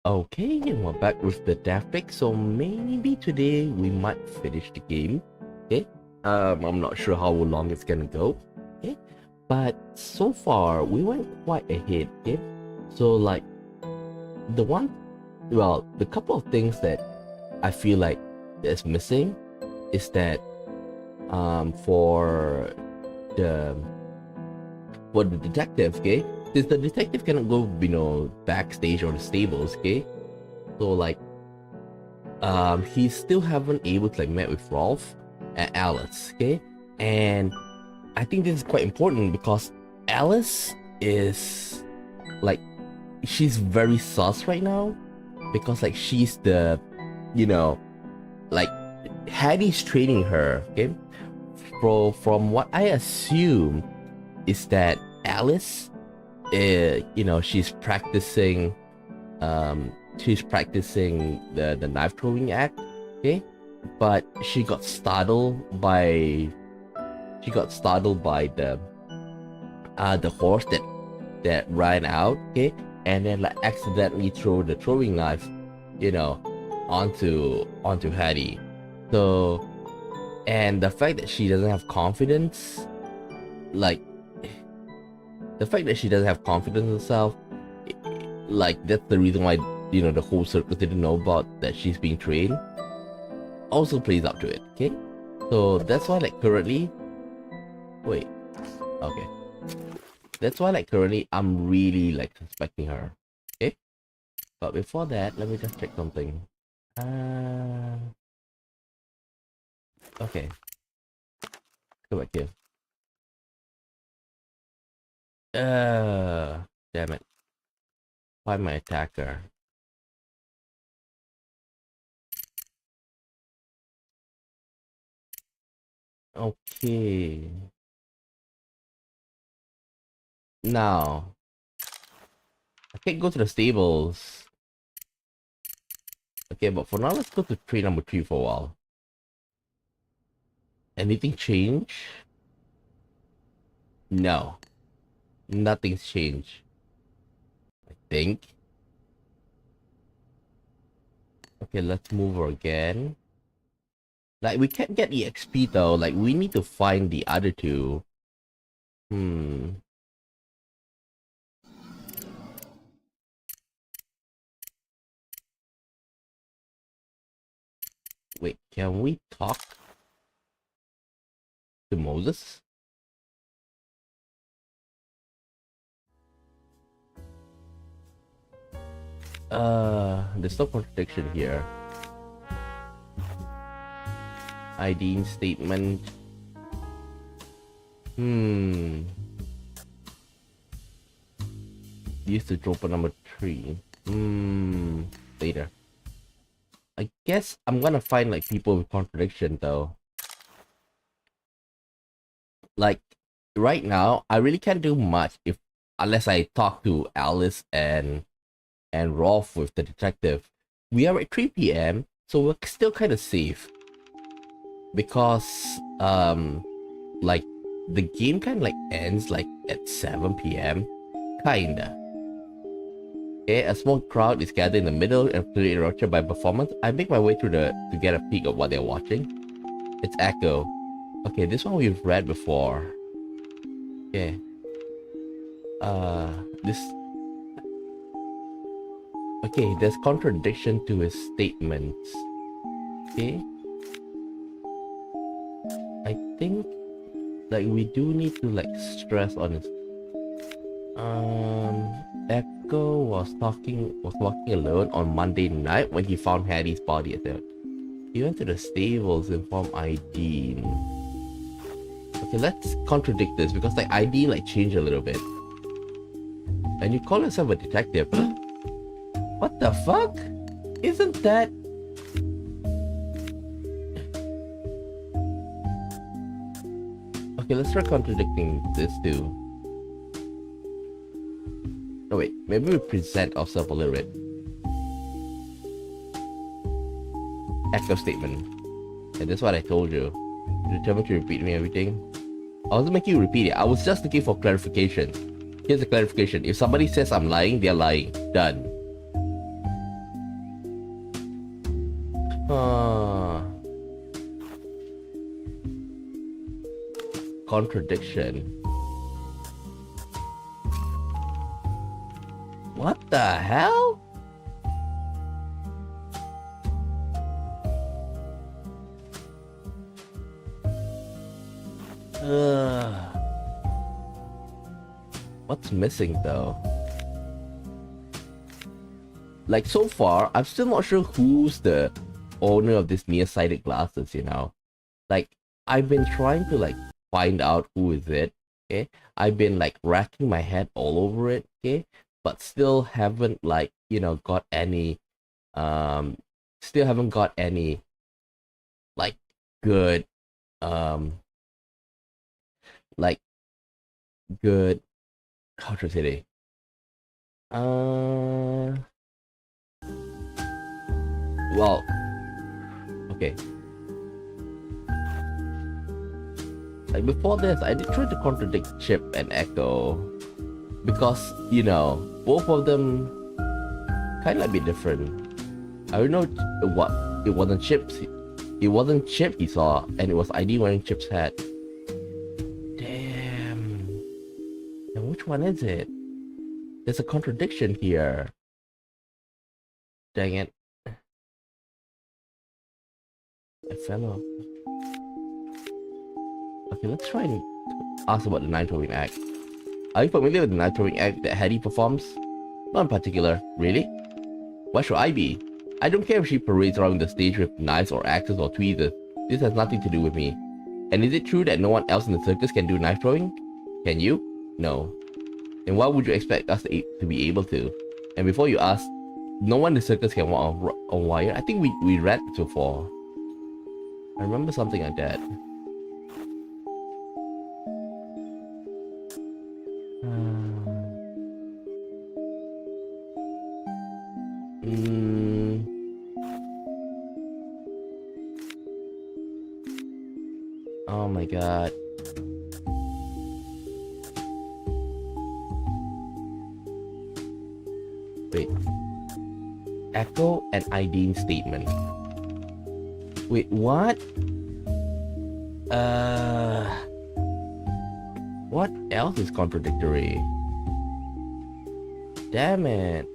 Okay, and we're back with the death pick. So maybe today we might finish the game. Okay. I'm not sure how long it's gonna go. Okay. But so far we went quite ahead. Okay. So like the couple of things that I feel like is missing is that for the detective, okay? Since the detective cannot go, backstage or the stables, okay? So like, he still haven't able to like met with Rolf and Alice, okay? And I think this is quite important because Alice is like, she's very sus right now because like she's the, like Hattie's training her, okay? From what I assume is that Alice, she's practicing the knife throwing act, okay? But she got startled by the horse that ran out, okay? And then like accidentally throw the throwing knife, onto Hattie. So, and the fact that she doesn't have confidence, like the fact that she doesn't have confidence in herself, like that's the reason why the whole circus didn't know about that she's being trained, also plays up to it, okay? So that's why like currently I'm really like suspecting her, okay? But before that, let me just check something. Okay, go back here. Damn it. Find my attacker. Okay. Now, I can't go to the stables. Okay, but for now, let's go to tree number 3 for a while. Anything change? No. Nothing's changed. I think. Okay, let's move her again. Like, we can't get EXP though. Like, we need to find the other two. Wait, can we talk to Moses? There's no contradiction here. ID statement. Used to drop a number 3. Later. I guess I'm gonna find like people with contradiction though. Like right now, I really can't do much unless I talk to Alice and Rolf with the detective. We are at 3 p.m. so we're still kind of safe because like the game kind of like ends like at 7 p.m. kinda. Okay, a small crowd is gathered in the middle and clearly interrupted by performance. I make my way through to get a peek of what they're watching. It's Echo. Okay, this one we've read before. Okay. This... Okay, there's contradiction to his statements. Okay. I think like we do need to like stress on his... Echo was walking alone on Monday night when he found Hattie's body at the... He went to the stables and informed ID. Okay, let's contradict this because like ID like changed a little bit. And you call yourself a detective. What the fuck? Isn't that... Okay, let's try contradicting this too. Oh wait, maybe we present ourselves a little bit. Echo statement. And that's what I told you. You're determined to repeat me everything. I wasn't making you repeat it. I was just looking for clarification. Here's the clarification. If somebody says I'm lying, they're lying. Done. Contradiction. What the hell? What's missing though? Like, so far, I'm still not sure who's the owner of this nearsighted glasses, you know? Like, I've been trying to, like, find out who is it, okay? I've been, like, racking my head all over it, okay? But still haven't, like, you know, got any, still haven't got any, like, good, like, good, how to say it? Well, okay. Like before this, I did try to contradict Chip and Echo because, you know, both of them kind of a bit different. I don't know what it wasn't Chip's. It wasn't Chip he saw, and it was ID wearing Chip's hat. Damn. And which one is it? There's a contradiction here. Dang it. I fell off. Okay, let's try and ask about the knife throwing act. Are you familiar with the knife throwing act that Hattie performs? Not in particular. Really? Why should I be? I don't care if she parades around the stage with knives or axes or tweezers. This has nothing to do with me. And is it true that no one else in the circus can do knife throwing? Can you? No. Then why would you expect us to be able to? And before you ask, no one in the circus can walk on wire. I think we read it before. I remember something like that. Oh my god. Wait. Echo and Ideen statement. Wait, what? What else is contradictory? Damn it.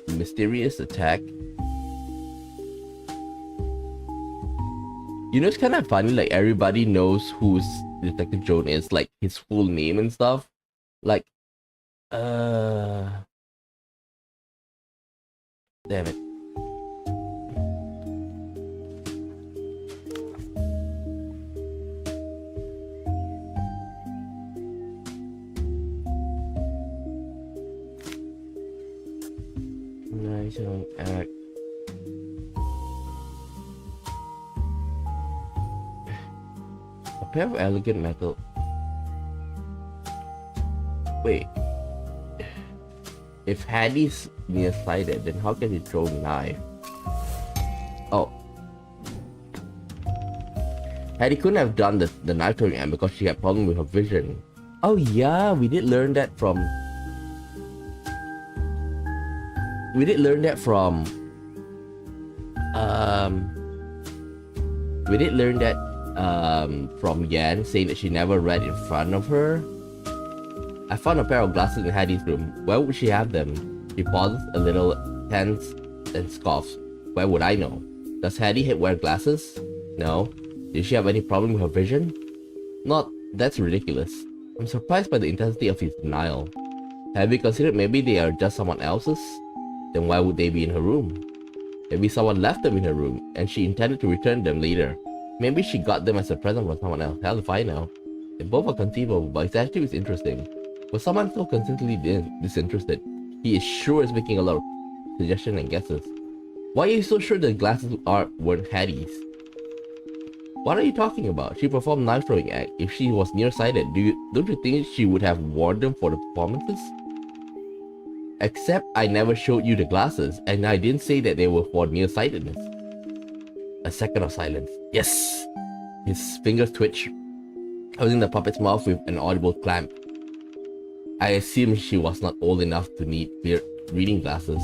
Mysterious attack. You know, it's kind of funny, like, everybody knows who Detective Jones is, like, his full name and stuff. Like, damn it. Nice act. A pair of elegant metal. Wait. If Hattie's nearsighted, then how can he throw a knife? Oh. Hattie couldn't have done the knife throwing act because she had problem with her vision. Oh yeah, we did learn that from... We did learn that from Yan saying that she never read in front of her. I found a pair of glasses in Hattie's room. Where would she have them? She pauses a little, tense, and scoffs. Where would I know? Does Hattie wear glasses? No. Did she have any problem with her vision? Not. That's ridiculous. I'm surprised by the intensity of his denial. Have you considered maybe they are just someone else's? Then why would they be in her room? Maybe someone left them in her room, and she intended to return them later. Maybe she got them as a present from someone else. Hell if I know. They both are conceivable, but his attitude is interesting. For someone so consistently disinterested, he is sure is making a lot of suggestions and guesses. Why are you so sure the glasses weren't Hattie's? What are you talking about? She performed knife throwing act. If she was nearsighted, don't you think she would have worn them for the performances? Except I never showed you the glasses, and I didn't say that they were for nearsightedness. A second of silence. Yes! His fingers twitched, closing the puppet's mouth with an audible clamp. I assumed she was not old enough to need reading glasses.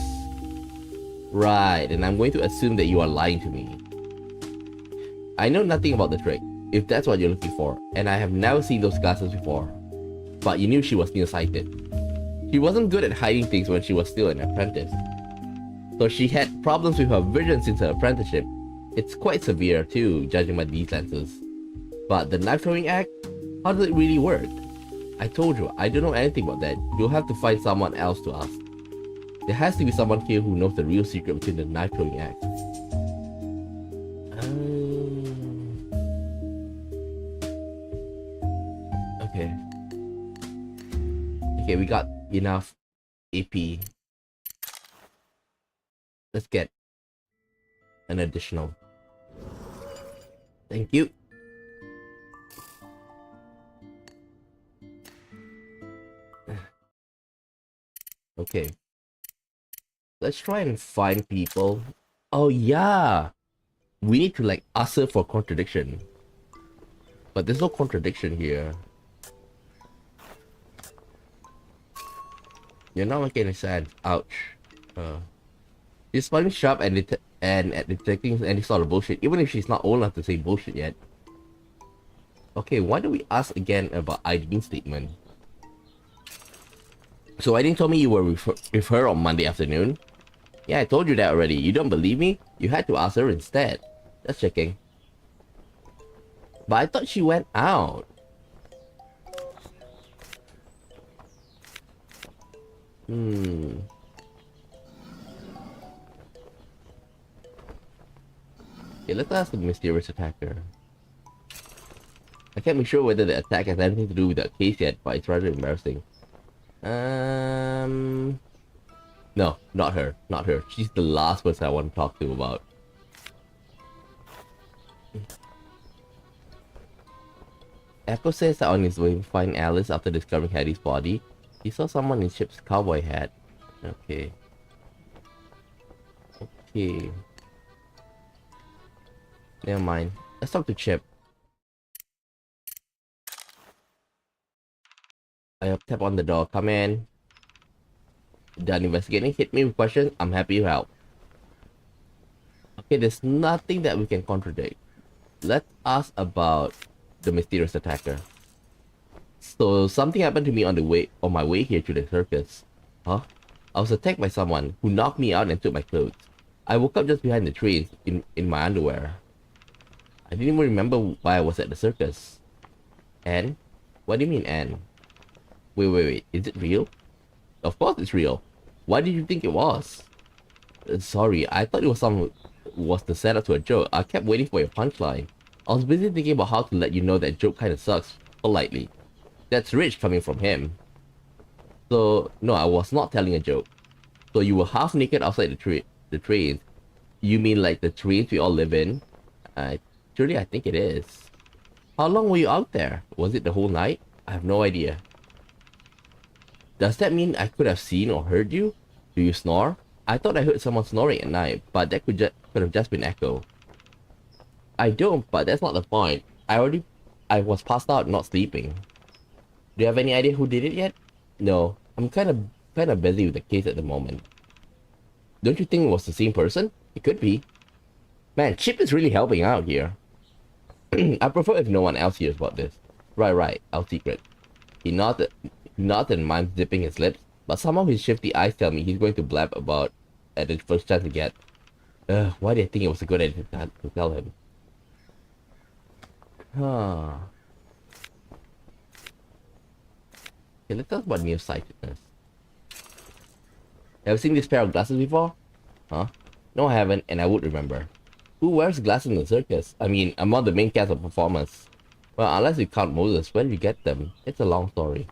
Right, and I'm going to assume that you are lying to me. I know nothing about the trick, if that's what you're looking for, and I have never seen those glasses before. But you knew she was nearsighted. She wasn't good at hiding things when she was still an apprentice. So she had problems with her vision since her apprenticeship. It's quite severe too, judging by these lenses. But the knife throwing act? How does it really work? I told you, I don't know anything about that. You'll have to find someone else to ask. There has to be someone here who knows the real secret between the knife throwing act. Okay. Okay, we got enough AP. Let's get an additional. Thank you. Okay. Let's try and find people. Oh yeah! We need to like ask her for contradiction. But there's no contradiction here. You're not making any sense. Ouch. She's finding sharp and at detecting any sort of bullshit, even if she's not old enough to say bullshit yet. Okay, why don't we ask again about Irene's statement? So Irene told me you were with her on Monday afternoon. Yeah, I told you that already. You don't believe me? You had to ask her instead. Just checking. But I thought she went out. Okay, let's ask the mysterious attacker. I can't be sure whether the attack has anything to do with the case yet, but it's rather embarrassing. No, not her. Not her. She's the last person I want to talk to about. Echo says that on his way to find Alice after discovering Hattie's body, he saw someone in Chip's cowboy hat. Okay. Okay. Never mind. Let's talk to Chip. I tap on the door. Come in. Done investigating. Hit me with questions. I'm happy to help. Okay, there's nothing that we can contradict. Let's ask about the mysterious attacker. So something happened to me on my way here to the circus. Huh? I was attacked by someone who knocked me out and took my clothes. I woke up just behind the trains in my underwear. I didn't even remember why I was at the circus. And? What do you mean, and? Wait. Is it real? Of course it's real. Why did you think it was? Sorry, I thought it was the setup to a joke. I kept waiting for your punchline. I was busy thinking about how to let you know that joke kinda sucks, politely. That's rich coming from him. So, no, I was not telling a joke. So you were half naked outside the trains. You mean like the trains we all live in? Truly, I think it is. How long were you out there? Was it the whole night? I have no idea. Does that mean I could have seen or heard you? Do you snore? I thought I heard someone snoring at night, but that could have just been echo. I don't, but that's not the point. I was passed out, not sleeping. Do you have any idea who did it yet? No, I'm kind of busy with the case at the moment. Don't you think it was the same person? It could be. Man, Chip is really helping out here. I prefer if no one else hears about this. Right, our secret. He nodded and mind zipping his lips, but somehow his shifty eyes tell me he's going to blab about at the first chance to get. Why did I think it was a good idea to tell him? Huh. Okay, let's talk about nearsightedness. Have you seen this pair of glasses before? Huh? No, I haven't, and I would remember. Who wears glasses in the circus? I mean, among the main cast of performers. Well, unless you count Moses, where did you get them? It's a long story.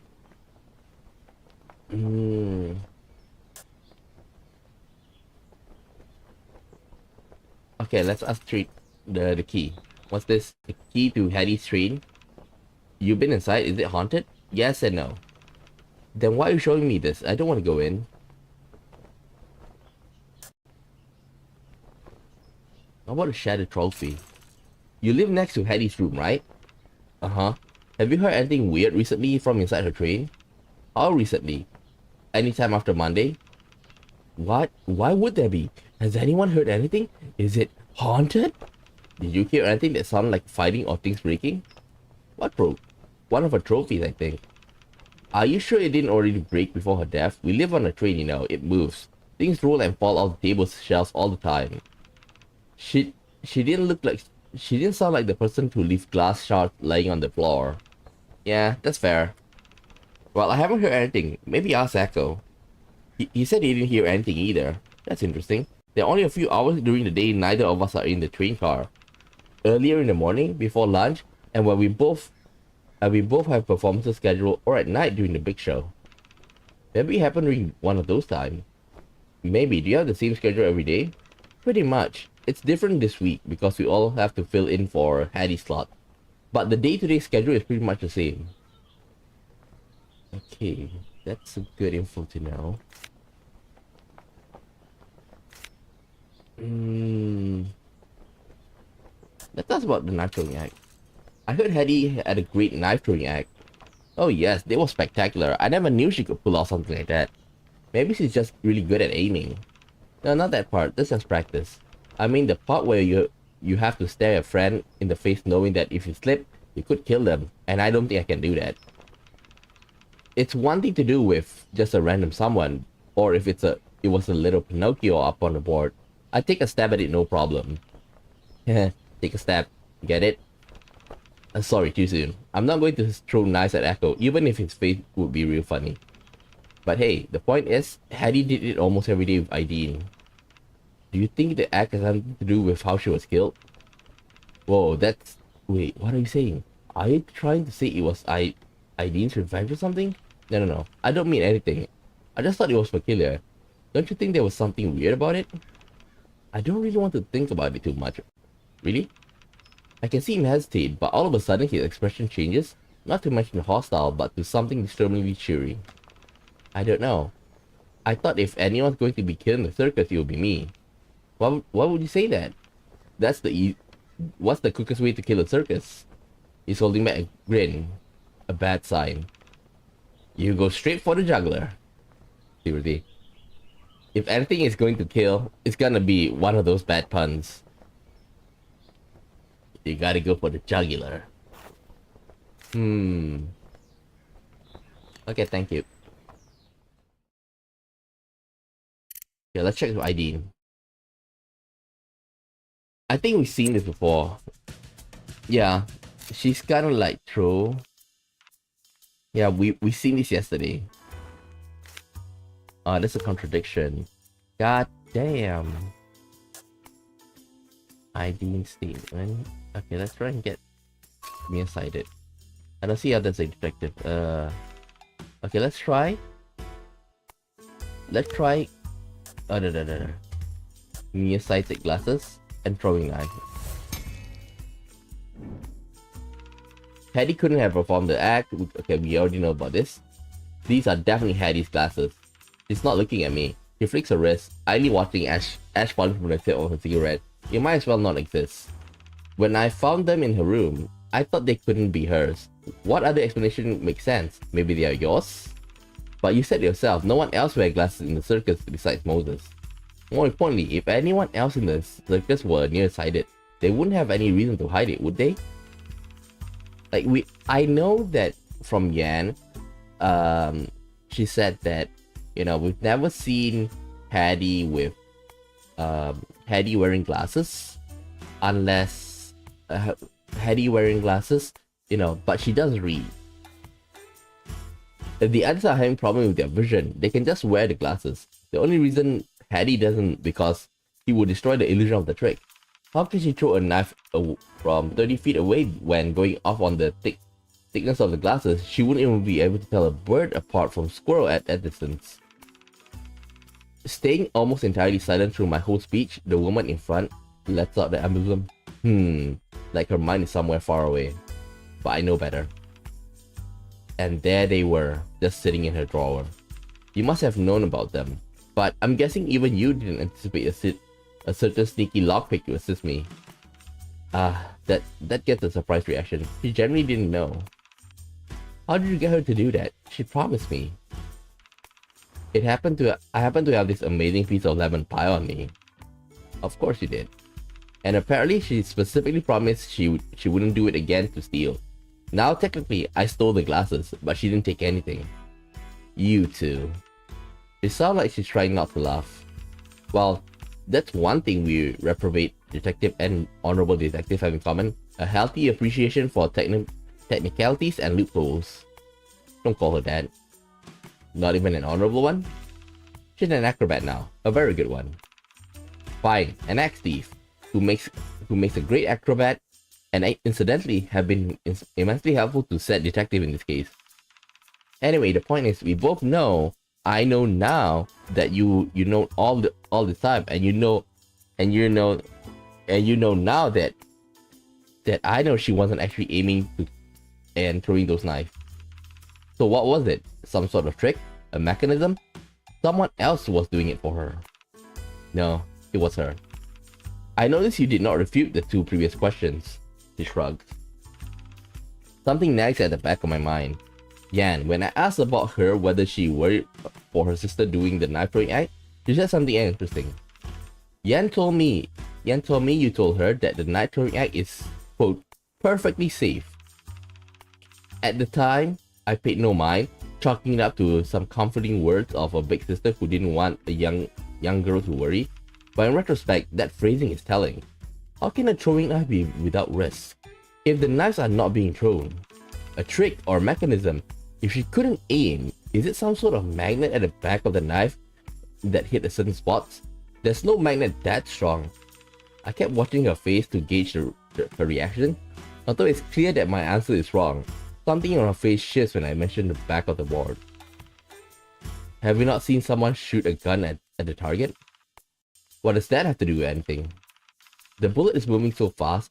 Okay, let's ask the key. What's this? The key to Hattie's train? You've been inside? Is it haunted? Yes and no. Then why are you showing me this? I don't want to go in. How about a shattered trophy? You live next to Hattie's room, right? Uh-huh. Have you heard anything weird recently from inside her train? How recently? Anytime after Monday? What? Why would there be? Has anyone heard anything? Is it haunted? Did you hear anything that sounded like fighting or things breaking? What broke? One of her trophies, I think. Are you sure it didn't already break before her death? We live on a train, you know. It moves. Things roll and fall off tables, shelves all the time. She didn't look like... She didn't sound like the person to leave glass shards lying on the floor. Yeah, that's fair. Well, I haven't heard anything. Maybe ask Echo. He said he didn't hear anything either. That's interesting. There are only a few hours during the day neither of us are in the train car. Earlier in the morning, before lunch, and when we both have performances scheduled, or at night during the big show. Maybe it happened during one of those times. Maybe. Do you have the same schedule every day? Pretty much. It's different this week because we all have to fill in for Hattie's slot. But the day-to-day schedule is pretty much the same. Okay, that's some good info to know. Let's talk about the knife throwing act. I heard Hattie had a great knife throwing act. Oh yes, they were spectacular. I never knew she could pull off something like that. Maybe she's just really good at aiming. No, not that part. That's just practice. I mean the part where you have to stare a friend in the face knowing that if you slip, you could kill them. And I don't think I can do that. It's one thing to do with just a random someone, or if it was a little Pinocchio up on the board. I'd take a stab at it, no problem. Take a stab. Get it? Sorry, too soon. I'm not going to throw knives at Echo, even if his face would be real funny. But hey, the point is, Hattie did it almost every day with Ideen. Do you think the act has something to do with how she was killed? Whoa, that's... Wait, what are you saying? Are you trying to say it was Ideen's revenge or something? No. I don't mean anything. I just thought it was peculiar. Don't you think there was something weird about it? I don't really want to think about it too much. Really? I can see him hesitate, but all of a sudden his expression changes, not to mention hostile, but to something disturbingly cheery. I don't know. I thought if anyone's going to be killed in the circus, it would be me. Why would you say that? What's the quickest way to kill a circus? He's holding back a grin. A bad sign. You go straight for the juggler. Seriously. If anything is going to kill, it's gonna be one of those bad puns. You gotta go for the jugular. Okay, thank you. Yeah, let's check with Ideen. I think we've seen this before. Yeah, she's kind of like throw. Yeah, we seen this yesterday. That's a contradiction. God damn. Ideen statement. Okay, let's try and get nearsighted. I don't see how that's a detective. Okay, let's try. No. Nearsighted glasses and throwing knife. Hattie couldn't have performed the act. Okay, we already know about this. These are definitely Hattie's glasses. She's not looking at me. She flicks her wrist, idly watching ash falling from the tip of her cigarette. It might as well not exist. When I found them in her room, I thought they couldn't be hers. What other explanation makes sense? Maybe they are yours? But you said yourself, no one else wear glasses in the circus besides Moses. More importantly, if anyone else in the circus were nearsighted, they wouldn't have any reason to hide it, would they? Like, I know that from Yan, she said that, you know, we've never seen Hattie with, Hattie wearing glasses, unless, Hattie wearing glasses, you know, but she does read. If the others are having problem with their vision, they can just wear the glasses. The only reason Hattie doesn't, because he would destroy the illusion of the trick. How can she throw a knife from 30 feet away when going off on the thickness of the glasses? She wouldn't even be able to tell a bird apart from squirrel at that distance. Staying almost entirely silent through my whole speech, the woman in front lets out the emblem. Like her mind is somewhere far away. But I know better. And there they were, just sitting in her drawer. You must have known about them. But I'm guessing even you didn't anticipate a certain sneaky lockpick to assist me. That gets a surprise reaction. She generally didn't know. How did you get her to do that? She promised me. I happened to have this amazing piece of lemon pie on me. Of course you did. And apparently she specifically promised she wouldn't do it again to steal. Now technically I stole the glasses, but she didn't take anything. You two. It sounds like she's trying not to laugh. Well, that's one thing we reprobate detective and honorable detective have in common. A healthy appreciation for technicalities and loopholes. Don't call her that. Not even an honorable one? She's an acrobat now. A very good one. Fine, an axe thief who makes a great acrobat and incidentally have been immensely helpful to said detective in this case. Anyway, the point is we both know, I know now that you know all the time, and you know now that I know she wasn't actually aiming to and throwing those knives. So what was it? Some sort of trick? A mechanism? Someone else was doing it for her. No, it was her. I noticed you did not refute the two previous questions. She shrugged. Something nags at the back of my mind. Yan, when I asked about her whether she worried for her sister doing the knife throwing act, she said something interesting. Yan told me you told her that the knife throwing act is, quote, perfectly safe. At the time, I paid no mind, chalking it up to some comforting words of a big sister who didn't want a young girl to worry. But in retrospect, that phrasing is telling. How can a throwing knife be without risk? If the knives are not being thrown, a trick or mechanism, if she couldn't aim, is it some sort of magnet at the back of the knife that hit a certain spots? There's no magnet that strong. I kept watching her face to gauge her reaction, although it's clear that my answer is wrong. Something on her face shifts when I mention the back of the board. Have you not seen someone shoot a gun at the target? What does that have to do with anything? The bullet is moving so fast,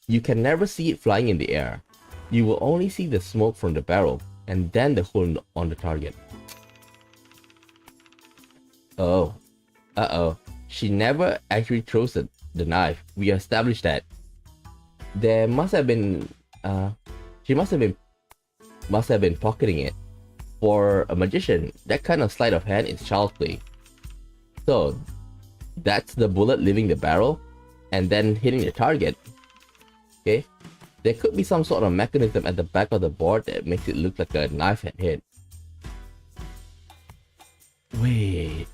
you can never see it flying in the air. You will only see the smoke from the barrel, and then the hole on the target. Oh. Uh-oh. She never actually throws the knife. We established that. There must have been... she must have been pocketing it. For a magician, that kind of sleight of hand is child's play. So, that's the bullet leaving the barrel and then hitting the target. Okay? There could be some sort of mechanism at the back of the board that makes it look like a knife had hit. Wait.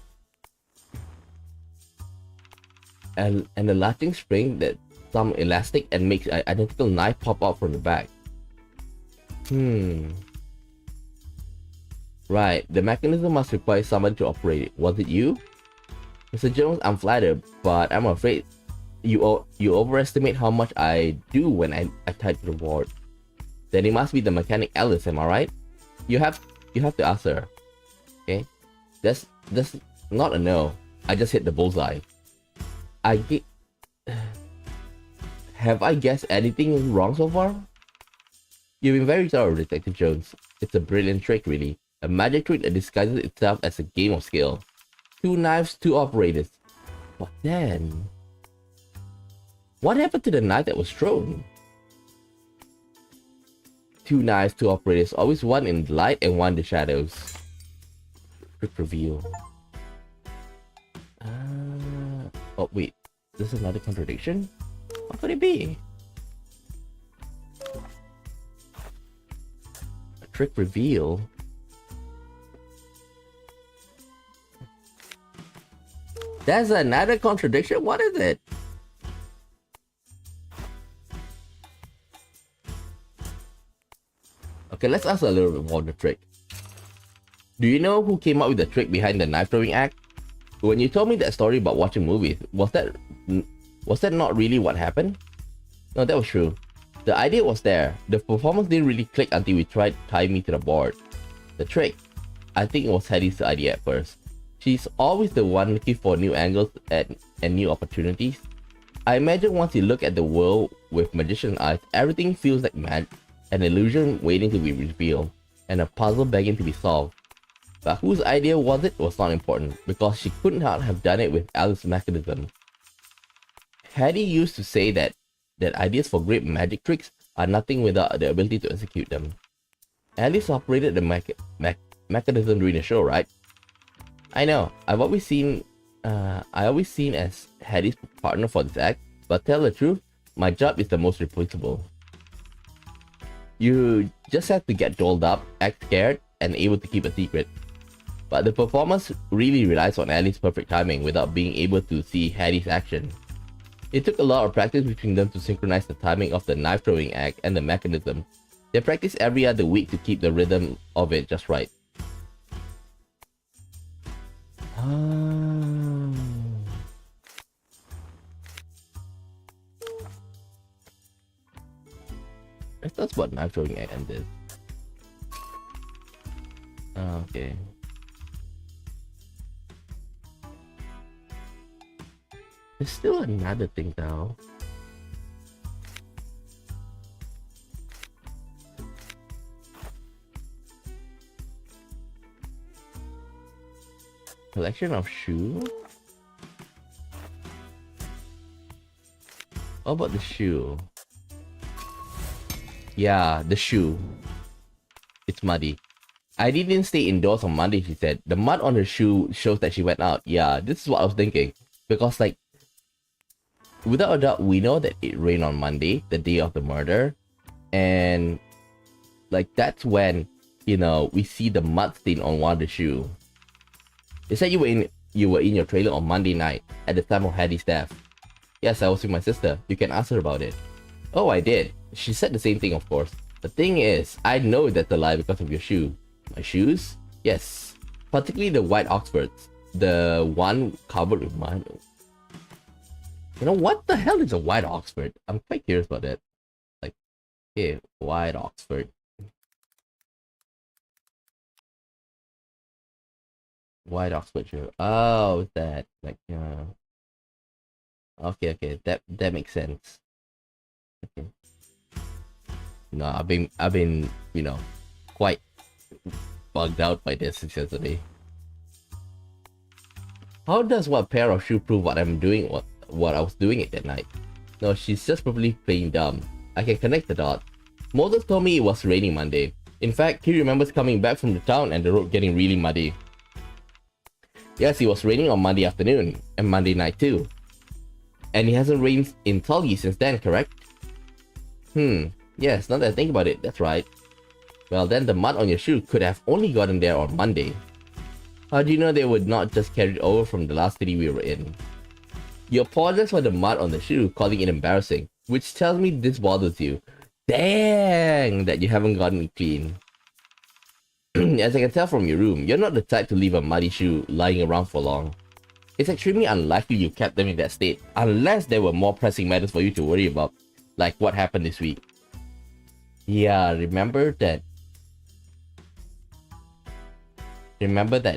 And the latching spring that some elastic and makes an identical knife pop out from the back. Right, the mechanism must require someone to operate it. Was it you? Mr. Jones, I'm flattered, but I'm afraid you overestimate how much I do when I type to the board. Then it must be the mechanic Alice, am I right? You have to ask her. Okay? That's not a no. I just hit the bullseye. Have I guessed anything wrong so far? You've been very thorough, Detective Jones. It's a brilliant trick, really. A magic trick that disguises itself as a game of skill. 2 knives, 2 operators. But then... what happened to the knife that was thrown? 2 knives, 2 operators. Always one in the light and one in the shadows. Quick reveal. Oh wait. This is another contradiction? What could it be? A trick reveal? That's another contradiction? What is it? Okay, let's ask a little bit more of the trick. Do you know who came up with the trick behind the knife throwing act? When you told me that story about watching movies, was that not really what happened? No, that was true. The idea was there. The performance didn't really click until we tried to tie me to the board. The trick, I think it was Hetty's idea at first. She's always the one looking for new angles and new opportunities. I imagine once you look at the world with magician's eyes, everything feels like magic, an illusion waiting to be revealed, and a puzzle begging to be solved. But whose idea was it was not important, because she could not have done it with Alice's mechanism. Hetty used to say that ideas for great magic tricks are nothing without the ability to execute them. Alice operated the mechanism during the show, right? I know, I've always seen I always seen as Hattie's partner for this act, but tell the truth, my job is the most replaceable. You just have to get dolled up, act scared, and able to keep a secret. But the performance really relies on Ellie's perfect timing without being able to see Hattie's action. It took a lot of practice between them to synchronize the timing of the knife throwing act and the mechanism. They practice every other week to keep the rhythm of it just right. Let's talk about knife throwing act and this. Okay. There's still another thing now. Collection of shoe? How about the shoe? Yeah, the shoe. It's muddy. I didn't stay indoors on Monday, she said. The mud on her shoe shows that she went out. Yeah, this is what I was thinking. Because like, without a doubt, we know that it rained on Monday, the day of the murder. And like, that's when, you know, we see the mud stain on one of the shoe. They said you were in your trailer on Monday night at the time of Hattie's death. Yes, I was with my sister. You can ask her about it. Oh, I did. She said the same thing, of course. The thing is, I know that's a lie because of your shoe. My shoes? Yes. Particularly the white Oxfords. The one covered with mud. You know, what the hell is a white Oxford? I'm quite curious about that. Like, okay, white Oxford. White Oxford shoe. Oh, is that like okay, that makes sense. Okay. No, I've been, you know, quite bugged out by this since yesterday. How does what pair of shoe prove what I'm doing, what I was doing it that night? No, she's just probably playing dumb. I can connect the dots. Moses told me it was raining Monday. In fact, he remembers coming back from the town and the road getting really muddy. Yes, it was raining on Monday afternoon, and Monday night too. And it hasn't rained in Tully since then, correct? Yes, now that I think about it, that's right. Well, then the mud on your shoe could have only gotten there on Monday. How do you know they would not just carry it over from the last city we were in? You apologize for the mud on the shoe, calling it embarrassing, which tells me this bothers you. Dang, that you haven't gotten it clean. As I can tell from your room, you're not the type to leave a muddy shoe lying around for long. It's extremely unlikely you kept them in that state, unless there were more pressing matters for you to worry about, like what happened this week. Yeah, remember that,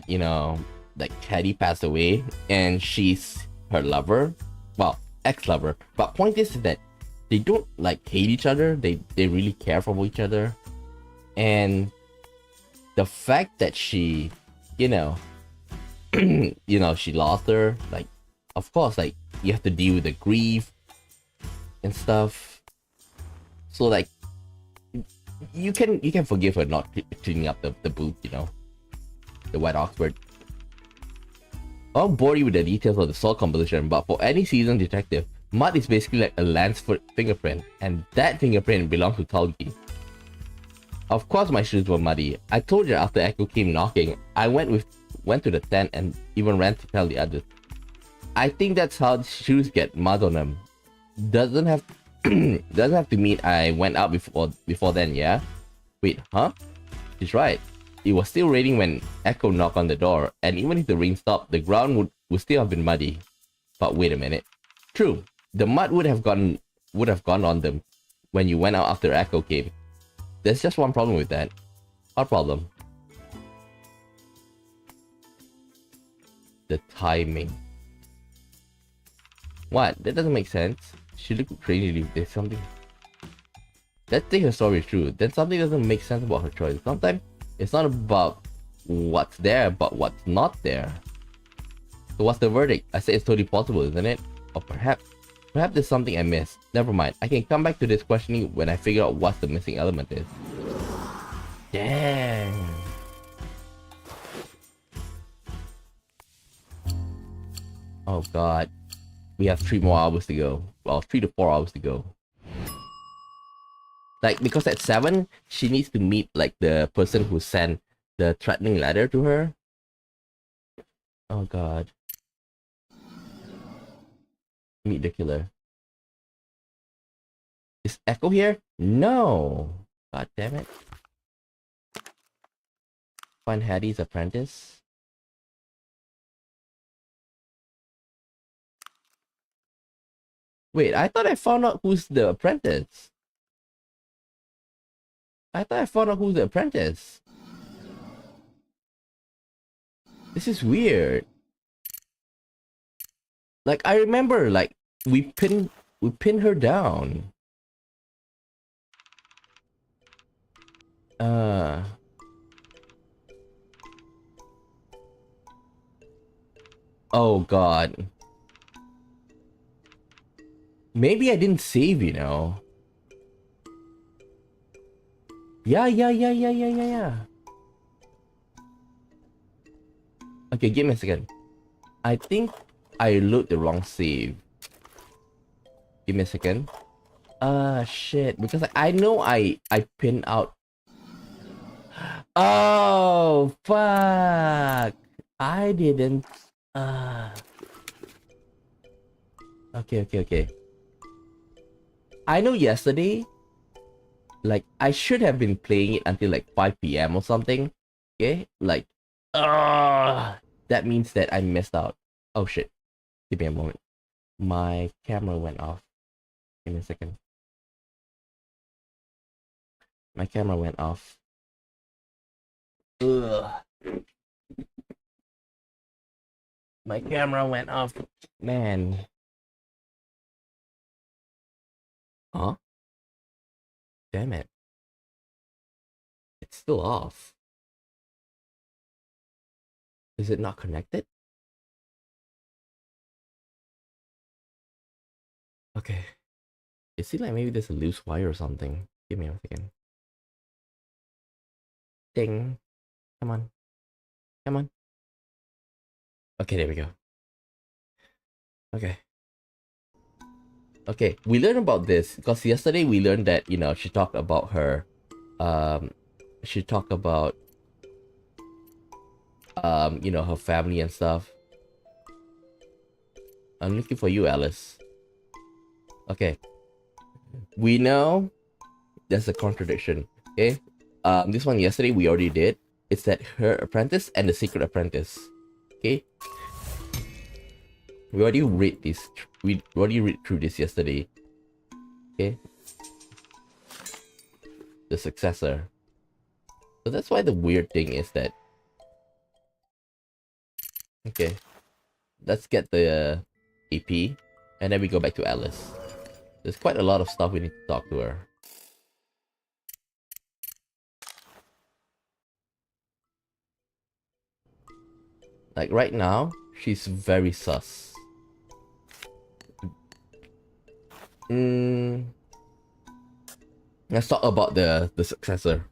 you know, that Caddy passed away, and she's her lover? Well, ex-lover. But point is that they don't like hate each other, they really care for each other. And the fact that she, you know, she lost her, like, of course, like, you have to deal with the grief and stuff. So like, you can forgive her not cleaning up the boot, you know, the white Oxford. I won't bore you with the details of the salt composition, but for any seasoned detective, mud is basically like a lance fingerprint, and that fingerprint belongs to Tulgi. Of course my shoes were muddy. I told you after Echo came knocking, I went to the tent and even ran to tell the others. I think that's how shoes get mud on them. Doesn't have to mean I went out before then, yeah? Wait, huh? She's right. It was still raining when Echo knocked on the door, and even if the rain stopped, the ground would still have been muddy. But wait a minute. True, the mud would have gone on them when you went out after Echo came. There's just one problem with that. What problem? The timing. What? That doesn't make sense. She looked crazy. There's something. Let's say her story is true. Then something doesn't make sense about her choice. Sometimes it's not about what's there, but what's not there. So what's the verdict? I say it's totally possible, isn't it? Or perhaps there's something I missed. Never mind. I can come back to this questioning when I figure out what the missing element is. Damn. Oh god. We have 3 more hours to go. Well, 3 to 4 hours to go. Like, because at 7, she needs to meet, like, the person who sent the threatening letter to her. Oh god. Meet the killer. Is Echo here? No! God damn it. Find Hattie's apprentice. Wait, I thought I found out who's the apprentice. I thought I found out who's the apprentice. This is weird. Like, I remember, like, we pinned her down. Oh god. Maybe I didn't save, you know. Yeah. Okay, give me a second. I think I load the wrong save. Give me a second. Shit. Because I know I pinned out. Oh, fuck. I didn't. Okay. I know yesterday, like, I should have been playing it until like 5 p.m. or something. Okay? Like, that means that I missed out. Oh shit. Give me a moment. My camera went off. Give me a second. My camera went off. Ugh. My camera went off. Man. Huh? Damn it. It's still off. Is it not connected? Okay. It seems like maybe there's a loose wire or something. Give me a second. Ding. Come on. Come on. Okay, there we go. Okay, we learned about this because yesterday we learned that, you know, she talked about her, she talked about, you know, her family and stuff. I'm looking for you, Alice. Okay. We know there's a contradiction, okay? This one yesterday we already did. It's that her apprentice and the secret apprentice, okay? We already read this. We already read through this yesterday. Okay. The successor. So that's why the weird thing is that. Okay. Let's get the AP, and then we go back to Alice. There's quite a lot of stuff we need to talk to her. Like right now, she's very sus. Let's talk about the successor.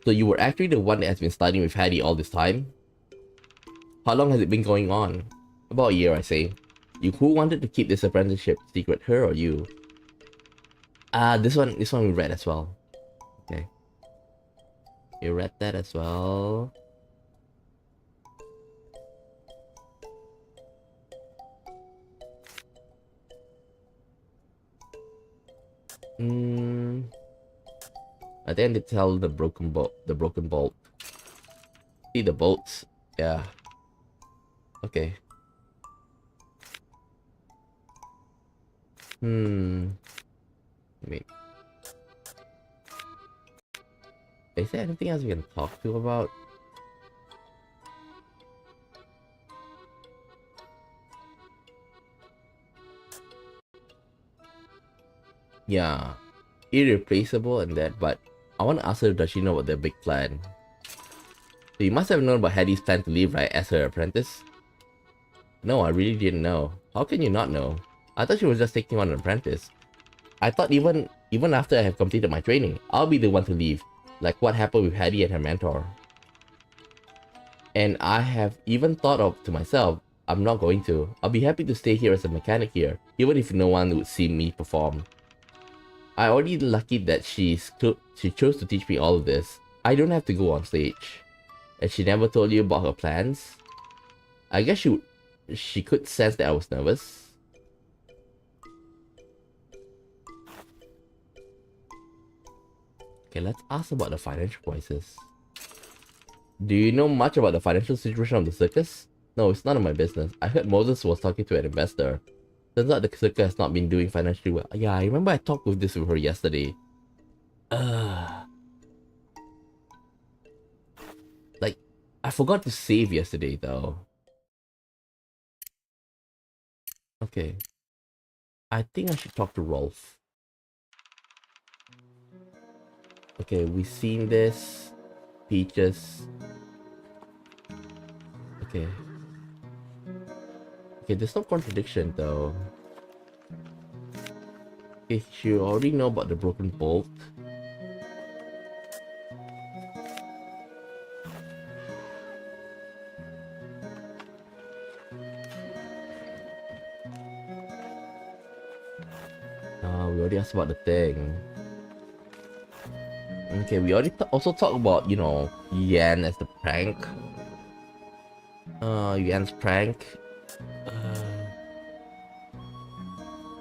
So you were actually the one that has been studying with Hattie all this time? How long has it been going on? About a year, I say. Who wanted to keep this apprenticeship secret, her or you? This one we read as well. Okay. You read that as well. I think they tell the broken bolt. See the bolts? Yeah. Okay. Wait. Is there anything else we can talk to about? Yeah. Irreplaceable and that, but I want to ask her, does she know about their big plan? So you must have known about Hattie's plan to leave, right, as her apprentice? No, I really didn't know. How can you not know? I thought she was just taking on an apprentice. I thought even after I have completed my training, I'll be the one to leave. Like what happened with Hattie and her mentor. And I have even thought of to myself, I'm not going to. I'll be happy to stay here as a mechanic here, even if no one would see me perform. I'm already lucky that she chose to teach me all of this. I don't have to go on stage. And she never told you about her plans? I guess she could sense that I was nervous. Okay, let's ask about the financial crisis. Do you know much about the financial situation of the circus? No, it's none of my business. I heard Moses was talking to an investor. Turns out the circus has not been doing financially well. Yeah, I remember I talked with her yesterday. Like, I forgot to save yesterday though. Okay. I think I should talk to Rolf. Okay, we've seen this. Peaches. Okay. Okay, there's no contradiction though. Okay, you already know about the broken bolt. We already asked about the thing. Okay, we already also talked about, you know, Yan as the prank. Yan's prank.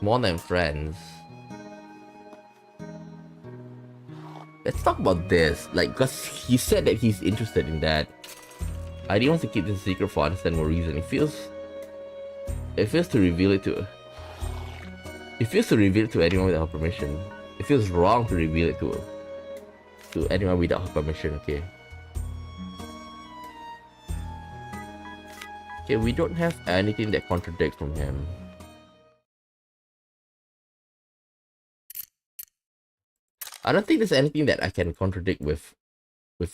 More than friends. Let's talk about this, like, because he said that he's interested in that. I didn't want to keep this a secret for understandable reason. It feels to reveal it to anyone without her permission. It feels wrong to reveal it to anyone without her permission. Okay. Okay, we don't have anything that contradicts from him. I don't think there's anything that I can contradict with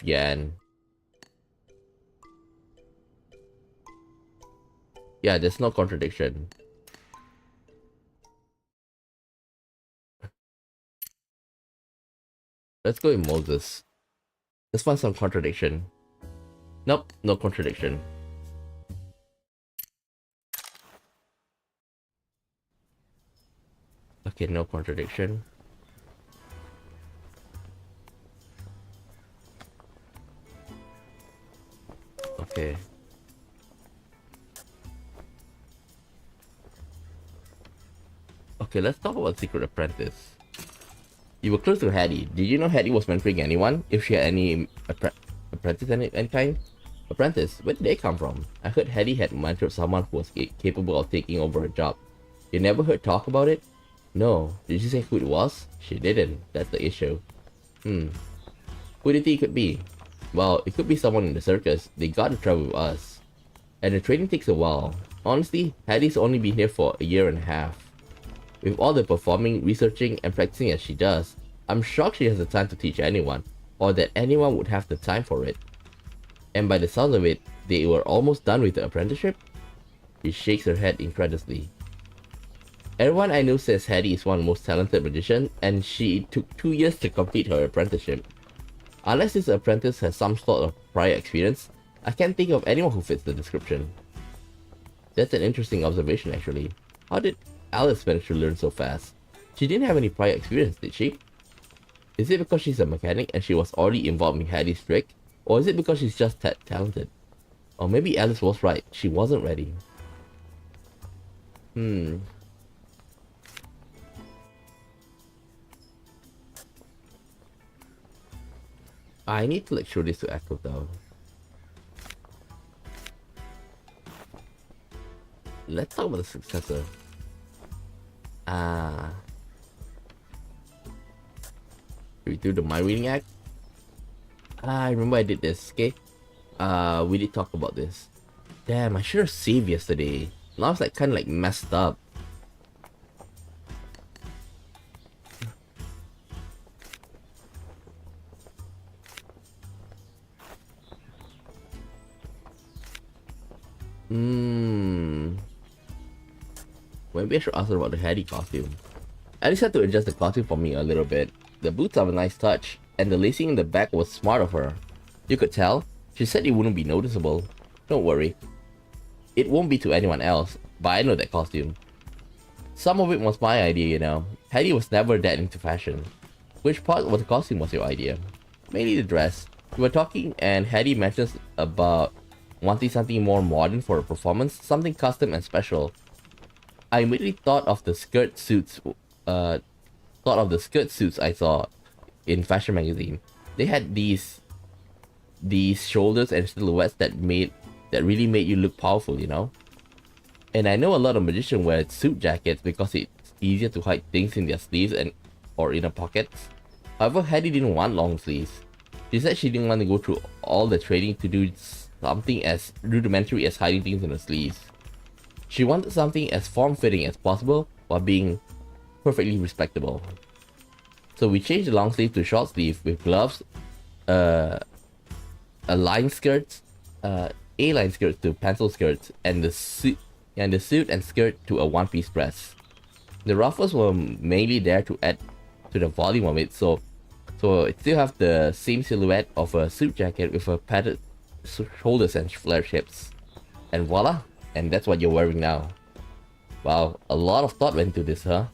Yan. Yeah, there's no contradiction. Let's go with Moses. Let's find some contradiction. Nope, no contradiction. Okay, no contradiction. Okay. Okay, let's talk about Secret Apprentice. You were close to Hattie. Did you know Hattie was mentoring anyone? If she had any apprentice any kind? Apprentice? Where did they come from? I heard Hattie had mentored someone who was capable of taking over a job. You never heard talk about it? No. Did she say who it was? She didn't. That's the issue. Who do you think it could be? Well, it could be someone in the circus. They got to travel with us. And the training takes a while. Honestly, Hattie's only been here for a year and a half. With all the performing, researching, and practicing as she does, I'm shocked she has the time to teach anyone, or that anyone would have the time for it. And by the sounds of it, they were almost done with the apprenticeship? She shakes her head incredulously. Everyone I know says Hattie is one of the most talented magicians, and she took 2 years to complete her apprenticeship. Unless this apprentice has some sort of prior experience, I can't think of anyone who fits the description. That's an interesting observation actually. How did Alice managed to learn so fast? She didn't have any prior experience, did she? Is it because she's a mechanic and she was already involved in Hattie's trick? Or is it because she's just that talented? Or maybe Alice was right, she wasn't ready. I need to show this to Echo though. Let's talk about the successor. We do the mind reading act. I remember I did this, okay? We did talk about this. Damn, I should have saved yesterday. Now it's like kinda like messed up. Maybe I should ask her about the Hattie costume. Alice had to adjust the costume for me a little bit. The boots have a nice touch, and the lacing in the back was smart of her. You could tell. She said it wouldn't be noticeable. Don't worry. it won't be to anyone else, but I know that costume. Some of it was my idea, you know. Hattie was never that into fashion. Which part of the costume was your idea? Mainly the dress. We were talking and Hattie mentions about wanting something more modern for a performance, something custom and special. I immediately thought of the skirt suits I saw in fashion magazine. They had these shoulders and silhouettes that really made you look powerful, you know? And I know a lot of magicians wear suit jackets because it's easier to hide things in their sleeves or inner pockets. However, Hattie didn't want long sleeves. She said she didn't want to go through all the training to do something as rudimentary as hiding things in her sleeves. She wanted something as form-fitting as possible while being perfectly respectable. So we changed the long sleeve to short sleeve with gloves, a line skirt, A-line skirts to pencil skirts, and the suit and skirt to a one-piece dress. The ruffles were mainly there to add to the volume of it, so it still have the same silhouette of a suit jacket with a padded shoulders and flare hips. And voila, and that's what you're wearing now. Wow, a lot of thought went into this, huh?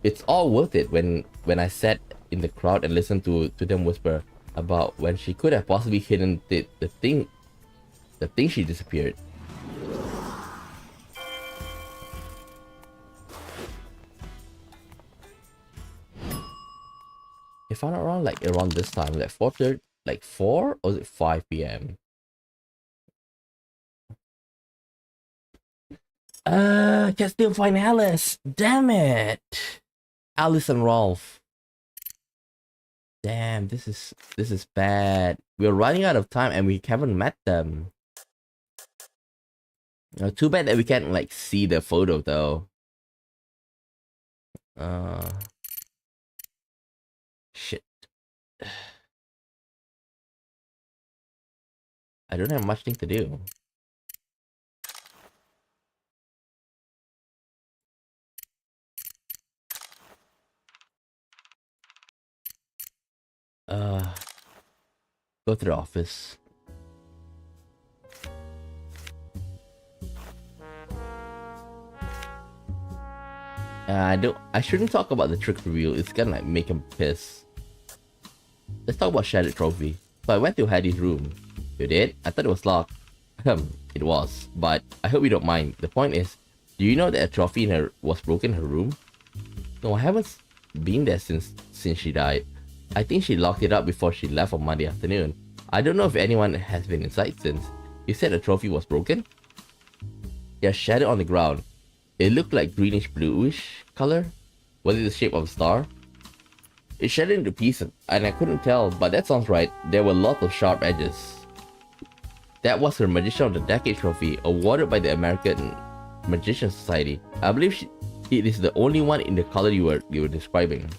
It's all worth it when I sat in the crowd and listened to them whisper about when she could have possibly hidden the thing she disappeared. If I'm not wrong, like around this time, like 4:30, like 4 or is it 5 p.m? Can still find Alice. Damn it. Alice and Rolf. Damn, this is bad. We're running out of time and we haven't met them. Too bad that we can't like see the photo though. Shit. I don't have much thing to do. Go to the office. I shouldn't talk about the trick reveal. It's gonna like make him piss. Let's talk about Shattered Trophy. So I went to Hattie's room. You did? I thought it was locked. It was, but I hope you don't mind. The point is, do you know that a trophy was broken in her room? No, I haven't been there since she died. I think she locked it up before she left on Monday afternoon. I don't know if anyone has been inside since. You said the trophy was broken? Yeah, shattered on the ground. It looked like greenish bluish color. Was it the shape of a star? It shattered into pieces and I couldn't tell, but that sounds right. There were lots of sharp edges. That was her Magician of the Decade trophy, awarded by the American Magician Society. I believe it is the only one in the color you were describing.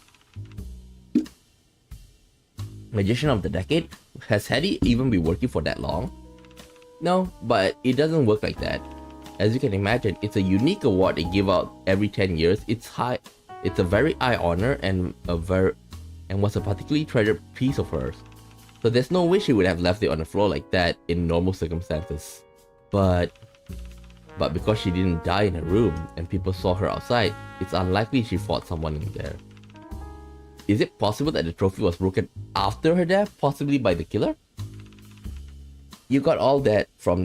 Magician of the Decade? Has Hattie even been working for that long? No, but it doesn't work like that. As you can imagine, it's a unique award they give out every 10 years. It's a very high honor and was a particularly treasured piece of hers. So there's no way she would have left it on the floor like that in normal circumstances. But because she didn't die in her room and people saw her outside, it's unlikely she fought someone in there. Is it possible that the trophy was broken after her death, possibly by the killer? You got all that from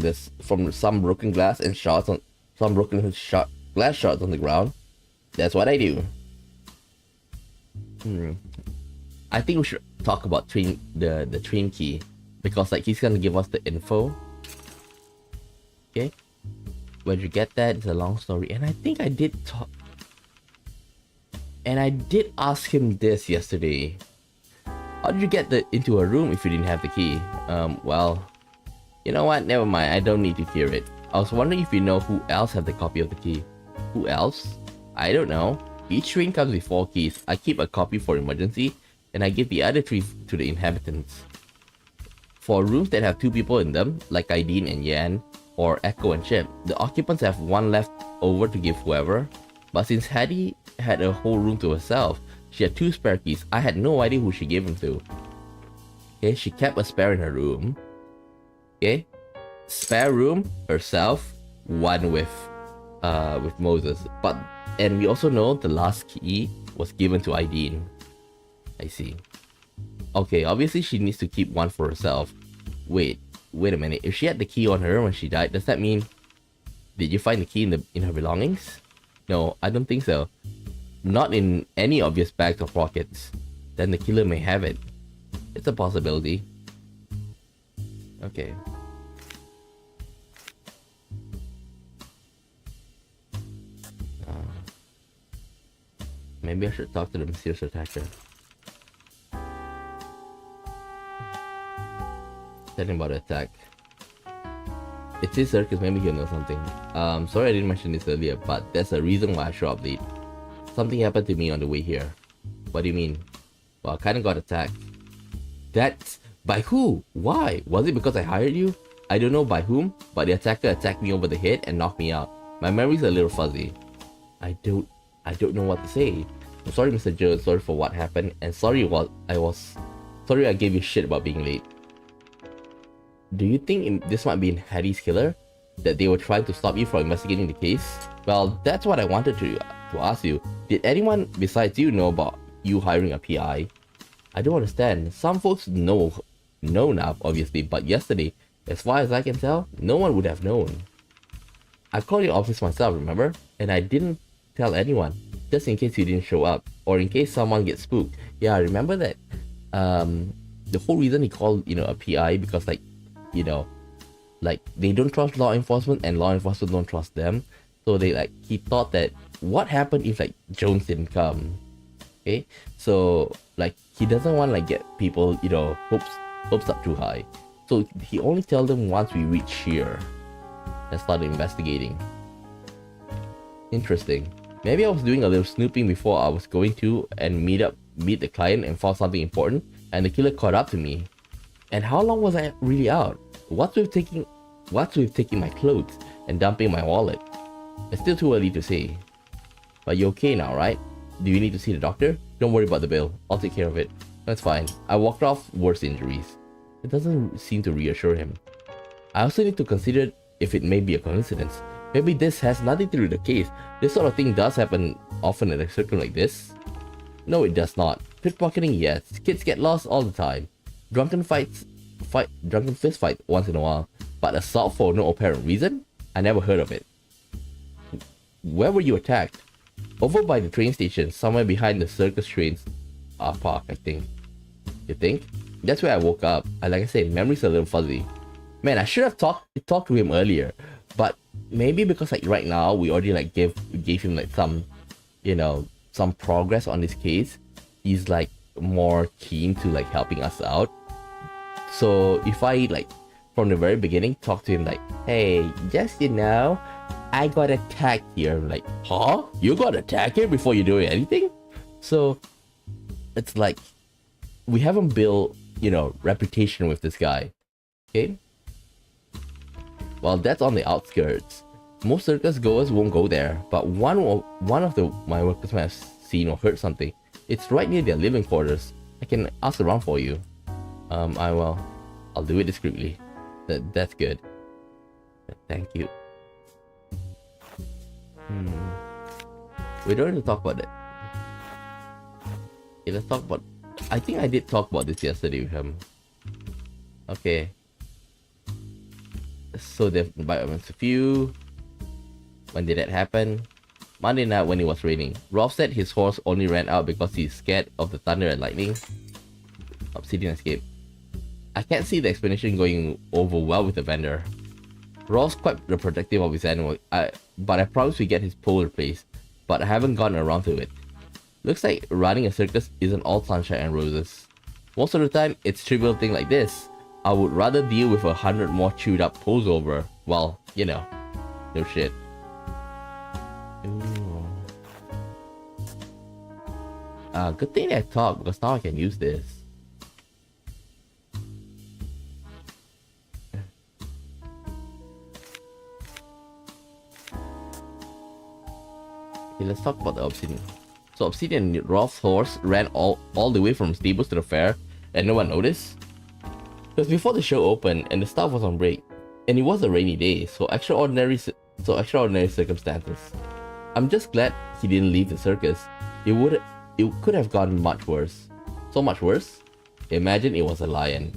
some broken glass and shards on some glass shards on the ground. That's what I do. I think we should talk about the train key, because like he's gonna give us the info. Okay, where'd you get that? It's a long story, and I think I did talk. And I did ask him this yesterday. How did you get into a room if you didn't have the key? Well, you know what? Never mind. I don't need to hear it. I was wondering if you know who else have the copy of the key. Who else? I don't know. Each train comes with 4 keys. I keep a copy for emergency, and I give the other 3 to the inhabitants. For rooms that have 2 people in them, like Ideen and Yan, or Echo and Chip, the occupants have 1 left over to give whoever. But since Hattie had a whole room to herself, she had 2 spare keys. I had no idea who she gave them to. Okay, she kept a spare in her room. Okay, spare room herself, one with Moses. And we also know the last key was given to Aideen. I see. Okay, obviously she needs to keep one for herself. Wait a minute. If she had the key on her when she died, does that mean... Did you find the key in her belongings? No, I don't think so. Not in any obvious bags or pockets. Then the killer may have it. It's a possibility. Okay. Maybe I should talk to the mysterious attacker. Tell him about the attack. It's his circus, maybe he'll know something. Sorry I didn't mention this earlier, but there's a reason why I show up late. Something happened to me on the way here. What do you mean? Well, I kinda got attacked. That's... By who? Why? Was it because I hired you? I don't know by whom, but the attacker attacked me over the head and knocked me out. My memory's a little fuzzy. I don't know what to say. I'm sorry, Mr. Jones, sorry for what happened, and sorry I gave you shit about being late. Do you think this might be Hattie's killer? That they were trying to stop you from investigating the case? Well, that's what I wanted to ask you. Did anyone besides you know about you hiring a PI? I don't understand. Some folks know now, obviously, but yesterday, as far as I can tell, no one would have known. I called your office myself, remember? And I didn't tell anyone, just in case you didn't show up, or in case someone gets spooked. Yeah, I remember that. The whole reason he called, a PI, because they don't trust law enforcement and law enforcement don't trust them. So he thought that what happened if Jones didn't come? Okay, so he doesn't want to get people hopes up too high. So he only tells them once we reach here and start investigating. Interesting. Maybe I was doing a little snooping before I was going to and meet the client and found something important, and the killer caught up to me. And how long was I really out? What's with taking my clothes and dumping my wallet? It's still too early to say. But you're okay now, right? Do you need to see the doctor? Don't worry about the bill. I'll take care of it. That's fine. I walked off worse injuries. It doesn't seem to reassure him. I also need to consider if it may be a coincidence. Maybe this has nothing to do with the case. This sort of thing does happen often at a circle like this. No, it does not. Pickpocketing, yes. Kids get lost all the time. Drunken fist fight once in a while. But assault for no apparent reason? I never heard of it. Where were you attacked? Over by the train station, somewhere behind the circus trains park, I think. You think? That's where I woke up. Like I said, memory's a little fuzzy. Man, I should have talked to him earlier. But maybe because right now we already gave him some some progress on this case. He's more keen to helping us out. So if I from the very beginning talk to him hey, just I got attacked here. I'm huh? You got attacked here before you're doing anything? So it's we haven't built reputation with this guy. Okay. Well, that's on the outskirts. Most circus goers won't go there, but one of my workers might have seen or heard something. It's right near their living quarters. I can ask around for you. I'll do it discreetly. That's good. Thank you. We don't need to talk about that. Okay, let's talk about... I think I did talk about this yesterday with him. Okay. So they've invited us a few. When did that happen? Monday night when it was raining. Rolf said his horse only ran out because he's scared of the thunder and lightning. Obsidian escape. I can't see the explanation going over well with the vendor. Rolf's quite protective of his animal, but I promised we get his pole replaced, but I haven't gotten around to it. Looks like running a circus isn't all sunshine and roses. Most of the time, it's trivial thing like this. I would rather deal with 100 more chewed up poles over. Well, no shit. Ooh. Good thing that I talked, because now I can use this. Okay, let's talk about the obsidian. So obsidian and Rolf's horse ran all the way from stables to the fair, and no one noticed? It was before the show opened and the staff was on break. And it was a rainy day, so extraordinary circumstances. I'm just glad he didn't leave the circus. It could have gotten much worse. So much worse? Imagine it was a lion.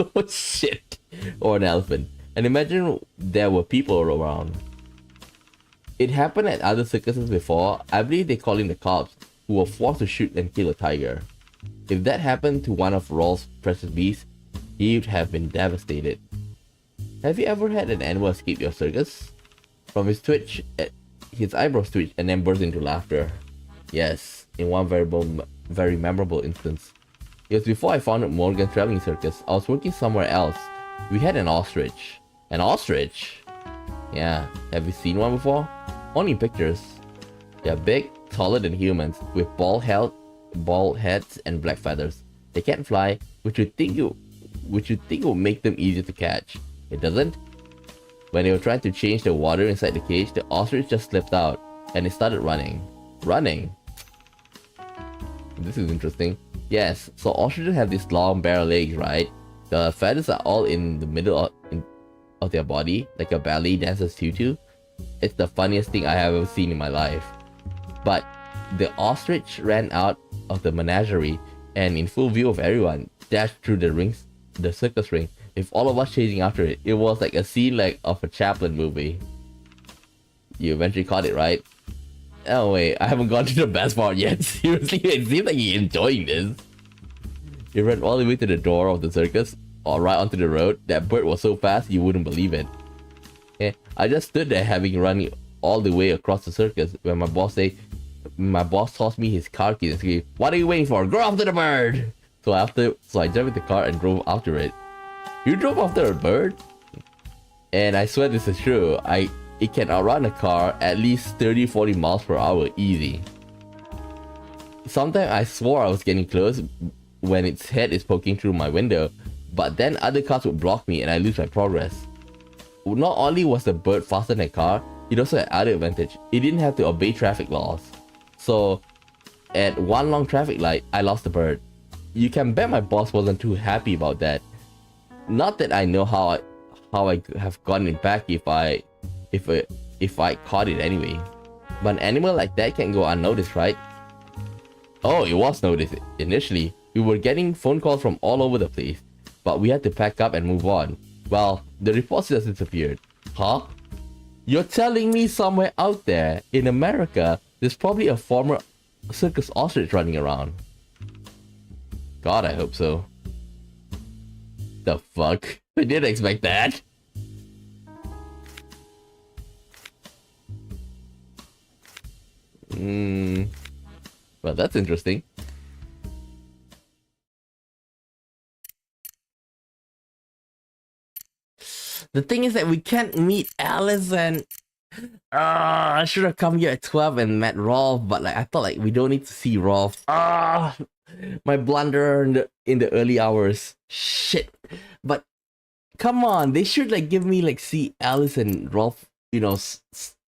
Oh shit. Or an elephant. And imagine there were people around. It happened at other circuses before. I believe they called in the cops, who were forced to shoot and kill a tiger. If that happened to one of Rolf's precious beasts, he'd have been devastated. Have you ever had an animal escape your circus? From his twitch, his eyebrows twitched and then burst into laughter. Yes, in one very memorable instance. It was before I founded Morgan's Traveling Circus. I was working somewhere else. We had an ostrich. An ostrich? Yeah, have you seen one before? Only in pictures. They're big, taller than humans, with bald heads and black feathers. They can't fly, which you'd think would make them easier to catch. It doesn't. When they were trying to change the water inside the cage, the ostrich just slipped out, and it started running. Running? This is interesting. Yes, so ostriches have these long bare legs, right? The feathers are all in the middle of their body, like a ballet dancer's tutu. It's the funniest thing I have ever seen in my life. But the ostrich ran out of the menagerie and, in full view of everyone, dashed through the circus ring, with all of us chasing after it. It was like a scene of a Chaplin movie. You eventually caught it, right? Oh wait, I haven't gone to the best part yet. Seriously, it seems like you're enjoying this. He ran all the way to the door of the circus, or right onto the road. That bird was so fast, you wouldn't believe it. Yeah, I just stood there having run all the way across the circus when my boss tossed me his car keys and screamed, "What are you waiting for? Go after the bird!" So I jumped in the car and drove after it. You drove after a bird? And I swear this is true. It can outrun a car at least 30-40 miles per hour easy. Sometimes I swore I was getting close when its head is poking through my window, but then other cars would block me and I lose my progress. Not only was the bird faster than a car, it also had other advantage. It didn't have to obey traffic laws. So at one long traffic light, I lost the bird. You can bet my boss wasn't too happy about that. Not that I know how I have gotten it back if I caught it anyway. But an animal like that can't go unnoticed, right? Oh, it was noticed initially. We were getting phone calls from all over the place, but we had to pack up and move on. Well, the reports just disappeared. Huh? You're telling me somewhere out there in America, there's probably a former circus ostrich running around? God, I hope so. The fuck? I didn't expect that. Well, that's interesting. The thing is that we can't meet Alice and... I should have come here at 12 and met Rolf, but I thought we don't need to see Rolf. My blunder in the early hours. Shit. But come on, they should give me see Alice and Rolf,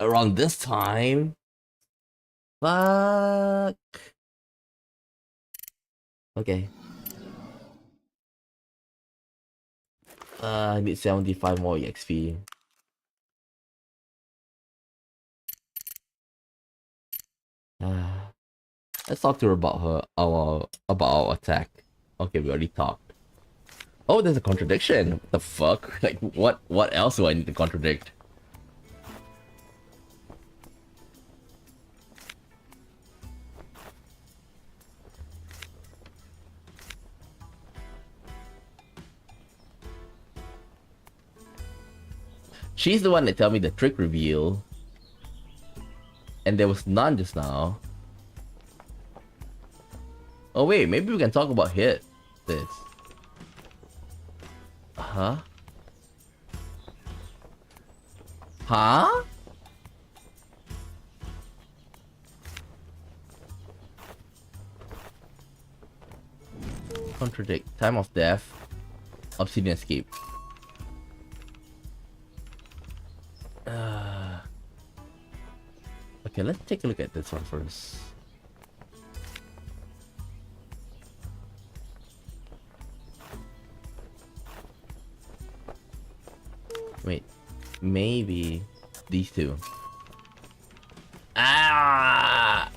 around this time. Fuck. Okay. I need 75 more EXP. Let's talk to her about our attack. Okay, we already talked. Oh, there's a contradiction. What the fuck? What else do I need to contradict? She's the one that told me the trick reveal. And there was none just now. Oh wait, maybe we can talk about this. Huh? Huh? Contradict. Time of death. Obsidian escape. Okay, let's take a look at this one first. Wait, maybe these two. Ah!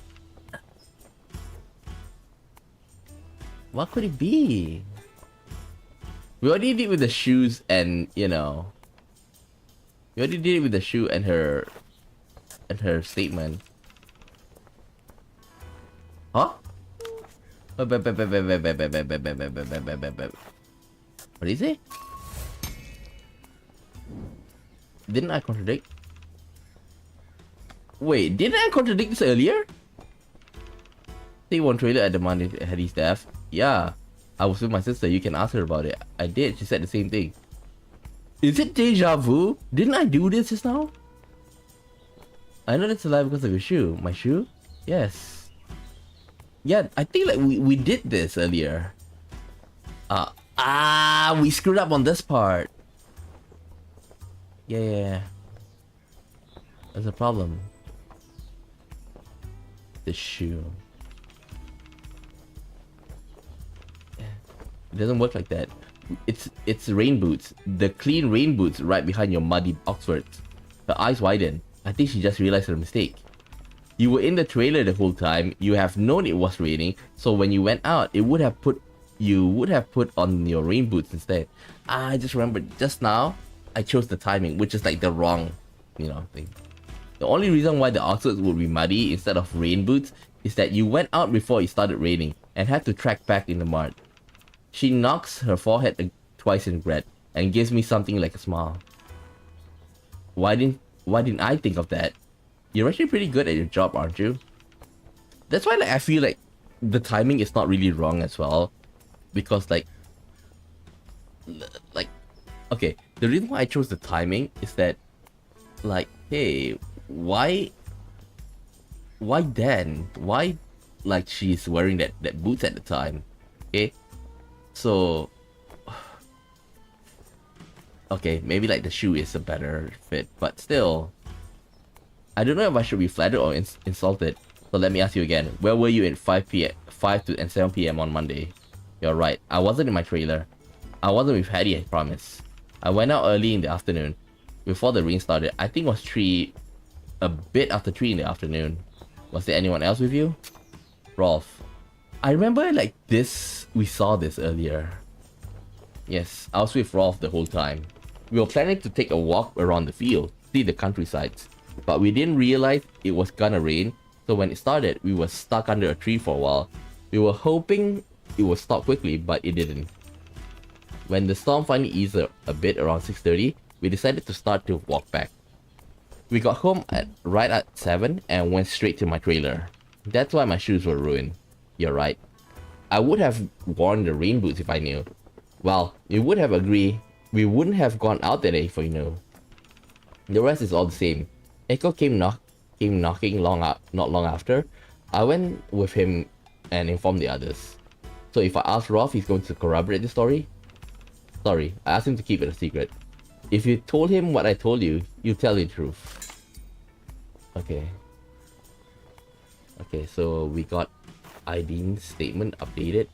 What could it be? We already did with the shoes and, you know... We already did it with the shoe and her statement. Huh? What is it? Didn't I contradict? Wait, didn't I contradict this earlier? Day one trailer at the Monday had his death. Yeah, I was with my sister. You can ask her about it. I did. She said the same thing. Is it deja vu? Didn't I do this just now? I know it's alive because of your shoe. My shoe? Yes. Yeah, I think like we did this earlier. We screwed up on this part. Yeah. There's a problem. The shoe. Yeah. It doesn't work like that. It's rain boots. The clean rain boots right behind your muddy Oxfords. Her eyes widen. I think she just realized her mistake. You were in the trailer the whole time. You have known it was raining, so when you went out, you would have put on your rain boots instead. I just remembered just now, I chose the timing, which is like the wrong, thing. The only reason why the Oxfords would be muddy instead of rain boots is that you went out before it started raining and had to track back in the mud. She knocks her forehead twice in regret and gives me something like a smile. Why didn't I think of that? You're actually pretty good at your job, aren't you? That's why I feel like the timing is not really wrong as well. Because okay, the reason why I chose the timing is that hey, why then? Why she's wearing that boots at the time? Okay? So okay, maybe the shoe is a better fit, but still, I don't know if I should be flattered or insulted. So let me ask you again. Where were you at 5 to 7 p.m. on Monday? You're right. I wasn't in my trailer. I wasn't with Hattie, I promise. I went out early in the afternoon, before the rain started. I think it was a bit after 3 in the afternoon. Was there anyone else with you? Rolf. I remember we saw this earlier. Yes, I was with Rolf the whole time. We were planning to take a walk around the field, see the countrysides. But we didn't realize it was gonna rain, so when it started, we were stuck under a tree for a while. We were hoping it would stop quickly, but it didn't. When the storm finally eased a bit around 6:30, we decided to start to walk back. We got home right at 7 and went straight to my trailer. That's why my shoes were ruined. You're right. I would have worn the rain boots if I knew. Well, you would have agreed. We wouldn't have gone out that day if we knew. The rest is all the same. Echo came knocking not long after. I went with him and informed the others. So if I ask Rolf, he's going to corroborate the story? Sorry, I asked him to keep it a secret. If you told him what I told you, you tell the truth. Okay. Okay, so we got Idine's statement updated.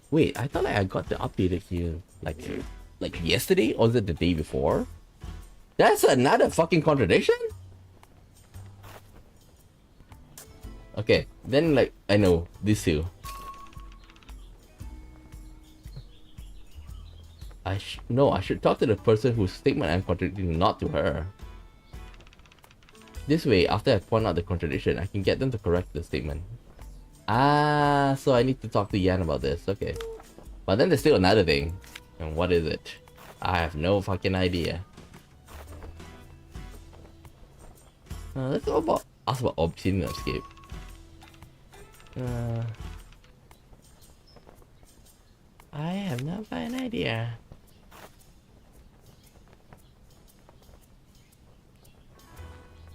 Wait, I thought I got the updated here like yesterday, or was it the day before? That's another fucking contradiction? Okay, then I know this two. I should talk to the person whose statement I'm contradicting, not to her. This way, after I point out the contradiction, I can get them to correct the statement. Ah, so I need to talk to Yan about this. Okay. But then there's still another thing. And what is it? I have no fucking idea. Let's ask about Obsidian Escape. I have no fucking idea.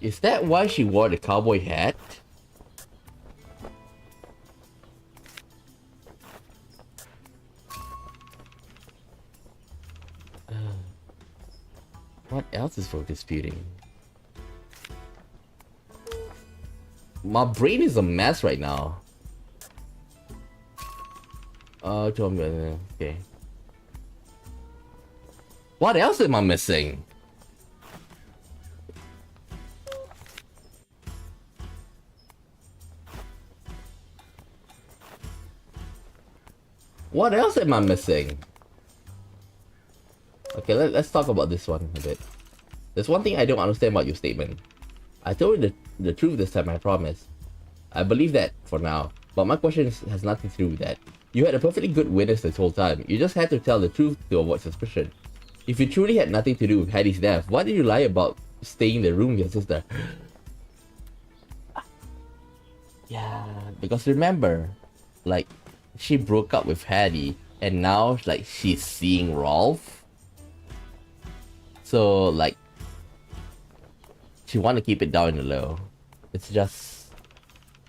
Is that why she wore the cowboy hat? What else is for disputing? My brain is a mess right now. Okay. What else am I missing? What else am I missing? Okay, let's talk about this one a bit. There's one thing I don't understand about your statement. I told you the truth this time, I promise. I believe that for now, but my question has nothing to do with that. You had a perfectly good witness this whole time. You just had to tell the truth to avoid suspicion. If you truly had nothing to do with Hattie's death, why did you lie about staying in the room with your sister? Yeah, because remember, like, she broke up with Hattie, and now, like, she's seeing Rolf. So, like, she want to keep it down in the low. It's just,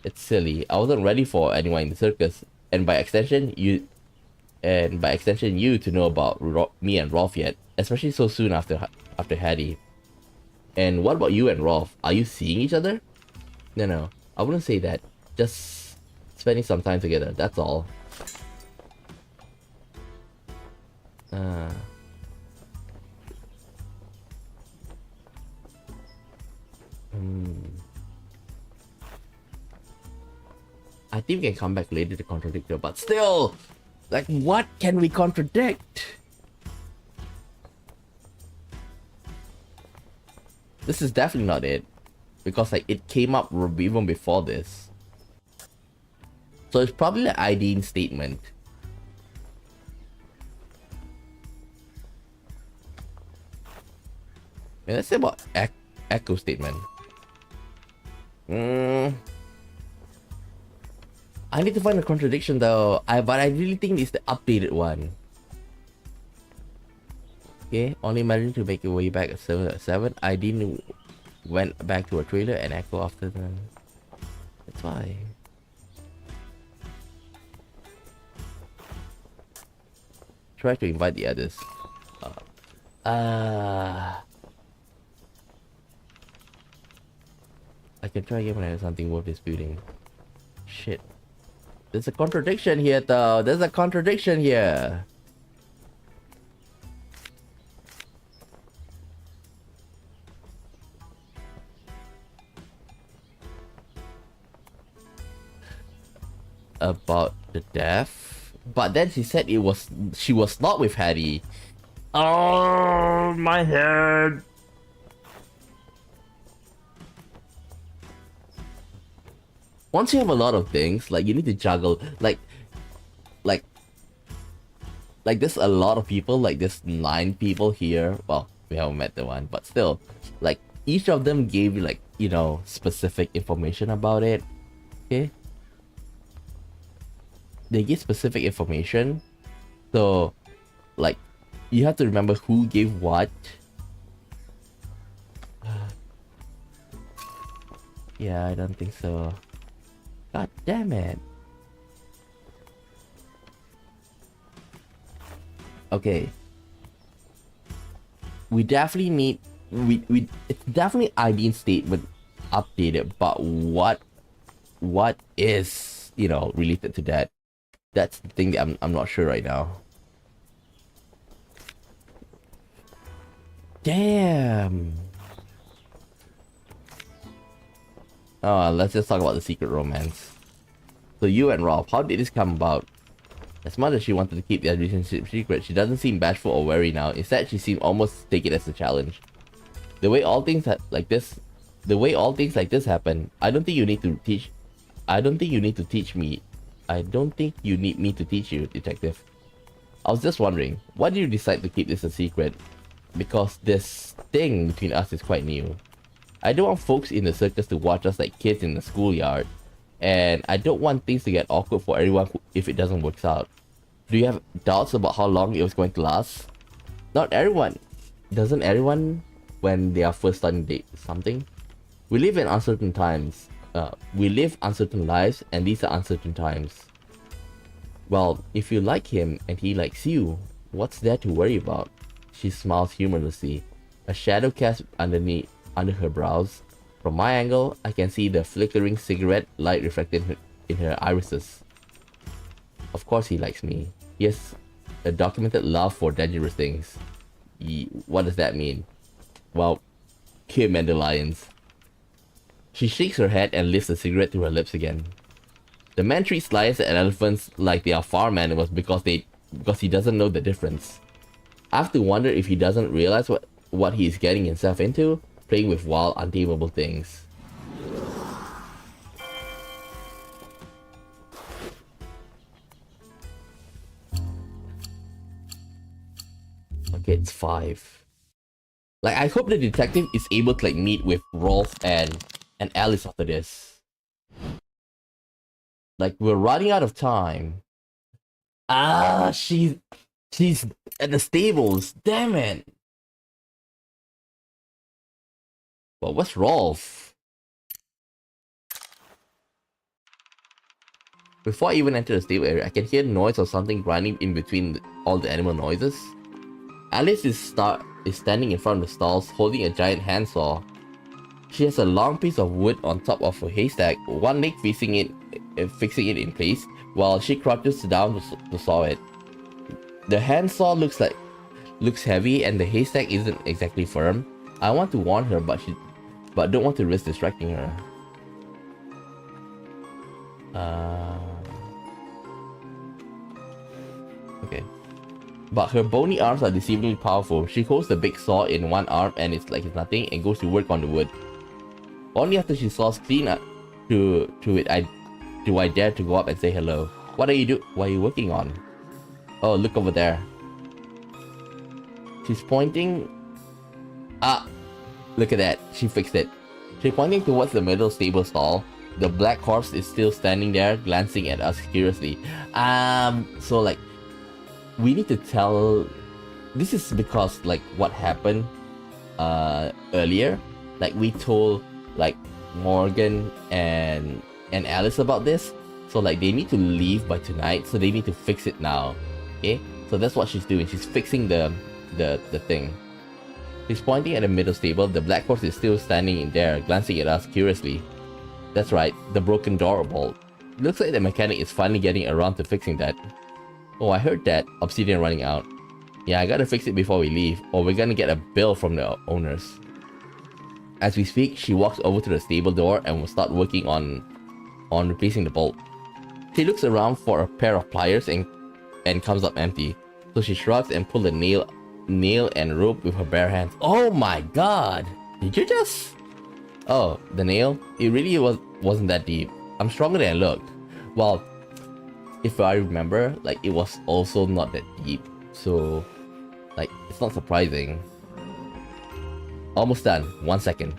it's silly. I wasn't ready for anyone in the circus, and by extension, you to know about me and Rolf yet, especially so soon after Hattie. And what about you and Rolf? Are you seeing each other? No, I wouldn't say that. Just spending some time together, that's all. I think we can come back later to contradict her, but still, like, what can we contradict? This is definitely not it, because like it came up even before this. So it's probably an ID statement. And let's say about echo statement. I need to find a contradiction though. But I really think it's the updated one. Okay, only managed to make your way back at 7. I didn't went back to a trailer and echo after them. That's why. Try to invite the others. I can try again when I have something worth disputing. Shit. There's a contradiction here though. There's a contradiction here. About the death. But then she said she was not with Hattie. Oh, my head. Once you have a lot of things, like you need to juggle, like there's a lot of people, like there's 9 people here. Well, we haven't met the one, but still, like each of them gave you like, you know, specific information about it. Okay? They give specific information. So, like, you have to remember who gave what. Yeah, I don't think so. God damn it. Okay. We definitely need it's definitely ID statement updated, but what is, you know, related to that? That's the thing that I'm not sure right now. Damn. Oh, let's just talk about the secret romance. So you and Rolf, how did this come about? As much as she wanted to keep their relationship secret, she doesn't seem bashful or wary now. Instead, she seemed almost to take it as a challenge. The way all things like this happen, I don't think you need me to teach you, detective. I was just wondering, why did you decide to keep this a secret? Because this thing between us is quite new. I don't want folks in the circus to watch us like kids in the schoolyard. And I don't want things to get awkward for everyone if it doesn't work out. Do you have doubts about how long it was going to last? Not everyone. Doesn't everyone when they are first starting to date something? We live in uncertain times. We live uncertain lives, and these are uncertain times. Well, if you like him and he likes you, what's there to worry about? She smiles humorlessly, a shadow cast under her brows. From my angle, I can see the flickering cigarette light reflected in her irises. Of course he likes me. He has a documented love for dangerous things. What does that mean? Well, him and the lions. She shakes her head and lifts the cigarette to her lips again. The man treats lions and elephants like they are farm animals because he doesn't know the difference. I have to wonder if he doesn't realize what he is getting himself into, playing with wild, untamable things. Okay, it's 5. Like, I hope the detective is able to like meet with Rolf and Alice after this. Like, we're running out of time. Ah, she's at the stables. Damn it. But what's Rolf? Before I even enter the stable area, I can hear noise of something grinding in between all the animal noises. Alice is standing in front of the stalls, holding a giant handsaw. She has a long piece of wood on top of a haystack, one leg fixing it in place, while she crouches down to saw it. The handsaw looks heavy, and the haystack isn't exactly firm. I want to warn her, but don't want to risk distracting her. Okay. But her bony arms are deceivingly powerful. She holds the big saw in one arm and it's like it's nothing and goes to work on the wood. Only after she saws clean up to it do I dare to go up and say hello. What are you working on? Oh, look over there. She's pointing. Ah, look at that. She fixed it. She's pointing towards the middle stable stall. The black horse is still standing there, glancing at us curiously. So like, we need to tell. This is because like what happened earlier. Like we told like Morgan and Alice about this. So like they need to leave by tonight. So they need to fix it now. Okay. So that's what she's doing. She's fixing the thing. She's pointing at the middle stable. The black horse is still standing in there, glancing at us curiously. That's right, the broken door bolt. Looks like the mechanic is finally getting around to fixing that. Oh, I heard that. Obsidian running out. Yeah, I gotta fix it before we leave, or we're gonna get a bill from the owners. As we speak, she walks over to the stable door and will start working on replacing the bolt. She looks around for a pair of pliers and comes up empty. So she shrugs and pulls a nail and rope with her bare hands. Oh my god! Did you just... Oh, the nail? It really wasn't that deep. I'm stronger than I looked. Well, if I remember, like it was also not that deep. So, like, it's not surprising. Almost done. 1 second.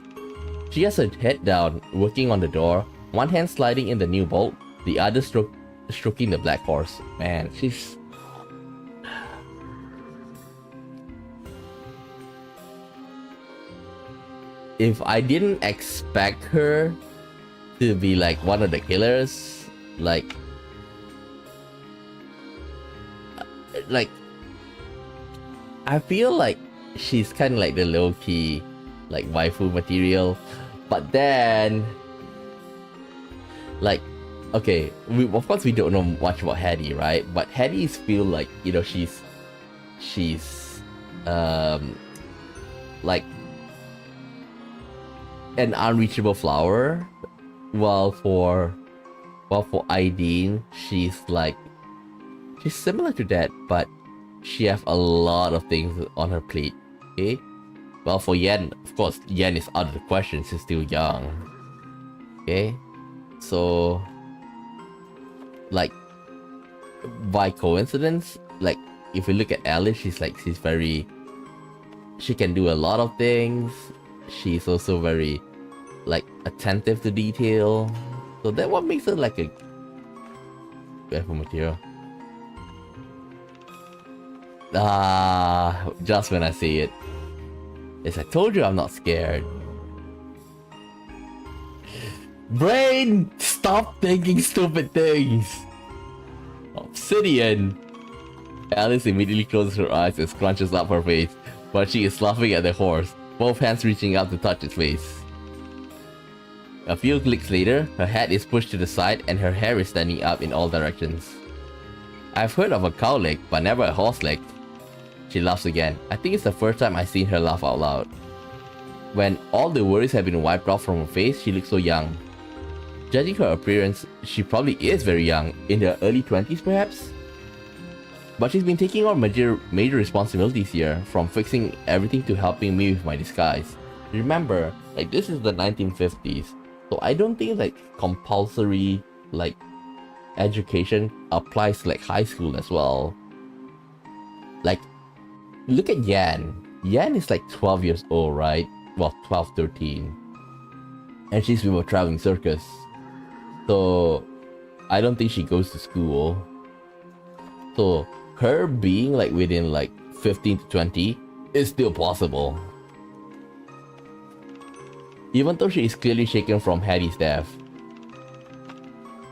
She has her head down, working on the door. One hand sliding in the new bolt, the other stroking the black horse. Man, she's... If I didn't expect her to be like one of the killers, like I feel like she's kind of like the low-key like waifu material, but then like okay, of course we don't know much about Hattie, right? But Hattie's feel like, you know, she's like an unreachable flower, while for Aideen, she's similar to that, but she have a lot of things on her plate. Okay, well for Yen, of course, Yen is out of the question. She's still young. Okay, so like by coincidence, like if we look at Alice, she can do a lot of things. She's also very like attentive to detail, so that what makes her like a waifu material. Just when I see it. Yes, I told you I'm not scared. Brain, stop thinking stupid things. Obsidian. Alice immediately closes her eyes and scrunches up her face, but she is laughing at the horse, both hands reaching out to touch its face. A few clicks later, her head is pushed to the side and her hair is standing up in all directions. I've heard of a cow leg, but never a horse leg. She laughs again. I think it's the first time I've seen her laugh out loud. When all the worries have been wiped off from her face, she looks so young. Judging her appearance, she probably is very young, in her early 20s perhaps? But she's been taking on major responsibilities here, from fixing everything to helping me with my disguise. Remember, like, this is the 1950s, so I don't think like compulsory like education applies to like high school as well. Like, look at Yan. Yan is like 12 years old, right? Well, 12, 13. And she's with a traveling circus. So, I don't think she goes to school. So, her being like within like 15 to 20 is still possible. Even though she is clearly shaken from Hattie's death.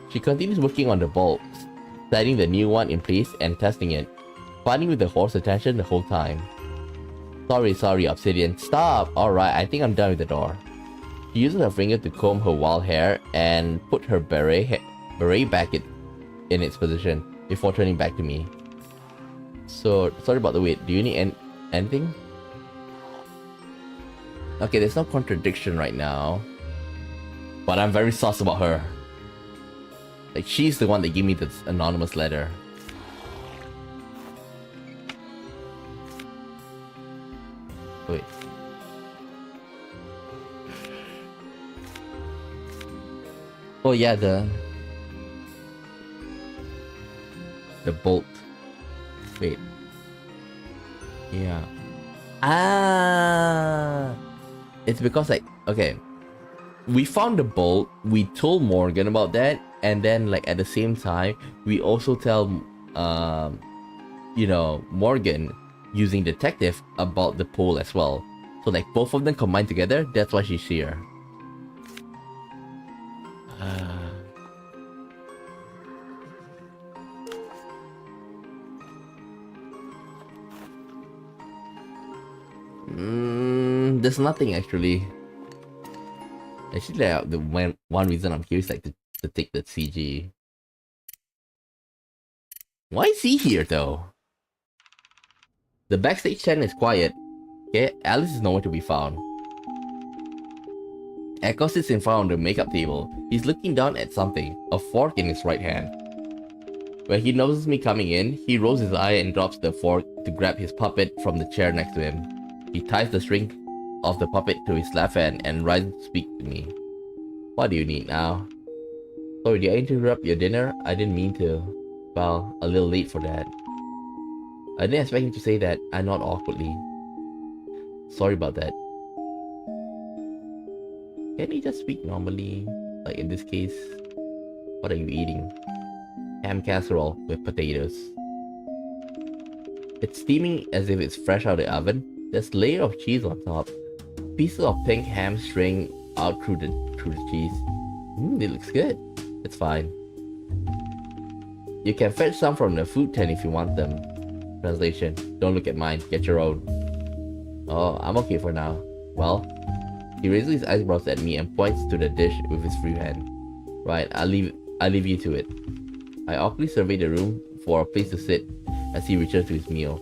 She continues working on the bolts, setting the new one in place and testing it, fighting with the horse's attention the whole time. Sorry, Obsidian. Stop! Alright, I think I'm done with the door. She uses her finger to comb her wild hair and put her beret back in its position before turning back to me. So, sorry about the wait. Do you need anything? Okay, there's no contradiction right now. But I'm very sus about her. Like, she's the one that gave me this anonymous letter. Wait. Oh yeah, the bolt. Wait. Yeah. Ah! It's because like, okay. We found the bolt, we told Morgan about that, and then like at the same time, we also tell, you know, Morgan using detective about the pole as well. So like both of them combined together, that's why she's here. There's nothing actually. Actually, the one reason I'm here is like to take the CG. Why is he here though? The backstage tent is quiet. Okay, Alice is nowhere to be found. Echo sits in front of the makeup table. He's looking down at something, a fork in his right hand. When he notices me coming in, he rolls his eye and drops the fork to grab his puppet from the chair next to him. He ties the string of the puppet to his left hand and rises to speak to me. What do you need now? Sorry, did I interrupt your dinner? I didn't mean to. Well, a little late for that. I didn't expect him to say that. I nod awkwardly. Sorry about that. Can he just speak normally? Like in this case, what are you eating? Ham casserole with potatoes. It's steaming as if it's fresh out of the oven. There's a layer of cheese on top. Pieces of pink ham string out through the cheese. It looks good. It's fine. You can fetch some from the food tent if you want them. Translation: don't look at mine, get your own. Oh, I'm okay for now. Well, he raises his eyebrows at me and points to the dish with his free hand. Right, I'll leave you to it. I awkwardly survey the room for a place to sit as he returns to his meal.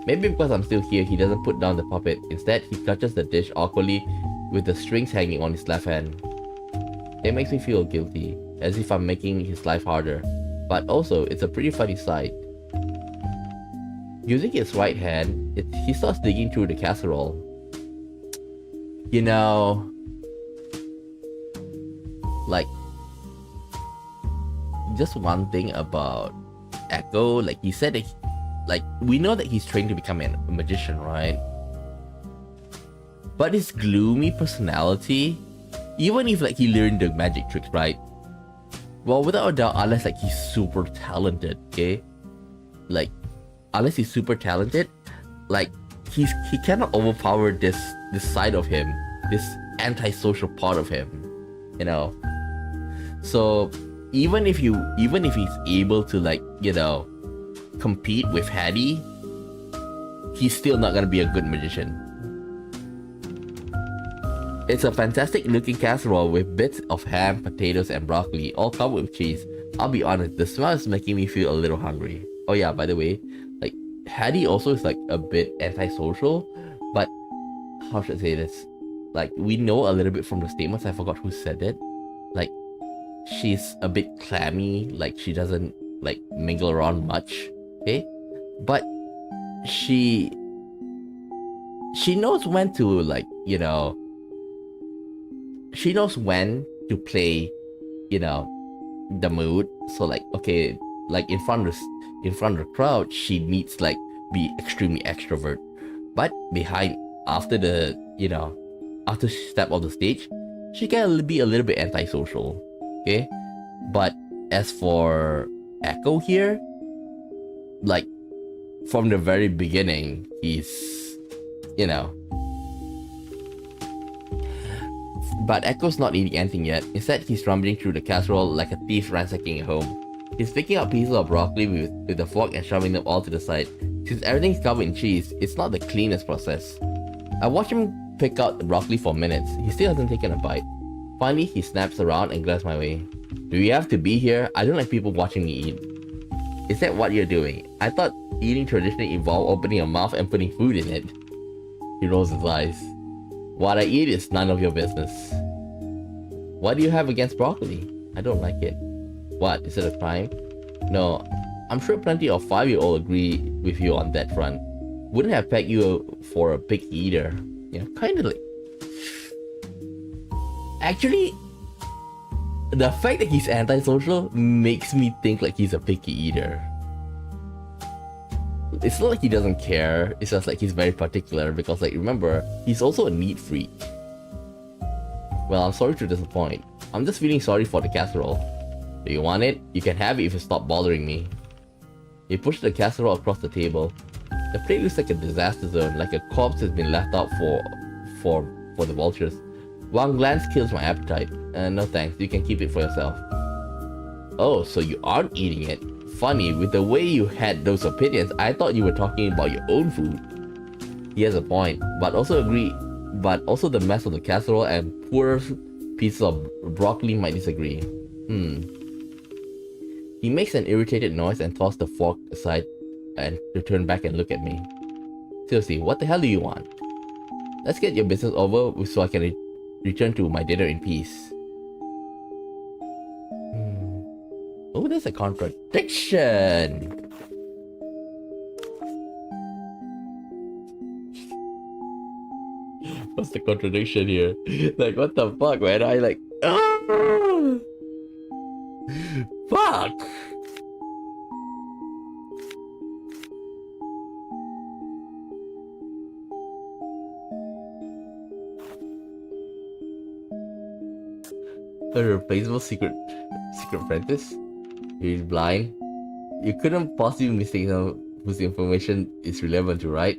Maybe because I'm still here, he doesn't put down the puppet. Instead, he touches the dish awkwardly with the strings hanging on his left hand. It makes me feel guilty, as if I'm making his life harder. But also, it's a pretty funny sight. Using his right hand, he starts digging through the casserole. You know, like, just one thing about Echo, like he said, like, we know that he's trained to become a magician, right? But his gloomy personality, even if like he learned the magic tricks, right? Well, without a doubt, unless like he's super talented, okay? Like, unless he's super talented, like he cannot overpower this side of him, this antisocial part of him, you know. So even if he's able to, like, you know, compete with Hattie, he's still not gonna be a good magician. It's a fantastic looking casserole with bits of ham, potatoes, and broccoli, all covered with cheese. I'll be honest, the smell is making me feel a little hungry. Oh yeah, by the way, like, Hattie also is like a bit antisocial, but how should I say this? Like, we know a little bit from the statements, I forgot who said it. Like, she's a bit clammy, like she doesn't like mingle around much, okay? But she knows when to like, you know, she knows when to play, you know, the mood. So like, okay, like in front of the crowd, she needs like be extremely extrovert, but behind, after the, you know, after she step off the stage, she can be a little bit antisocial, okay? But as for Echo here, like from the very beginning, he's, you know. But Echo's not eating anything yet. Instead, he's rummaging through the casserole like a thief ransacking a home. He's picking up pieces of broccoli with a fork and shoving them all to the side. Since everything's covered in cheese, it's not the cleanest process. I watch him pick out the broccoli for minutes. He still hasn't taken a bite. Finally, he snaps around and glares my way. Do you have to be here? I don't like people watching me eat. Is that what you're doing? I thought eating traditionally involved opening your mouth and putting food in it. He rolls his eyes. What I eat is none of your business. What do you have against broccoli? I don't like it. What, is it a crime? No, I'm sure plenty of 5-year-olds agree with you on that front. Wouldn't have pegged you for a picky eater. Yeah, kinda like... Actually, the fact that he's antisocial makes me think like he's a picky eater. It's not like he doesn't care, it's just like he's very particular because, like, remember, he's also a neat freak. Well, I'm sorry to disappoint. I'm just feeling sorry for the casserole. Do you want it? You can have it if you stop bothering me. He pushed the casserole across the table. The plate looks like a disaster zone, like a corpse has been left out for the vultures. One glance kills my appetite. No thanks, you can keep it for yourself. Oh, so you aren't eating it. Funny, with the way you had those opinions, I thought you were talking about your own food. He has a point, but also the mess of the casserole and poor pieces of broccoli might disagree. He makes an irritated noise and tosses the fork aside and to turn back and look at me. Seriously, what the hell do you want? Let's get your business over so I can return to my dinner in peace. Oh, there's a contradiction! What's the contradiction here? Like, what the fuck, man? I like... Ah! Fuck! A replaceable secret apprentice? He's blind. You couldn't possibly mistake him whose information is relevant to, right?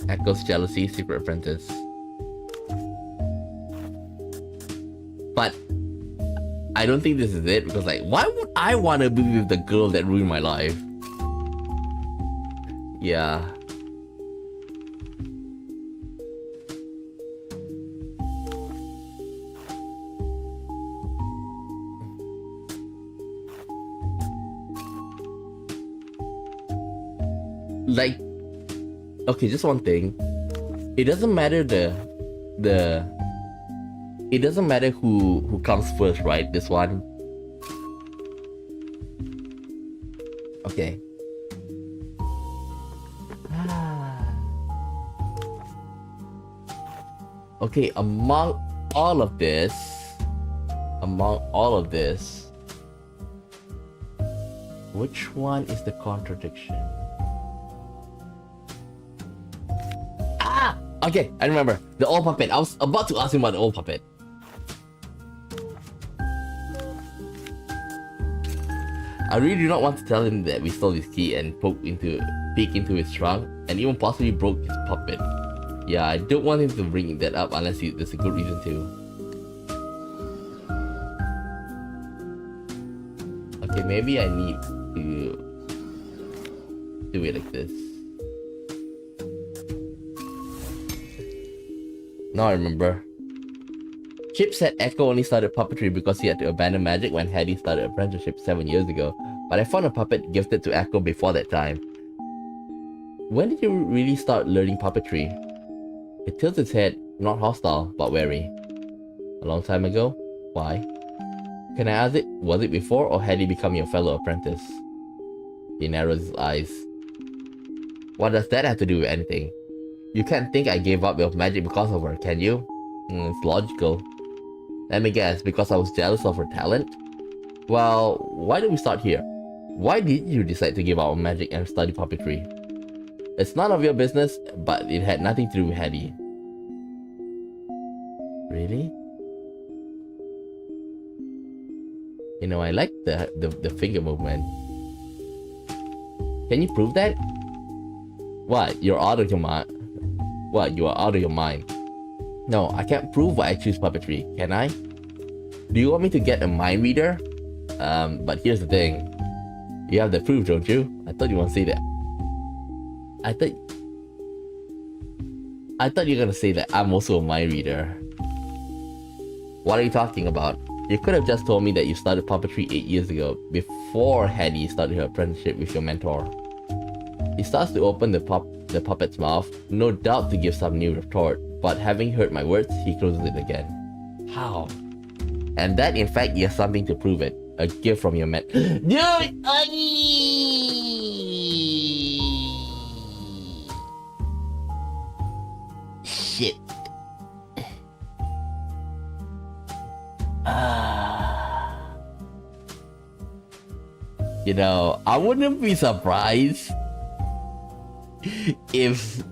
Echo's jealousy, secret apprentice. But I don't think this is it, because like, why would I want to be with the girl that ruined my life? Yeah. Like, okay, just one thing. It doesn't matter it doesn't matter who comes first, right? This one. Okay. Okay, among all of this, which one is the contradiction? Okay, I remember. The old puppet. I was about to ask him about the old puppet. I really do not want to tell him that we stole his key and peek into his trunk, and even possibly broke his puppet. Yeah, I don't want him to bring that up unless there's a good reason to. Okay, maybe I need to do it like this. Now I remember. Chip said Echo only started puppetry because he had to abandon magic when Hattie started apprenticeship 7 years ago, but I found a puppet gifted to Echo before that time. when did you really start learning puppetry? It tilts its head, not hostile, but wary. A long time ago? Why? Can I ask it, was it before or had he become your fellow apprentice? He narrows his eyes. What does that have to do with anything? You can't think I gave up your magic because of her, can you? It's logical. Let me guess, because I was jealous of her talent? Well, why don't we start here? Why did you decide to give up on magic and study puppetry? It's none of your business, but it had nothing to do with Hattie. Really? You know, I like the finger movement. Can you prove that? What? You're out of your mind. What? You are out of your mind. No, I can't prove why I choose puppetry, can I? Do you want me to get a mind reader? But here's the thing. You have the proof, don't you? I thought you want to say that. I thought you were gonna say that I'm also a mind reader. What are you talking about? You could have just told me that you started puppetry 8 years ago, before Hattie started her apprenticeship with your mentor. He starts to open the puppet's mouth, no doubt to give some new retort, but having heard my words, he closes it again. How? And that in fact, he has something to prove it. A gift from your mentor. Dude! Shit. You know, I wouldn't be surprised if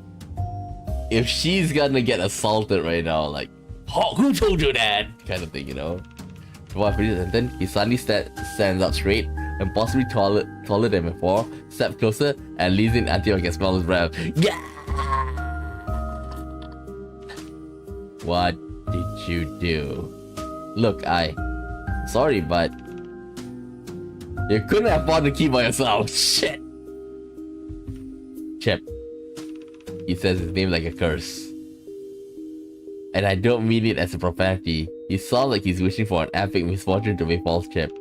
she's gonna get assaulted right now, like, oh, who told you that? Kind of thing, you know. And then he suddenly stands up straight and possibly taller than before, steps closer and leans in until I can smell his breath. Yeah! What did you do? Look, sorry, but you couldn't afford to keep by yourself. Shit. Chip. He says his name like a curse. And I don't mean it as a profanity. He sounds like he's wishing for an epic misfortune to befall Chip.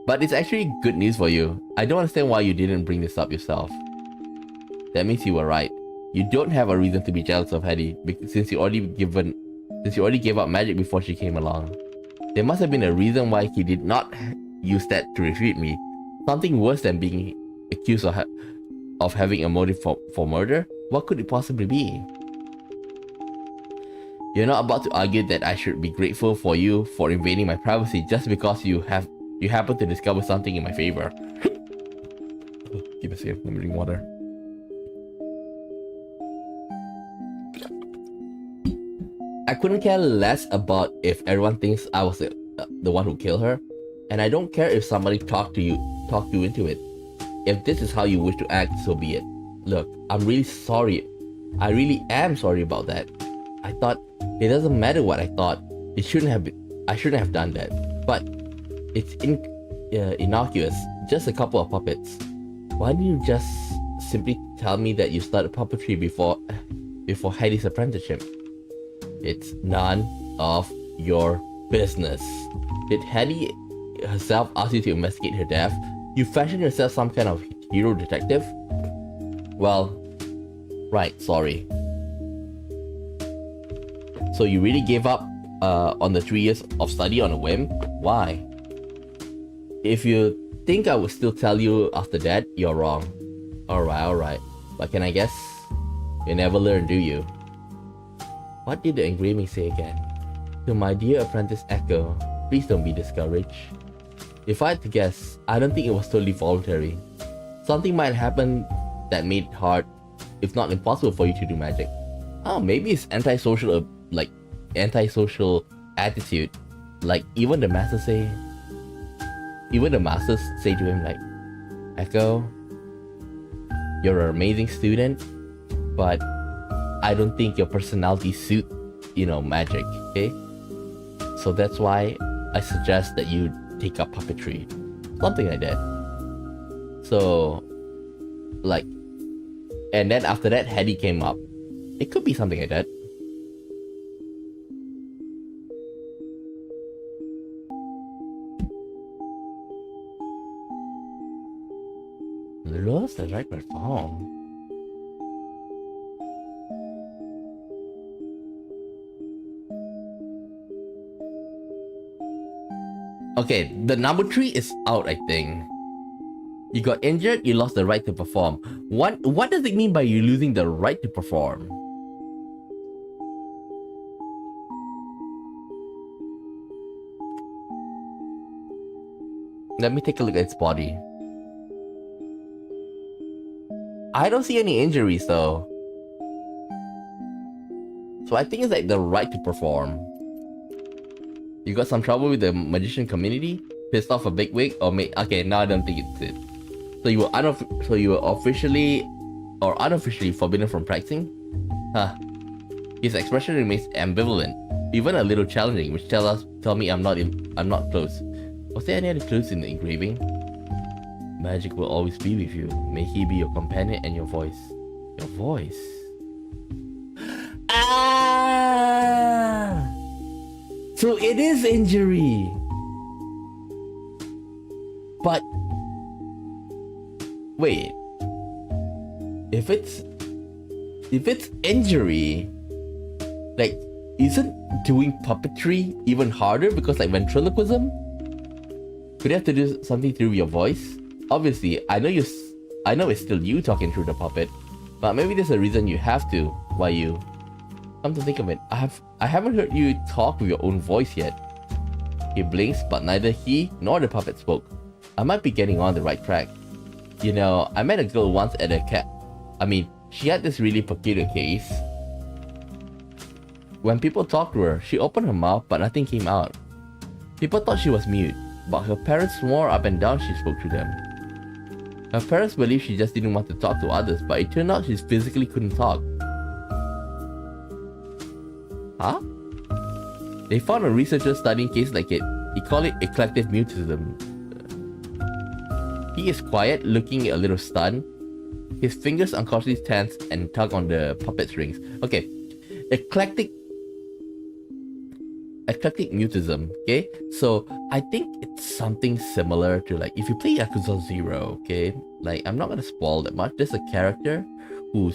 But it's actually good news for you. I don't understand why you didn't bring this up yourself. That means you were right. You don't have a reason to be jealous of Hattie, since you already gave up magic before she came along. There must have been a reason why he did not use that to refute me. Something worse than being accused of having a motive for murder? What could it possibly be? You're not about to argue that I should be grateful for you for invading my privacy just because you happen to discover something in my favor. Give me a second, let me drink water. I couldn't care less about if everyone thinks I was the one who killed her, and I don't care if somebody talked you into it. If this is how you wish to act, so be it. Look, I'm really sorry. I really am sorry about that. I thought it doesn't matter what I thought. I shouldn't have done that. But it's innocuous. Just a couple of puppets. Why didn't you just simply tell me that you started puppetry before Heidi's apprenticeship? It's none of your business. Did Hattie herself ask you to investigate her death? You fashioned yourself some kind of hero detective? Well, right, sorry. So you really gave up on the 3 years of study on a whim? Why? If you think I would still tell you after that, you're wrong. Alright. But can I guess? You never learn, do you? What did the engraving say again? To my dear apprentice Echo, please don't be discouraged. If I had to guess, I don't think it was totally voluntary. Something might happen that made it hard, if not impossible, for you to do magic. Oh, maybe it's antisocial attitude. Like even the masters say to him, like, Echo, you're an amazing student, but I don't think your personality suit, magic, okay? So that's why I suggest that you take up puppetry. Something like that. So, like, and then after that, Hattie came up. It could be something like that. Lost the right platform. Okay, the number 3 is out, I think. You got injured, you lost the right to perform. What does it mean by you losing the right to perform? Let me take a look at its body. I don't see any injuries though. So I think it's like the right to perform. You got some trouble with the magician community? Pissed off a bigwig? Or okay, now I don't think it's it. So you were officially or unofficially forbidden from practicing? Huh. His expression remains ambivalent, even a little challenging, which tell me I'm not close. Was there any other clues in the engraving? Magic will always be with you. May he be your companion and your voice. Your voice? Ah! So it is injury. But wait. If it's injury, like, isn't doing puppetry even harder because like ventriloquism? Could you have to do something through your voice? Obviously, I know it's still you talking through the puppet, but maybe there's a reason you have to. Why you? Come to think of it, I haven't heard you talk with your own voice yet. He blinks, but neither he nor the puppet spoke. I might be getting on the right track. You know, I met a girl once at a she had this really peculiar case. When people talked to her, she opened her mouth, but nothing came out. People thought she was mute, but her parents swore up and down she spoke to them. Her parents believed she just didn't want to talk to others, but it turned out she physically couldn't talk. Huh? They found a researcher studying cases like it. He called it eclectic mutism. He is quiet, looking a little stunned. His fingers unconsciously tense and tug on the puppet strings. Okay, eclectic mutism. Okay, so I think it's something similar to like if you play Yakuza 0. Okay, like I'm not gonna spoil that much. There's a character who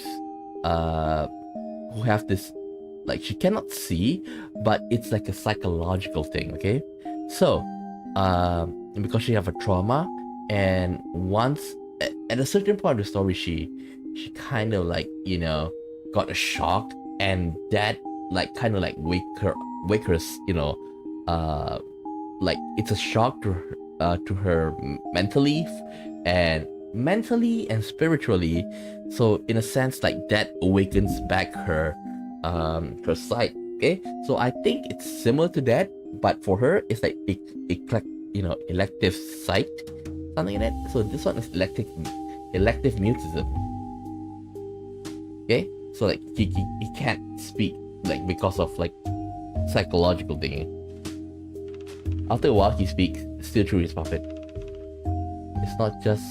have this, like, she cannot see, but it's like a psychological thing. Okay, so because she have a trauma, and once at a certain point of the story, she kind of like, you know, got a shock, and that like kind of like wake her, you know, like it's a shock to her mentally and spiritually. So in a sense, like that awakens back her sight. Okay, so I think it's similar to that, but for her it's like elective sight, something like that. So this one is elective mutism. Okay, so like he can't speak, like because of like psychological thinking. After a while he speaks, still through his puppet. It's not just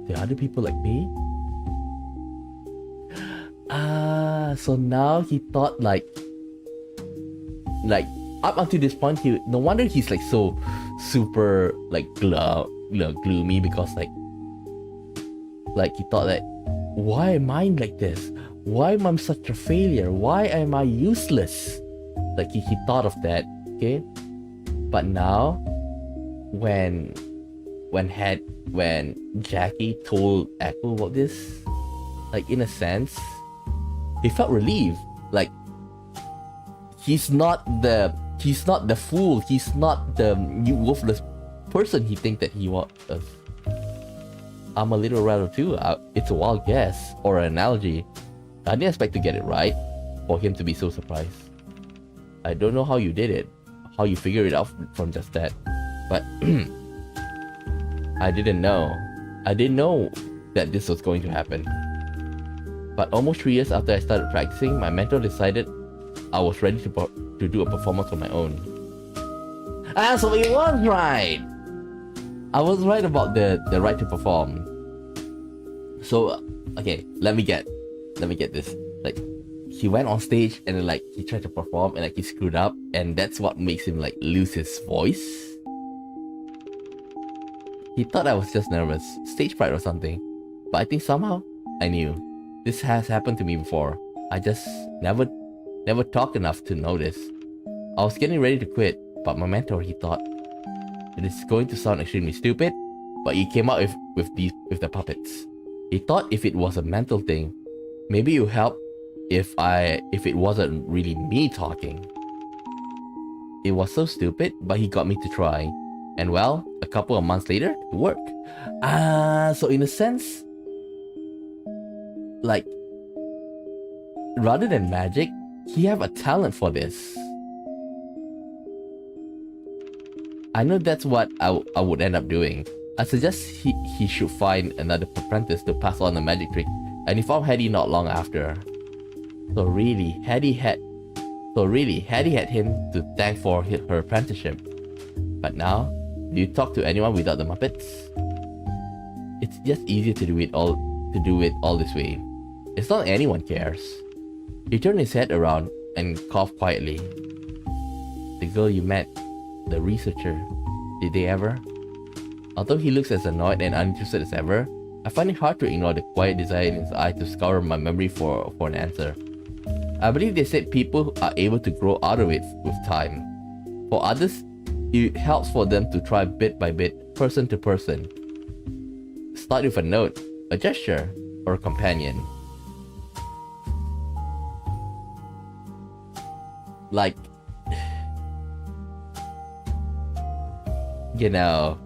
the other people like me. So now he thought like up until this point, no wonder he's like so super like gloomy, because like he thought that, why am I like this? Why am I such a failure? Why am I useless? Like he thought of that. Okay, but now when Jackie told Echo about this, like in a sense, he felt relieved. Like he's not the fool. He's not the worthless person he think that he was. I'm a little rattled too. It's a wild guess or an analogy. I didn't expect to get it right, for him to be so surprised. I don't know how you did it, how you figured it out from just that, but I didn't know. I didn't know that this was going to happen. But almost 3 years after I started practicing, my mentor decided I was ready to do a performance on my own. So it was right! I was right about the right to perform. So, okay, let me get this. Like, he went on stage and then, like, he tried to perform and like he screwed up, and that's what makes him like lose his voice. He thought I was just nervous, stage fright or something. But I think somehow I knew. This has happened to me before. I just never talked enough to notice. I was getting ready to quit, but my mentor, he thought, It is going to sound extremely stupid, but he came out with the puppets. He thought if it was a mental thing, maybe it would help if it wasn't really me talking. It was so stupid, but he got me to try. And well, a couple of months later, it worked. So in a sense, like, rather than magic, he have a talent for this. I know that's what I would end up doing. I suggest he should find another apprentice to pass on the magic trick, and he found Hetty not long after. So really, Hetty had him to thank for her apprenticeship. But now, do you talk to anyone without the Muppets? It's just easier to do it all this way. It's not like anyone cares. He turned his head around and coughed quietly. The girl you met, the researcher, did they ever? Although he looks as annoyed and uninterested as ever, I find it hard to ignore the quiet desire in his eye to scour my memory for an answer. I believe they said people are able to grow out of it with time. For others, it helps for them to try bit by bit, person to person. Start with a note, a gesture, or a companion. Like, you know,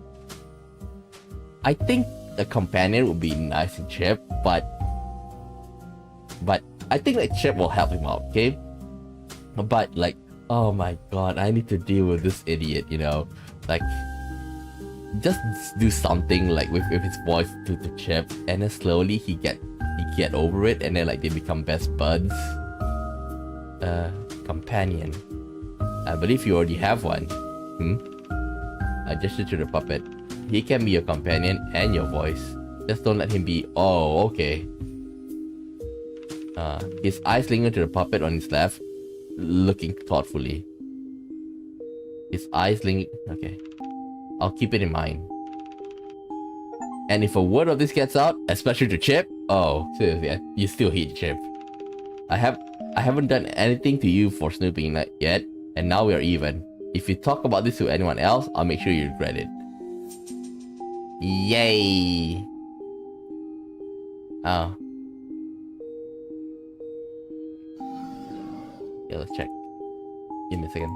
I think a companion would be nice in Chip, but I think that Chip will help him out, okay? But like, oh my god, I need to deal with this idiot, you know? Like, just do something like with his voice to Chip, and then slowly he get over it, and then like they become best buds. Companion. I believe you already have one. I gestured to the puppet. He can be your companion and your voice. Just don't let him be. Oh, okay. His eyes lingered to the puppet on his left, looking thoughtfully. His eyes lingered. Okay. I'll keep it in mind. And if a word of this gets out, especially to Chip, oh, seriously, you still hate Chip. I haven't done anything to you for snooping yet, and now we are even. If you talk about this to anyone else, I'll make sure you regret it. Yay! Oh. Yeah, let's check. Give me a second.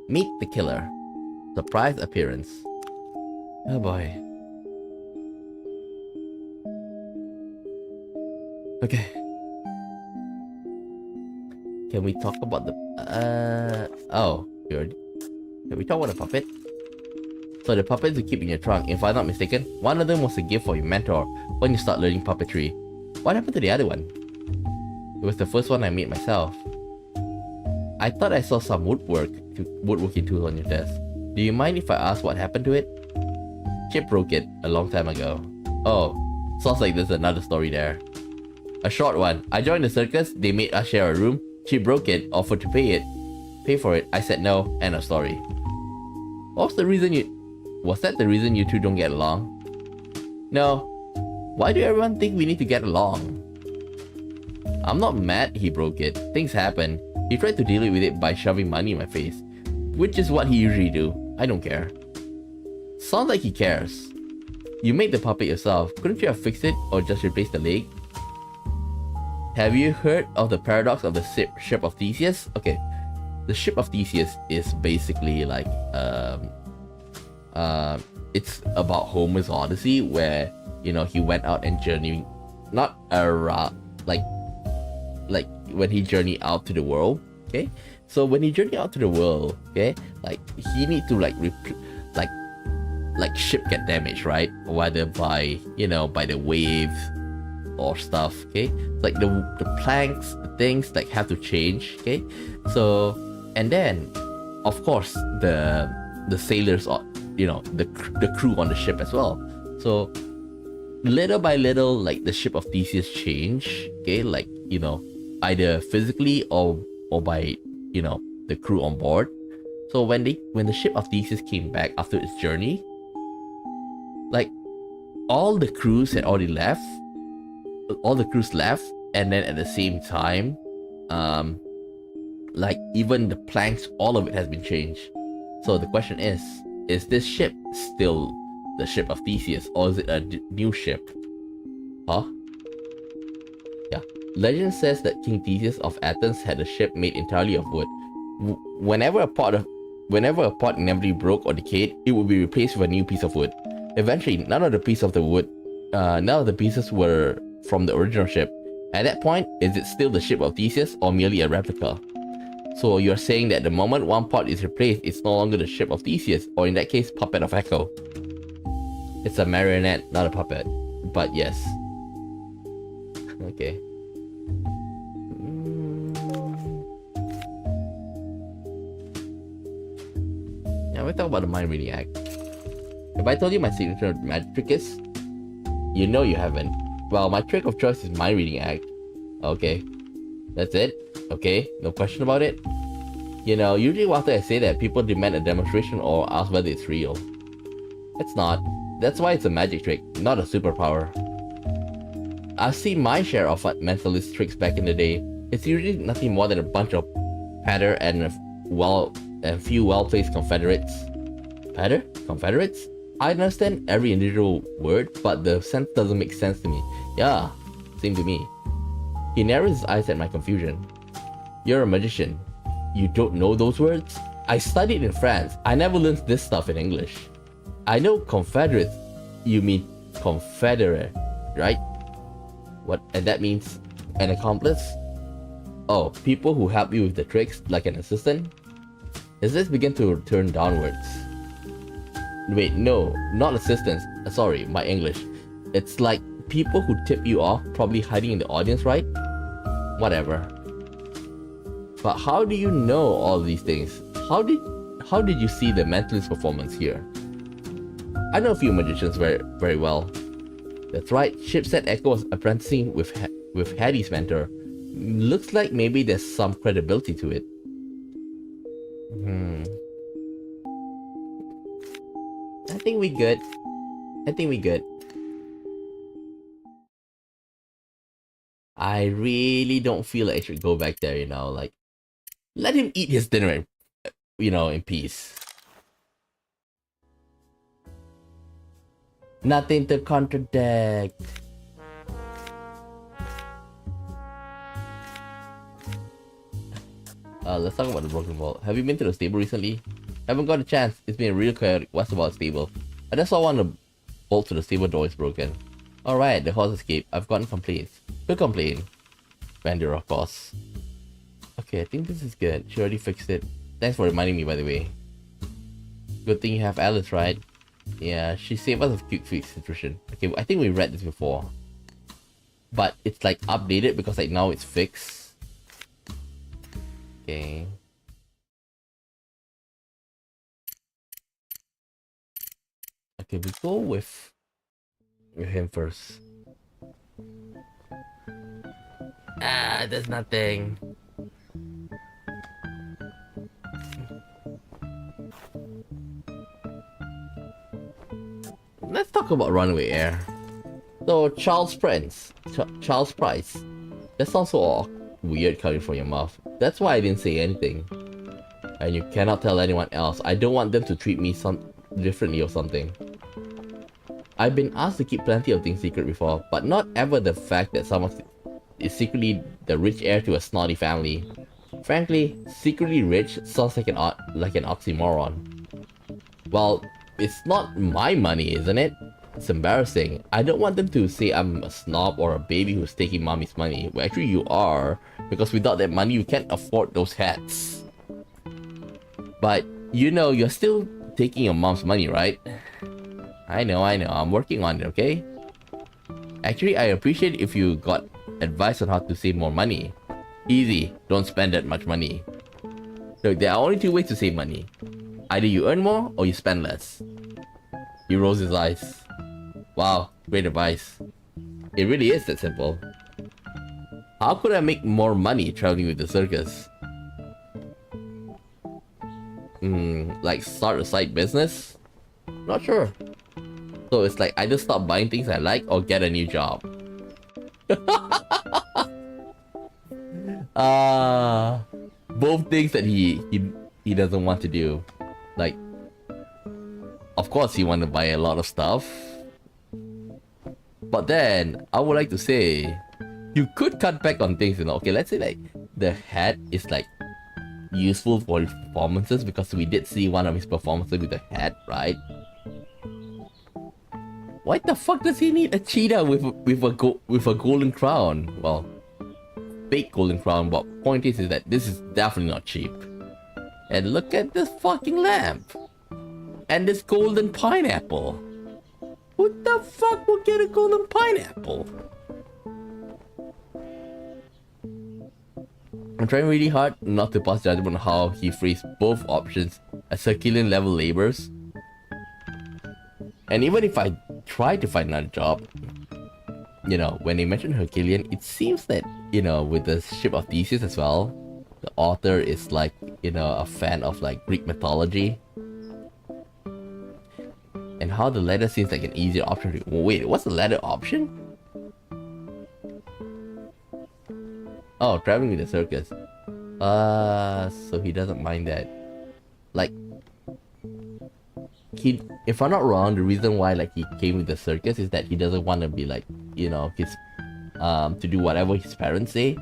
Meet the killer. Surprise appearance. Oh boy. Okay. Can we talk about the... Oh, good. Can we talk about the puppet? So the puppets you keep in your trunk, if I'm not mistaken, one of them was a gift for your mentor when you start learning puppetry. What happened to the other one? It was the first one I made myself. I thought I saw some woodworking tools on your desk. Do you mind if I ask what happened to it? Chip broke it a long time ago. Oh, sounds like there's another story there. A short one. I joined the circus, they made us share a room. She broke it, offered to pay for it. I said no, end of story. Was that the reason you two don't get along? No. Why do everyone think we need to get along? I'm not mad he broke it. Things happen. He tried to deal with it by shoving money in my face, which is what he usually do. I don't care. Sounds like he cares. You made the puppet yourself. Couldn't you have fixed it or just replaced the leg? Have you heard of the paradox of the ship of Theseus? Okay, the ship of Theseus is basically like it's about Homer's Odyssey, where you know he went out and journeying, not around like when he journeyed out to the world. Okay, so when he journeyed out to the world, okay, like he need to like ship get damaged, right? Whether by by the waves or stuff, okay? Like the planks, the things like have to change, okay? So and then of course the sailors or the crew on the ship as well. So little by little, like the ship of Theseus change, okay? Like either physically or by the crew on board. So when the ship of Theseus came back after its journey, like all the crews had already left. All the crews left, and then at the same time, like even the planks, all of it has been changed. So the question is this ship still the ship of Theseus, or is it a new ship? Huh? Yeah. Legend says that King Theseus of Athens had a ship made entirely of wood. Whenever a pot inevitably broke or decayed, it would be replaced with a new piece of wood. Eventually, none of the pieces were from the original ship. At that point, is it still the ship of Theseus or merely a replica? So you're saying that the moment one part is replaced, it's no longer the ship of Theseus, or in that case, puppet of Echo. It's a marionette, not a puppet. But yes. Okay. Yeah, we talk about the mind reading act. Have I told you my signature magic trick is? You know you haven't. Well, my trick of choice is mind reading act. Okay. That's it? Okay, no question about it? You know, usually after I say that, people demand a demonstration or ask whether it's real. It's not. That's why it's a magic trick, not a superpower. I've seen my share of mentalist tricks back in the day. It's usually nothing more than a bunch of patter and a few well-placed confederates. Patter? Confederates? I understand every individual word, but the sense doesn't make sense to me. Yeah, same to me. He narrows his eyes at my confusion. You're a magician. You don't know those words? I studied in France. I never learned this stuff in English. I know confederates. You mean confederate, right? What? And that means an accomplice? Oh, people who help you with the tricks, like an assistant? His lips begin to turn downwards. Wait, no, not assistants. Sorry, my English. It's like people who tip you off, probably hiding in the audience, right? Whatever. But how do you know all these things? How did you see the mentalist performance here? I know a few magicians very well. That's right, Shipset Echo was apprenticing with Hattie's mentor. Looks like maybe there's some credibility to it. I think we good. I really don't feel like I should go back there, you know, like, let him eat his dinner, you know, in peace. Nothing to contradict. Let's talk about the broken vault. Have you been to the stable recently? Haven't got a chance. It's been real chaotic. What's about stable? I just saw one of the bolts to the stable door is broken. Alright, the horse escaped. I've gotten complaints. Who complained? Vander, of course. Okay, I think this is good. She already fixed it. Thanks for reminding me, by the way. Good thing you have Alice, right? Yeah, she saved us a quick fix situation. Okay, I think we read this before. But it's like updated because like now it's fixed. Okay. Okay, we go with him first. Ah, there's nothing. Let's talk about Runaway Air. So, Charles Price. Charles Price. That sounds so weird coming from your mouth. That's why I didn't say anything. And you cannot tell anyone else. I don't want them to treat me differently or something. I've been asked to keep plenty of things secret before, but not ever the fact that someone is secretly the rich heir to a snotty family. Frankly, secretly rich sounds like an oxymoron. Well, it's not my money, isn't it? It's embarrassing. I don't want them to say I'm a snob or a baby who's taking mommy's money. Well, actually you are, because without that money you can't afford those hats. But, you know, you're still taking your mom's money, right? I know, I'm working on it, okay? Actually, I appreciate if you got advice on how to save more money. Easy, don't spend that much money. Look, there are only two ways to save money. Either you earn more, or you spend less. He rolls his eyes. Wow, great advice. It really is that simple. How could I make more money traveling with the circus? Like start a side business? Not sure. So it's like either stop buying things I like or get a new job. Both things that he doesn't want to do. Like, of course you want to buy a lot of stuff. But then, I would like to say, you could cut back on things, you know. Okay, let's say like, the hat is like, useful for his performances because we did see one of his performances with the hat, right? Why the fuck does he need a cheetah with a golden crown? Well, fake golden crown, but point is that this is definitely not cheap. And look at this fucking lamp! And this golden pineapple! Who the fuck will get a golden pineapple? I'm trying really hard not to pass judgment on how he phrased both options as Herculean level labors. And even if I try to find another job, you know, when they mention Herculean, it seems that, you know, with the ship of Theseus as well, the author is like, you know, a fan of like Greek mythology. And how the ladder seems like an easier option to... Wait, what's the ladder option? Oh, traveling with the circus. So he doesn't mind that. Like, if I'm not wrong, the reason why like he came with the circus is that he doesn't want to be like, you know, his to do whatever his parents say.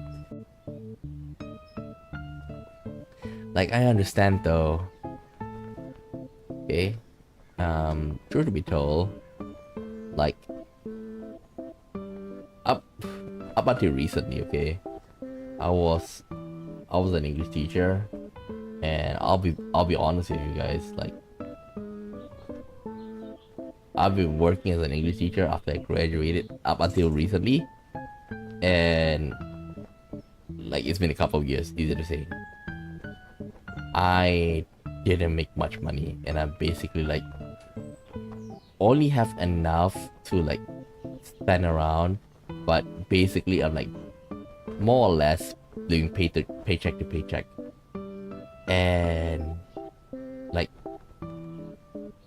Like, I understand though. Okay. True to be told, like up until recently, okay, I was an English teacher, and I'll be honest with you guys, like I've been working as an English teacher after I graduated up until recently, and like it's been a couple of years, easy to say. I didn't make much money, and I'm basically like only have enough to like stand around, but basically I'm like more or less living paycheck to paycheck. And like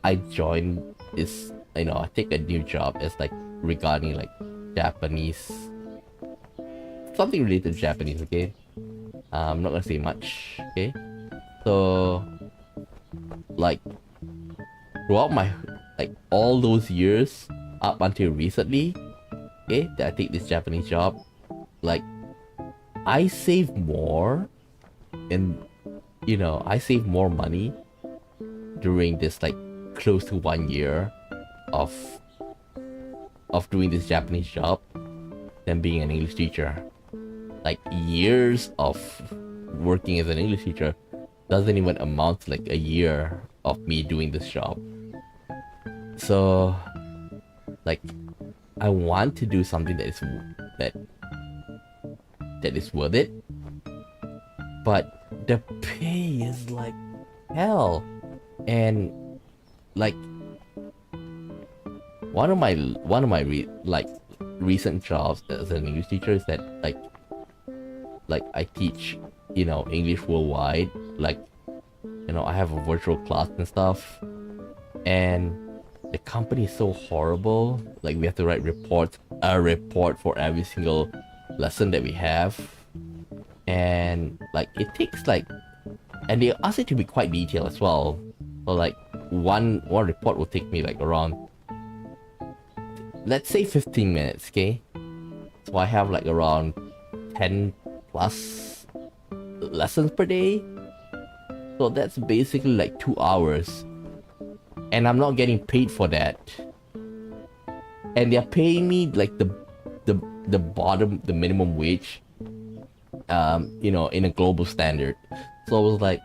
I joined this, you know, I take a new job as like regarding like Japanese, something related to Japanese, okay? I'm not gonna say much, okay? So like throughout my like all those years up until recently, okay, that I take this Japanese job, like I save more, and you know, I save more money during this like close to 1 year of doing this Japanese job than being an English teacher. Like years of working as an English teacher doesn't even amount to like a year of me doing this job. So like I want to do something that is worth it, but the pay is like hell. And like one of my recent jobs as an English teacher is that like I teach, you know, English worldwide. Like, you know, I have a virtual class and stuff, and the company is so horrible. Like, we have to write a report for every single lesson that we have, and like it takes like, and they ask it to be quite detailed as well. So like one report will take me like around, let's say 15 minutes, okay? So I have like around 10 plus lessons per day. So that's basically like 2 hours. And I'm not getting paid for that. And they're paying me like the minimum wage, you know, in a global standard. So I was like,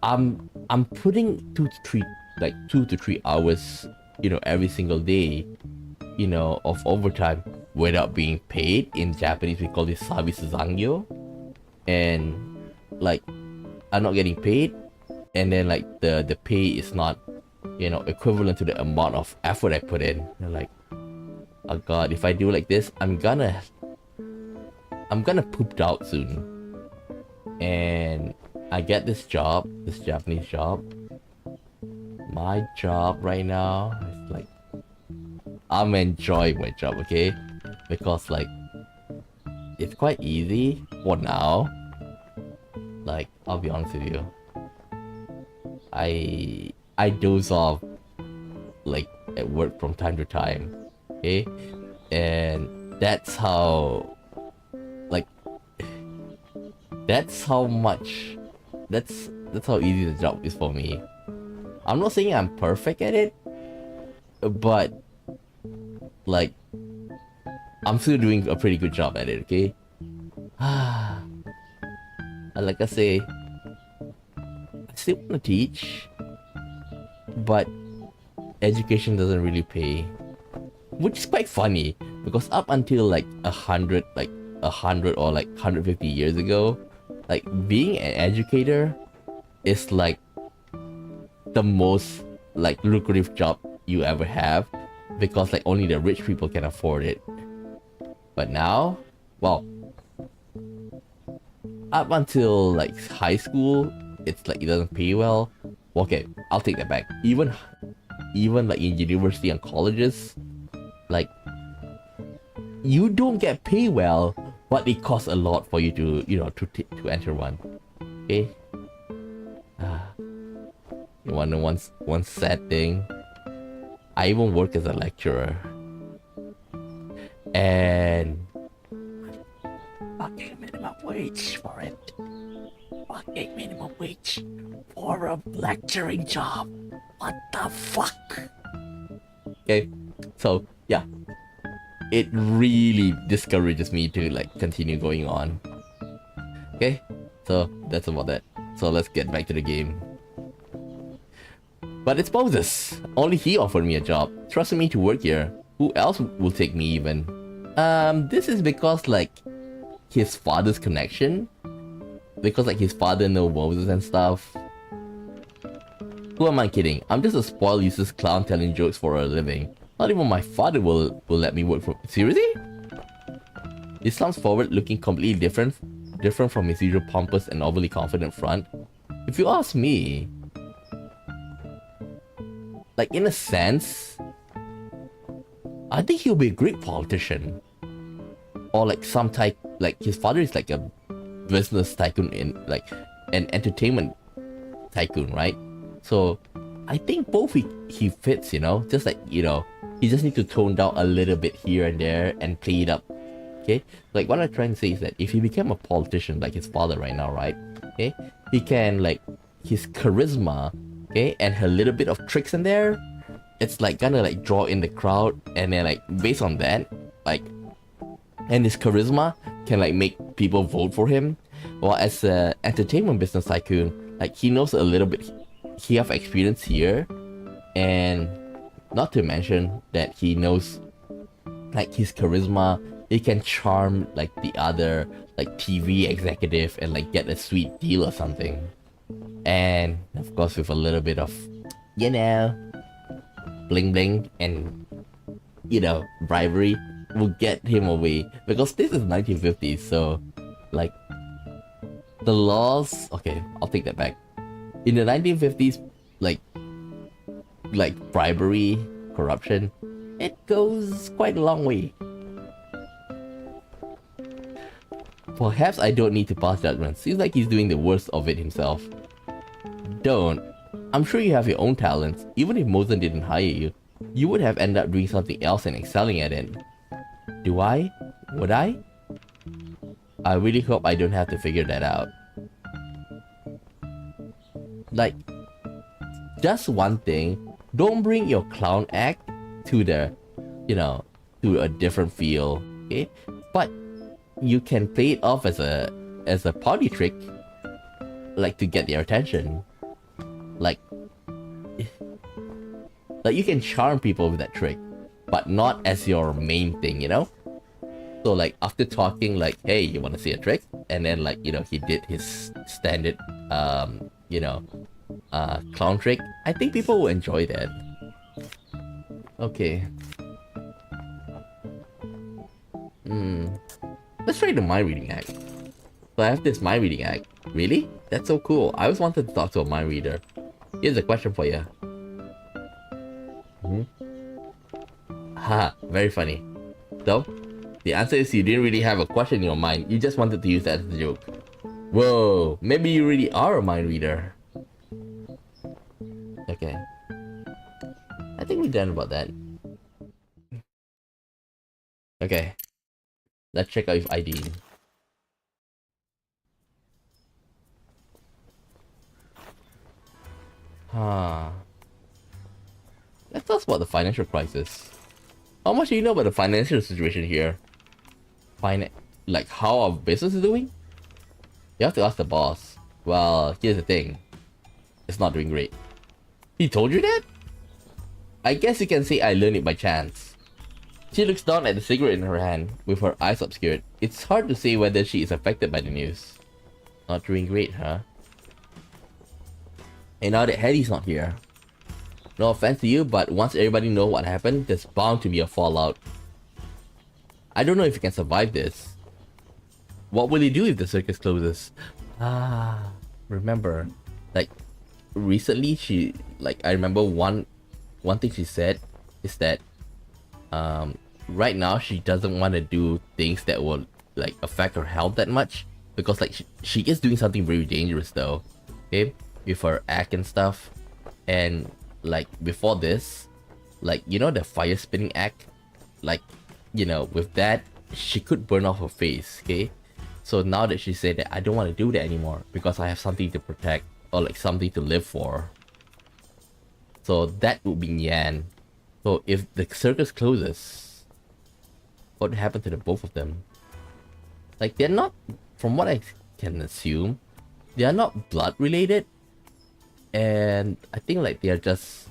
I'm putting 2 to 3 hours, you know, every single day, you know, of overtime without being paid. In Japanese we call this sabisu zangyo, and like I'm not getting paid, and then like the pay is not, you know, equivalent to the amount of effort I put in. And like, oh god, if I do like this, I'm gonna pooped out soon. And I get this job, this Japanese job. My job right now is like, I'm enjoying my job, okay? Because like, it's quite easy for now. Like, I'll be honest with you, I doze off like at work from time to time. Okay? And that's how like that's how much that's how easy the job is for me. I'm not saying I'm perfect at it, but like I'm still doing a pretty good job at it, okay? Like I say, I still wanna teach, but education doesn't really pay. Which is quite funny, because up until like 100 or like 150 years ago, like being an educator is like the most like lucrative job you ever have, because like only the rich people can afford it. But now, well, up until like high school, it's like it doesn't pay well. Okay, I'll take that back. Even like in university and colleges, like you don't get paid well, but it costs a lot for you to to enter one. Okay. You wanna know one sad thing? I even work as a lecturer, and fucking minimum wage for it. Fucking minimum wage for a lecturing job. What the fuck? Okay, so yeah, it really discourages me to like continue going on. Okay, so that's about that. So let's get back to the game. But it's Moses. Only he offered me a job, trusting me to work here. Who else will take me even? This is because like his father's connection. Because like his father knows Moses and stuff. Who am I kidding? I'm just a spoiled useless clown telling jokes for a living. Not even my father will let me work for... Seriously? Islam's forward looking completely different from his usual pompous and overly confident front. If you ask me, like in a sense, I think he'll be a great politician. Or like some type, like his father is like a business tycoon in like an entertainment tycoon, right? So I think both he fits, you know, just like, you know, he just needs to tone down a little bit here and there and play it up. Okay, like what I'm trying to say is that if he became a politician like his father right now, right? Okay, he can like his charisma, okay, and a little bit of tricks in there, it's like gonna like draw in the crowd, and then like based on that, like, and his charisma can like make people vote for him. While as a entertainment business tycoon, like he knows a little bit, he have experience here, and not to mention that he knows like his charisma, he can charm like the other like TV executive and like get a sweet deal or something. And of course with a little bit of, you know, bling bling and, you know, bribery will get him away. Because this is 1950s, so like the laws, okay, I'll take that back. In the 1950s, like bribery, corruption, it goes quite a long way. Perhaps I don't need to pass judgment. Seems like he's doing the worst of it himself. Don't. I'm sure you have your own talents. Even if Mosen didn't hire you, you would have ended up doing something else and excelling at it. Do I? Would I? I really hope I don't have to figure that out. Like, just one thing, don't bring your clown act to the, you know, to a different field, okay? But you can play it off as a party trick, like to get their attention. Like you can charm people with that trick, but not as your main thing, you know? So like after talking like, hey, you wanna see a trick? And then like, you know, he did his standard you know, clown trick. I think people will enjoy that. Okay. Let's try the mind reading act. So I have this mind reading act. Really? That's so cool. I always wanted to talk to a mind reader. Here's a question for you. Haha, very funny. So, the answer is you didn't really have a question in your mind. You just wanted to use that as a joke. Whoa, maybe you really are a mind reader. Okay. I think we're done about that. Okay. Let's check out if ID. Huh. Let's talk about the financial crisis. How much do you know about the financial situation here? Like how our business is doing? You have to ask the boss. Well, here's the thing. It's not doing great. He told you that? I guess you can say I learned it by chance. She looks down at the cigarette in her hand, with her eyes obscured. It's hard to say whether she is affected by the news. Not doing great, huh? And now that Hetty's not here. No offense to you, but once everybody knows what happened, there's bound to be a fallout. I don't know if you can survive this. What will you do if the circus closes? Ah, remember, like, recently I remember one thing she said is that, right now she doesn't want to do things that will, like, affect her health that much. Because, like, she is doing something very dangerous though, okay? With her act and stuff. And, like, before this, like, you know the fire spinning act? Like, you know, with that, she could burn off her face, okay? So now that she said that I don't want to do that anymore because I have something to protect or like something to live for. So that would be Yan. So if the circus closes, what would happen to the both of them? Like they're not, from what I can assume, they are not blood related. And I think like they are just,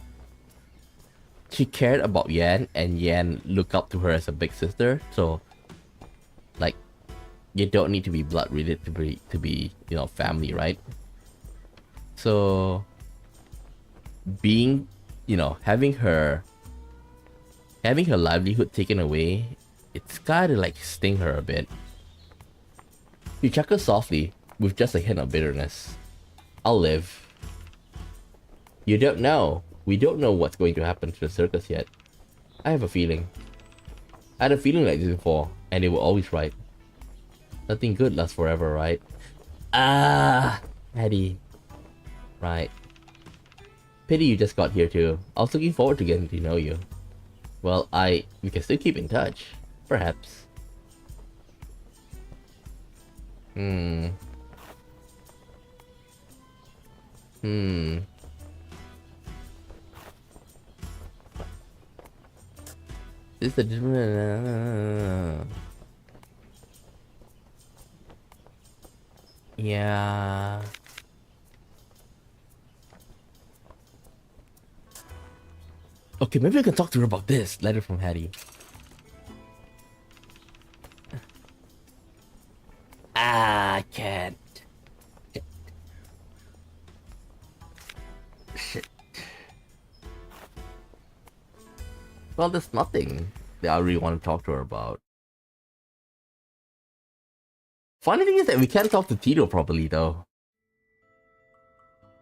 she cared about Yan and Yan looked up to her as a big sister. So like, you don't need to be blood related to be, you know, family, right? So being, you know, having her livelihood taken away, it's gotta like sting her a bit. She chuckles softly with just a hint of bitterness. I'll live. You don't know. We don't know what's going to happen to the circus yet. I have a feeling. I had a feeling like this before, and they were always right. Nothing good lasts forever, right? Ah, Eddie. Right. Pity you just got here too. I was looking forward to getting to know you. Well, we can still keep in touch. Perhaps. Hmm. This is the different. Yeah. Okay, maybe I can talk to her about this. Letter from Hattie. I can't. Shit. Well, there's nothing that I really want to talk to her about. Funny thing is that we can't talk to Tito properly though.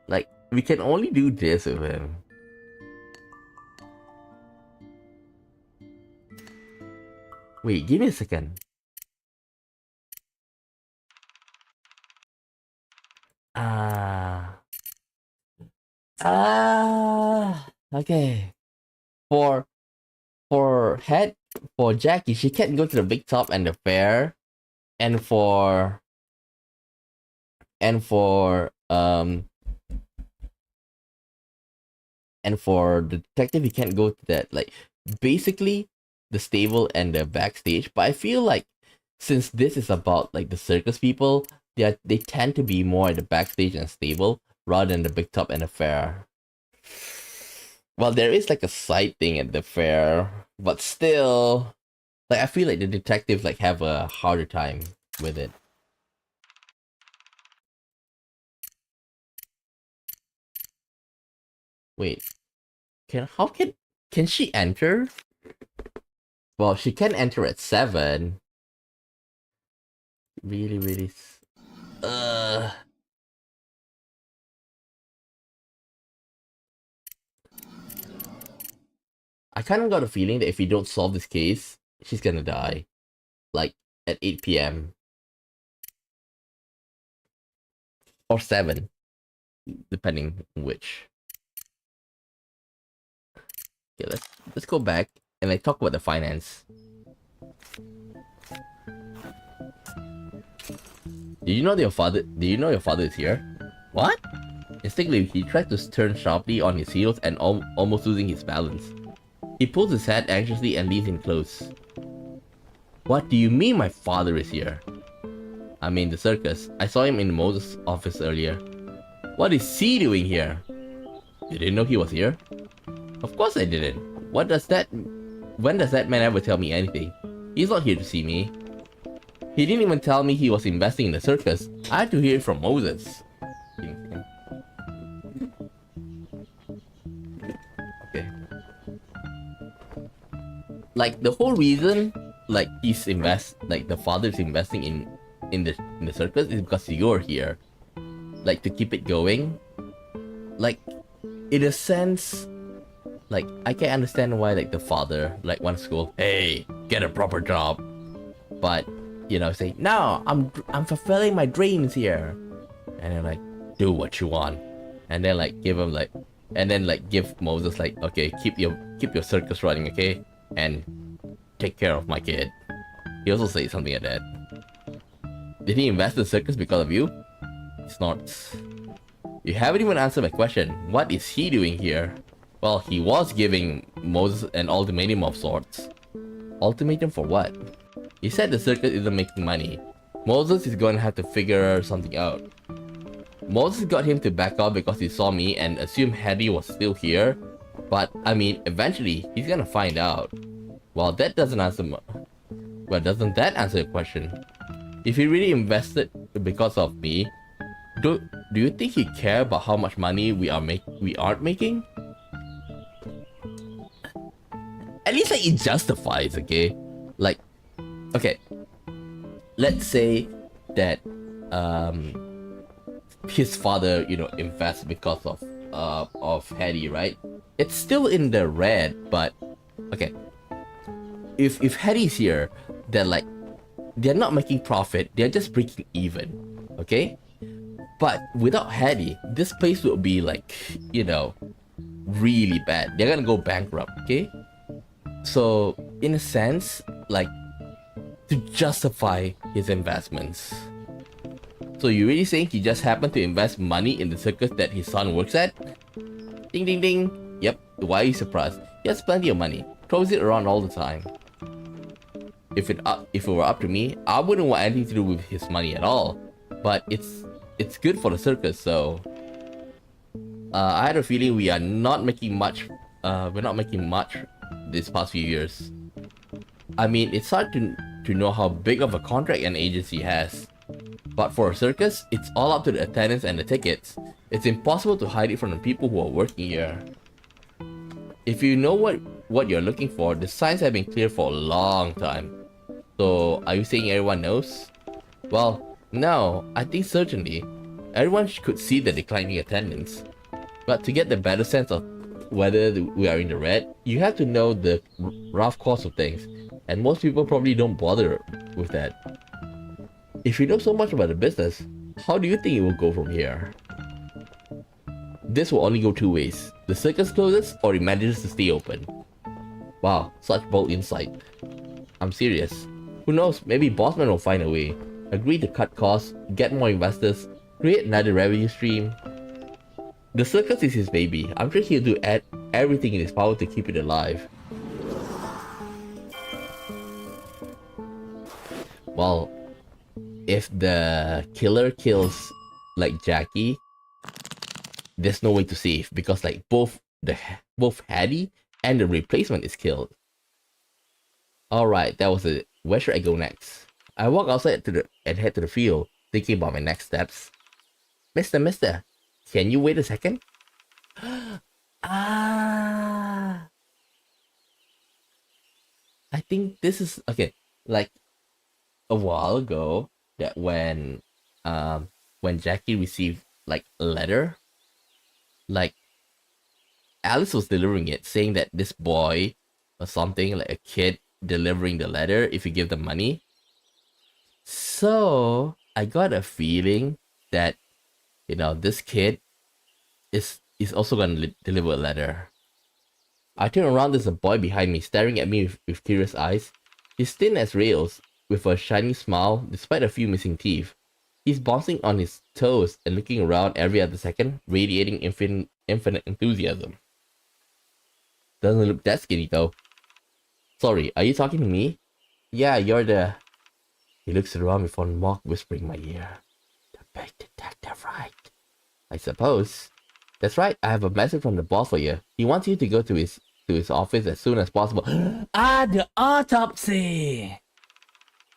Like, we can only do this with him. Wait, give me a second. Okay. For for Jackie, she can't go to the big top and the fair, and for and for um and for the detective, he can't go to that. Like basically the stable and the backstage. But I feel like since this is about like the circus people, they tend to be more at the backstage and stable rather than the big top and the fair. Well, there is like a side thing at the fair, but still, like I feel like the detectives like have a harder time with it. Wait, can she enter? Well, she can enter at 7. Really, really. I kind of got a feeling that if we don't solve this case, she's gonna die. Like at 8 p.m. or 7, depending on which. Okay, let's go back and like talk about the finance. Do you know your father is here? What? Instinctively, he tried to turn sharply on his heels and almost losing his balance. He pulls his head anxiously and leans in close. What do you mean my father is here? I mean the circus. I saw him in Moses' office earlier. What is he doing here? You didn't know he was here? Of course I didn't. When does that man ever tell me anything? He's not here to see me. He didn't even tell me he was investing in the circus. I had to hear it from Moses. Okay. Like the whole reason like the father's investing in the circus is because you're here. Like to keep it going. Like in a sense, like I can understand why like the father like wants to go, hey, get a proper job. But you know, say, no, I'm fulfilling my dreams here. And then like, do what you want. And then like give him like give Moses like, okay, keep your circus running, okay? And take care of my kid. He also said something like that. Did he invest in the circus because of you? It's not. You haven't even answered my question. What is he doing here? Well, he was giving Moses an ultimatum of sorts. Ultimatum for what? He said the circus isn't making money. Moses is going to have to figure something out. Moses got him to back off because he saw me and assumed Hattie was still here. But, I mean, eventually, he's gonna find out. Well, that doesn't answer doesn't that answer your question? If he really invested because of me, do you think he care about how much money we aren't making? At least like it justifies, okay? Like, okay, let's say that his father, you know, invests because of Hattie, right? It's still in the red, but okay. If Hattie's here, they're not making profit, they're just breaking even, okay? But without Hattie, this place will be like, you know, really bad. They're gonna go bankrupt, okay? So in a sense, like, to justify his investments. So you really saying he just happened to invest money in the circus that his son works at? Ding ding ding. Yep, why are you surprised? He has plenty of money. Throws it around all the time. If it were up to me, I wouldn't want anything to do with his money at all. But it's good for the circus, so I had a feeling we are not making much. We're not making much this past few years. I mean, it's hard to know how big of a contract an agency has. But for a circus, it's all up to the attendance and the tickets. It's impossible to hide it from the people who are working here. If you know what you're looking for, the signs have been clear for a long time. So, are you saying everyone knows? Well, no, I think certainly. Everyone could see the declining attendance. But to get the better sense of whether we are in the red, you have to know the rough course of things. And most people probably don't bother with that. If you know so much about the business, how do you think it will go from here? This will only go two ways. The circus closes or it manages to stay open. Wow, such bold insight. I'm serious. Who knows, maybe Bossman will find a way. Agree to cut costs, get more investors, create another revenue stream. The circus is his baby. I'm sure he'll do everything in his power to keep it alive. Well, if the killer kills like Jackie, there's no way to save because like both Hattie and the replacement is killed. Alright, that was it. Where should I go next? I walk outside and head to the field, thinking about my next steps. Mister, can you wait a second? I think this is okay. Like a while ago, that when Jackie received like a letter, like Alice was delivering it, saying that this boy or something, like a kid delivering the letter if you give them money. So I got a feeling that, you know, this kid is also gonna deliver a letter. I turn around, there's a boy behind me staring at me with curious eyes. He's thin as rails, with a shiny smile despite a few missing teeth. He's bouncing on his toes and looking around every other second, radiating infinite enthusiasm. Doesn't look that skinny though. Sorry, are you talking to me? Yeah, you're the... He looks around before mock whispering in my ear. The big detective, right? I suppose. That's right, I have a message from the boss for you. He wants you to go to his office as soon as possible. The autopsy!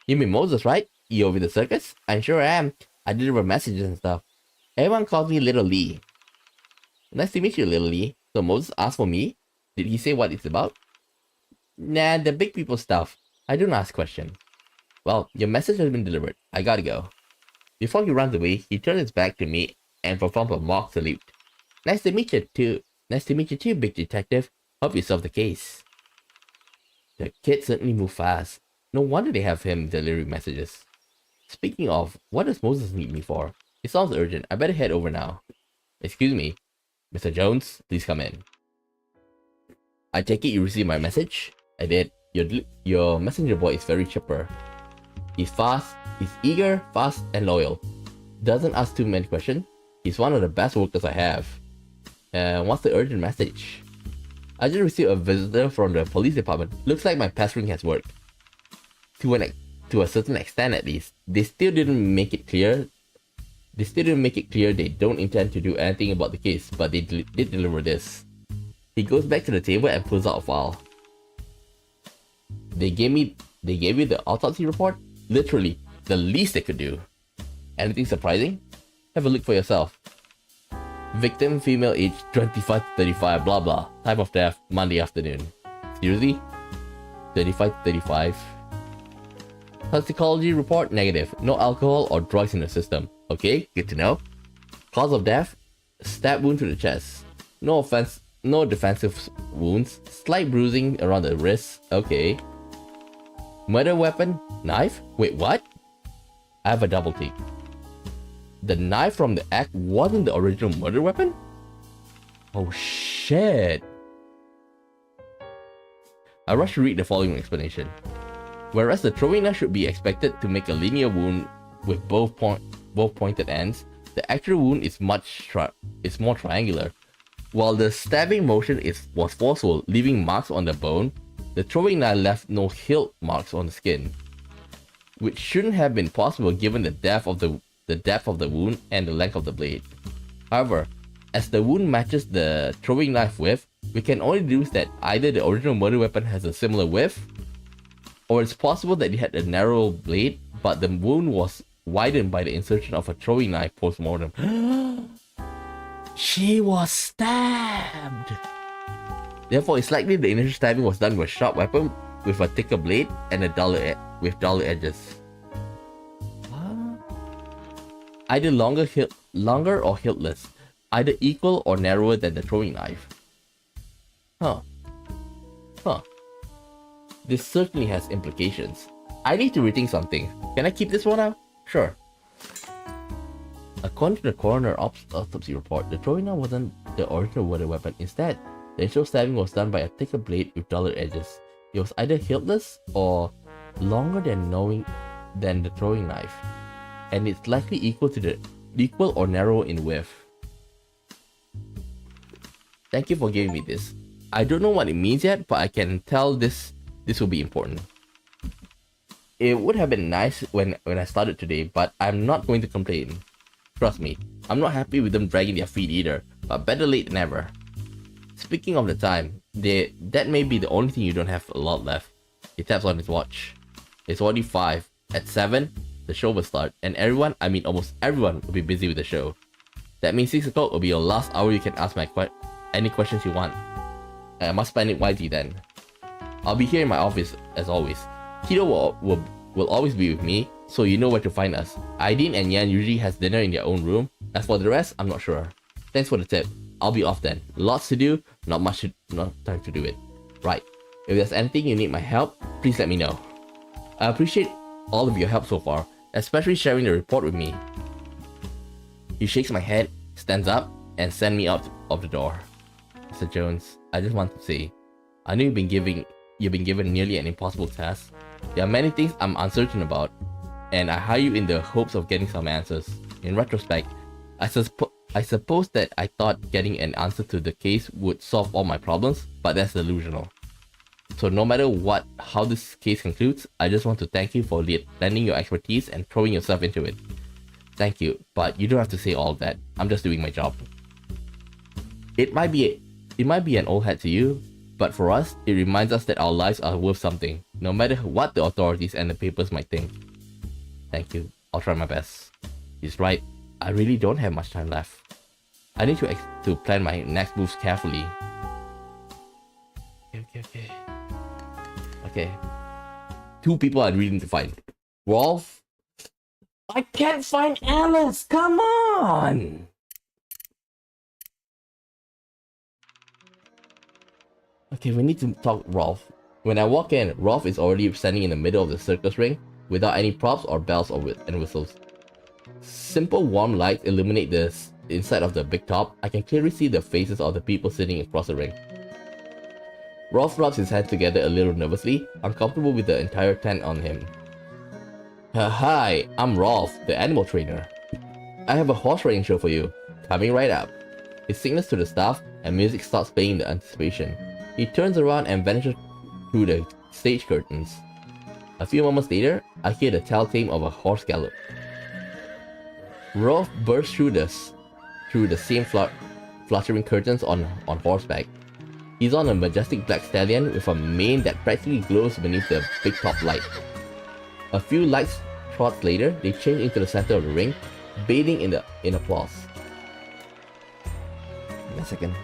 You mean Moses, right? You over the circus? I sure am. I deliver messages and stuff. Everyone calls me Little Lee. Nice to meet you, Little Lee. So Moses asked for me? Did he say what it's about? Nah, the big people stuff. I don't ask questions. Well, your message has been delivered. I gotta go. Before he runs away, he turns his back to me and performs a mock salute. Nice to meet you too. Nice to meet you too, big detective. Hope you solve the case. The kid certainly moved fast. No wonder they have him deliver messages. Speaking of, what does Moses need me for? It sounds urgent. I better head over now. Excuse me. Mr. Jones, please come in. I take it you received my message? I did. Your messenger boy is very chipper. He's fast, he's eager, fast, and loyal. Doesn't ask too many questions. He's one of the best workers I have. What's the urgent message? I just received a visitor from the police department. Looks like my pestering has worked. To a certain extent at least. They still didn't make it clear they don't intend to do anything about the case, but they did deliver this. He goes back to the table and pulls out a file. They gave you the autopsy report? Literally, the least they could do. Anything surprising? Have a look for yourself. Victim, female, age 25 to 35, blah blah. Time of death, Monday afternoon. Seriously? 35 to 35? Toxicology report, negative. No alcohol or drugs in the system. Okay, good to know. Cause of death, stab wound to the chest. No defensive wounds. Slight bruising around the wrist. Okay. Murder weapon, knife? Wait, what? I have a double take. The knife from the act wasn't the original murder weapon? Oh shit. I rush to read the following explanation. Whereas the throwing knife should be expected to make a linear wound with both pointed ends, the actual wound is more triangular. While the stabbing motion was forceful, leaving marks on the bone, the throwing knife left no hilt marks on the skin, which shouldn't have been possible given the depth of the wound and the length of the blade. However, as the wound matches the throwing knife width, we can only deduce that either the original murder weapon has a similar width, or it's possible that it had a narrow blade, but the wound was widened by the insertion of a throwing knife post-mortem. She was stabbed! Therefore, it's likely the initial stabbing was done with a sharp weapon with a thicker blade and with duller edges. What? Either longer or hiltless. Either equal or narrower than the throwing knife. Huh. This certainly has implications. I need to rethink something. Can I keep this one out? Sure. According to the coroner autopsy report, the throwing knife wasn't the original murder weapon. Instead, the initial stabbing was done by a thicker blade with duller edges. It was either hiltless or longer than the throwing knife, and it's likely equal or narrow in width. Thank you for giving me this. I don't know what it means yet, but I can tell this will be important. It would have been nice when I started today, but I'm not going to complain. Trust me, I'm not happy with them dragging their feet either, but better late than never. Speaking of the time, that may be the only thing you don't have a lot left. He taps on his watch. It's already 5. At 7, the show will start, and almost everyone will be busy with the show. That means 6 o'clock will be your last hour you can ask any questions you want. I must spend it wisely then. I'll be here in my office as always. Tito will always be with me, so you know where to find us. Aideen and Yan usually has dinner in their own room. As for the rest, I'm not sure. Thanks for the tip. I'll be off then. Lots to do, not time to do it. Right. If there's anything you need my help, please let me know. I appreciate all of your help so far, especially sharing the report with me. He shakes my head, stands up, and sends me out of the door. Mr. Jones, I just want to say, I know you've been given nearly an impossible task. There are many things I'm uncertain about, and I hire you in the hopes of getting some answers. In retrospect, I suppose that I thought getting an answer to the case would solve all my problems, but that's delusional. So no matter how this case concludes, I just want to thank you for lending your expertise and throwing yourself into it. Thank you, but you don't have to say all of that. I'm just doing my job. It might be an old hat to you, but for us, it reminds us that our lives are worth something, no matter what the authorities and the papers might think. Thank you. I'll try my best. He's right. I really don't have much time left. I need to plan my next moves carefully. Okay. 2 people I really need to find. Rolf? I can't find Alice! Come on! Okay, we need to talk Rolf. When I walk in, Rolf is already standing in the middle of the circus ring without any props or bells and whistles. Simple warm lights illuminate the inside of the big top. I can clearly see the faces of the people sitting across the ring. Rolf rubs his hands together a little nervously, uncomfortable with the entire tent on him. Hi, I'm Rolf, the animal trainer. I have a horse riding show for you. Coming right up. He signals to the staff and music starts playing in the anticipation. He turns around and vanishes through the stage curtains. A few moments later, I hear the telltale of a horse gallop. Rolf bursts through the same fluttering curtains on horseback. He's on a majestic black stallion with a mane that practically glows beneath the big top light. A few light trots later, they change into the center of the ring, bathing in applause. Give me a second.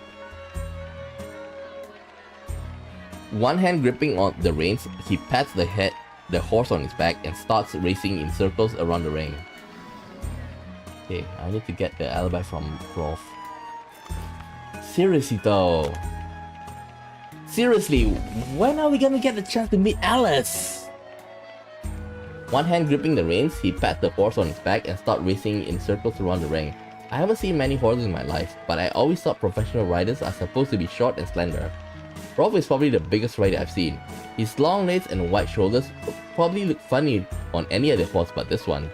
One hand gripping on the reins, he pats the horse on his back and starts racing in circles around the ring. Okay, I need to get the alibi from Rolf. Seriously though. Seriously, when are we gonna get the chance to meet Alice? One hand gripping the reins, he pats the horse on his back and starts racing in circles around the ring. I haven't seen many horses in my life, but I always thought professional riders are supposed to be short and slender. Rolf is probably the biggest rider I've seen. His long legs and wide shoulders probably look funny on any other horse but this one.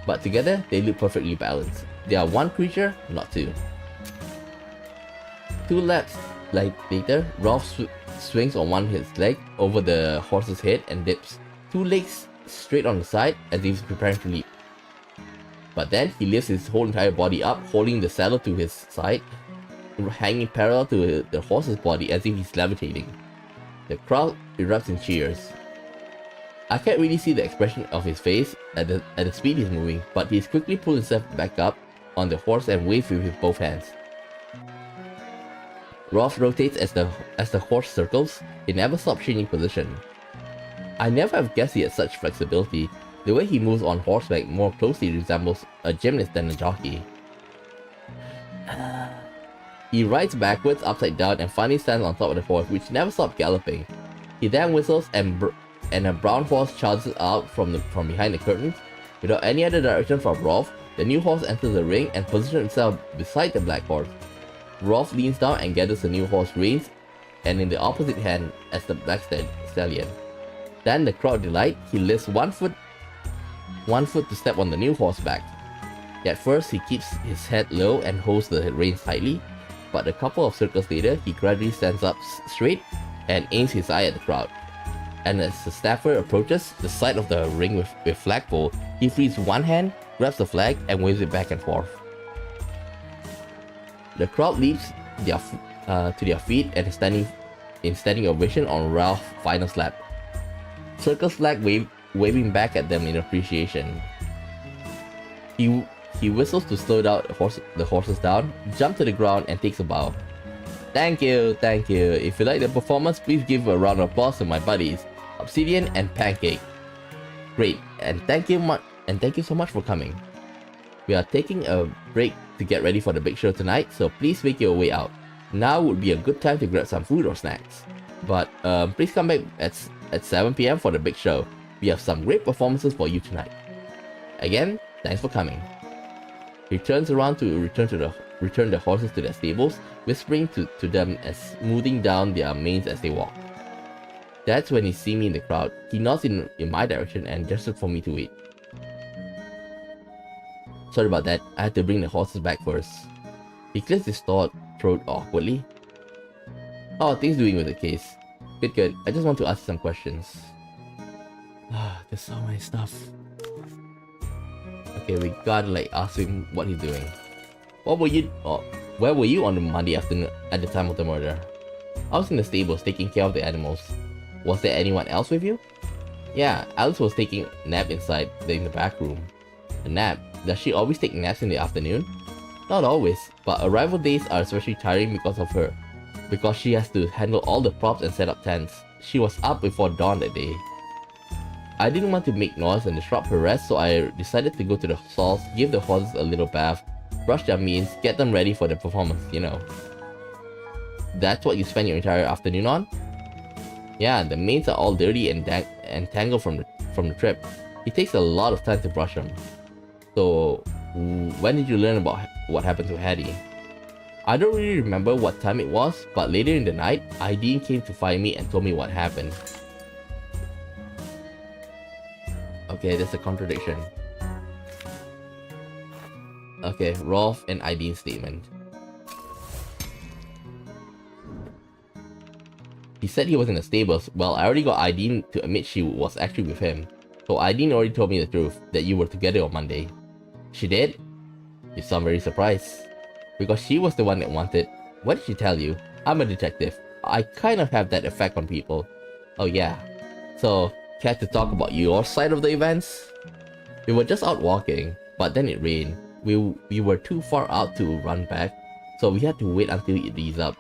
But together, they look perfectly balanced. They are one creature, not two. 2 laps later, Rolf swings on one his leg over the horse's head and dips, 2 legs straight on the side as if he's preparing to leap. But then he lifts his whole entire body up, holding the saddle to his side, hanging parallel to the horse's body as if he's levitating. The crowd erupts in cheers. I can't really see the expression of his face at the speed he's moving, but he's quickly pulled himself back up on the horse and waves with both hands. Rolf rotates as the horse circles. He never stops changing position. I never have guessed he had such flexibility. The way he moves on horseback more closely resembles a gymnast than a jockey. He rides backwards, upside down, and finally stands on top of the horse, which never stops galloping. He then whistles and a brown horse charges out from behind the curtains. Without any other direction from Rolf, the new horse enters the ring and positions itself beside the black horse. Rolf leans down and gathers the new horse reins and in the opposite hand as the black stallion. Then the crowd delight, he lifts one foot to step on the new horse back. At first he keeps his head low and holds the reins tightly, but a couple of circles later he gradually stands up straight and aims his eye at the crowd. And as the staffer approaches the side of the ring with flagpole, he frees one hand, grabs the flag and waves it back and forth. The crowd leaps to their feet and is standing ovation on Ralph's final slap. Circus flag waving back at them in appreciation. He whistles to slow down the horses down, jumps to the ground and takes a bow. Thank you. If you like the performance, please give a round of applause to my buddies, Obsidian and Pancake. Great, and thank you so much for coming. We are taking a break to get ready for the big show tonight, so please make your way out. Now would be a good time to grab some food or snacks. But please come back at 7 PM for the big show. We have some great performances for you tonight. Again, thanks for coming. He turns around to return to the return the horses to their stables, whispering to them as smoothing down their manes as they walk. That's when he sees me in the crowd. He nods in my direction and gestures for me to wait. Sorry about that, I had to bring the horses back first. He clears his throat awkwardly. How are things doing with the case? Good. I just want to ask some questions. There's so many stuff. Okay, we gotta like ask him what he's doing. Where were you on the Monday afternoon at the time of the murder? I was in the stables taking care of the animals. Was there anyone else with you? Yeah, Alice was taking a nap inside in the back room. A nap? Does she always take naps in the afternoon? Not always, but arrival days are especially tiring because of her. Because she has to handle all the props and set up tents. She was up before dawn that day. I didn't want to make noise and disrupt her rest, so I decided to go to the stalls, give the horses a little bath, brush their manes, get them ready for the performance, you know. That's what you spend your entire afternoon on? Yeah, the manes are all dirty and tangled from the trip. It takes a lot of time to brush them. So, when did you learn about what happened to Hattie? I don't really remember what time it was, but later in the night, Ideen came to find me and told me what happened. Okay, there's a contradiction. Okay, Rolf and Ideen's statement. He said he was in the stables. Well, I already got Ideen to admit she was actually with him. So Ideen already told me the truth, that you were together on Monday. She did? You sound very surprised. Because she was the one that wanted. What did she tell you? I'm a detective. I kind of have that effect on people. Oh yeah. So, care to talk about your side of the events? We were just out walking, but then it rained. We were too far out to run back, so we had to wait until it eased up.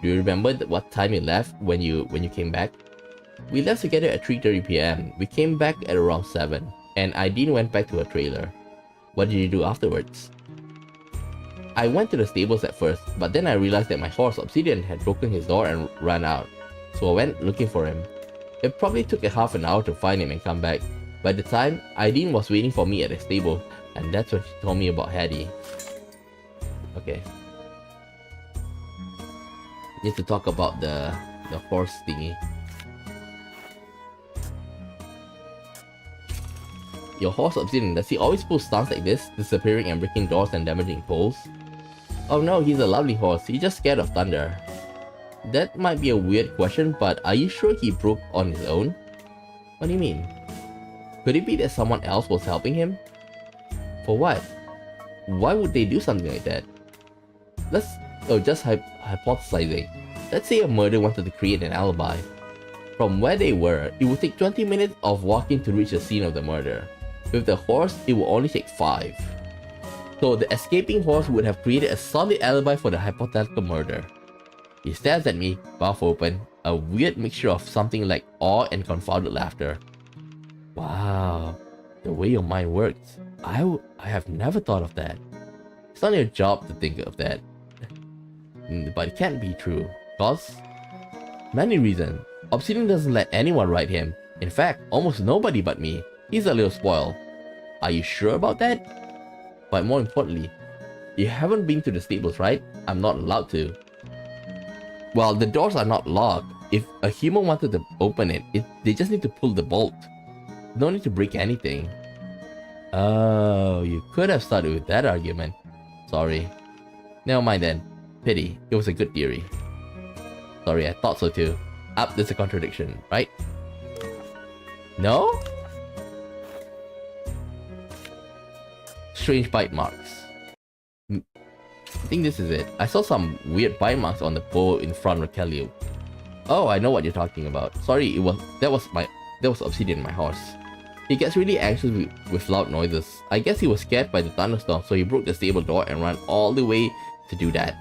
Do you remember what time you left when you came back? We left together at 3:30 PM. We came back at around 7, and Ideen went back to her trailer. What did you do afterwards? I went to the stables at first, but then I realized that my horse Obsidian had broken his door and ran out, so I went looking for him. It probably took a half an hour to find him and come back. By the time, Ideen was waiting for me at the stable, and that's when she told me about Hattie. Okay. Need to talk about the horse thingy. Your horse Obsidian, does he always pull stunts like this, disappearing and breaking doors and damaging poles? Oh no, he's a lovely horse, he's just scared of thunder. That might be a weird question, but are you sure he broke on his own? What do you mean? Could it be that someone else was helping him? For what? Why would they do something like that? Just hypothesizing. Let's say a murderer wanted to create an alibi. From where they were, it would take 20 minutes of walking to reach the scene of the murder. With the horse, it would only take 5. So the escaping horse would have created a solid alibi for the hypothetical murder. He stares at me, mouth open, a weird mixture of something like awe and confounded laughter. Wow, the way your mind works. I have never thought of that. It's not your job to think of that. But it can't be true, cause many reasons. Obsidian doesn't let anyone ride him. In fact, almost nobody but me. He's a little spoiled. Are you sure about that? But more importantly, you haven't been to the stables, right? I'm not allowed to. Well, the doors are not locked. If a human wanted to open it, they just need to pull the bolt. No need to break anything. Oh, you could have started with that argument. Sorry. Never mind then. Pity. It was a good theory. Sorry, I thought so too. There's a contradiction, right? No? Strange bite marks. I think this is it. I saw some weird bite marks on the pole in front of Kelly. Oh, I know what you're talking about. Sorry, that was Obsidian, my horse. He gets really anxious with loud noises. I guess he was scared by the thunderstorm, so he broke the stable door and ran all the way to do that.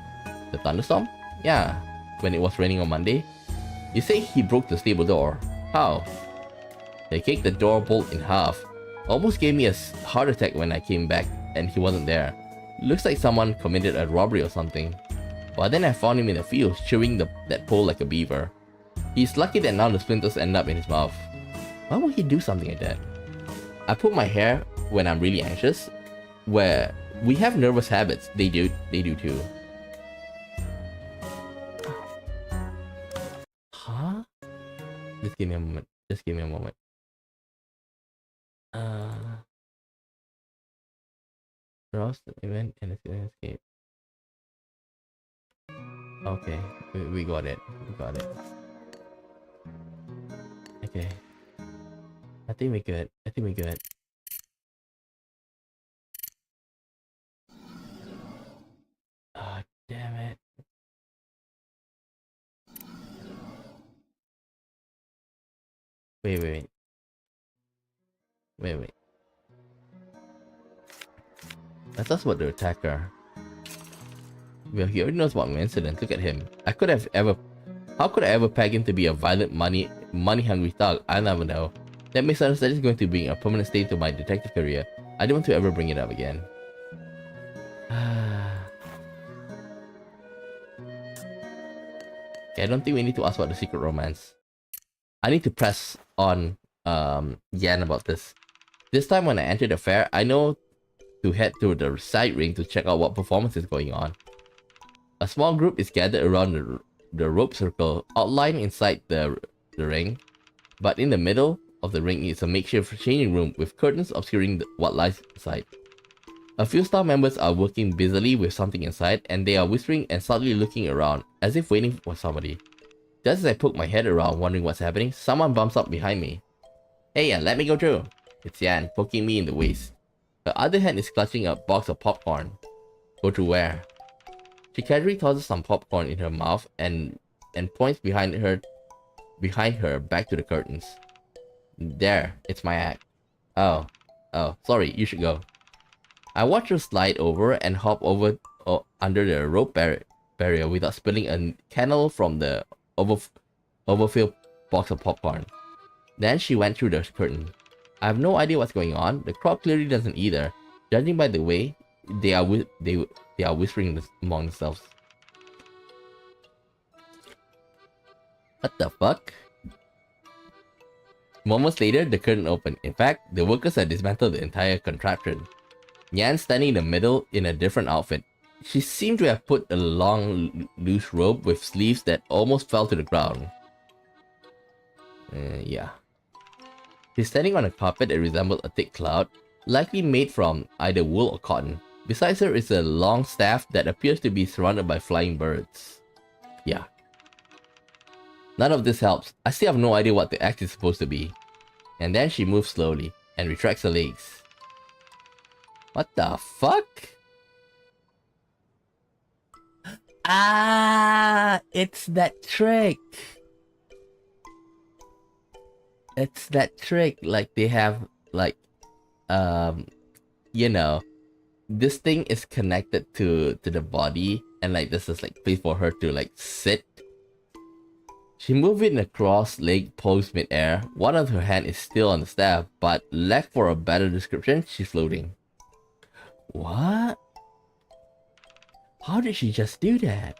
The thunderstorm? Yeah, when it was raining on Monday. You say he broke the stable door. How? They kicked the door bolt in half. Almost gave me a heart attack when I came back and he wasn't there. Looks like someone committed a robbery or something. But then I found him in the field, chewing that pole like a beaver. He's lucky that none of the splinters end up in his mouth. Why would he do something like that? I pull my hair when I'm really anxious. where we have nervous habits. They do too. Huh? Just give me a moment. Just give me a moment. Browse the event and escape. Okay, we got it. We got it. Okay. I think we're good. I think we're good. Ah, damn it. Wait. Let's ask about the attacker. Well, he already knows about my incident. Look at him. How could I ever peg him to be a violent, money-hungry thug? I'll never know. That misunderstanding is going to bring a permanent stain to my detective career. I don't want to ever bring it up again. Okay, I don't think we need to ask about the secret romance. I need to press on Yan about this. This time when I enter the fair, I know to head to the side ring to check out what performance is going on. A small group is gathered around the rope circle, outlined inside the ring, but in the middle of the ring is a makeshift changing room with curtains obscuring what lies inside. A few staff members are working busily with something inside, and they are whispering and subtly looking around, as if waiting for somebody. Just as I poke my head around wondering what's happening, someone bumps up behind me. Hey, let me go through. It's Yan, poking me in the waist. Her other hand is clutching a box of popcorn. Go to where? She casually tosses some popcorn in her mouth and points behind her back to the curtains. There, it's my act. Oh, sorry, you should go. I watch her slide over and hop over under the rope barrier without spilling a kernel from the overfilled box of popcorn. Then she went through the curtain. I have no idea what's going on. The crowd clearly doesn't either, judging by the way they are whispering among themselves. What the fuck? Moments later, the curtain opened. In fact, the workers had dismantled the entire contraption. Yan standing in the middle in a different outfit. She seemed to have put a long, loose robe with sleeves that almost fell to the ground. Yeah. She's standing on a carpet that resembled a thick cloud, likely made from either wool or cotton. Besides her is a long staff that appears to be surrounded by flying birds. Yeah. None of this helps. I still have no idea what the act is supposed to be. And then she moves slowly and retracts her legs. What the fuck? Ah, it's that trick. It's that trick. Like they have like, you know, this thing is connected to the body, and like this is like place for her to like sit. She moved in a cross-leg pose mid-air. One of her hand is still on the staff, but lack for a better description, she's floating. What? How did she just do that?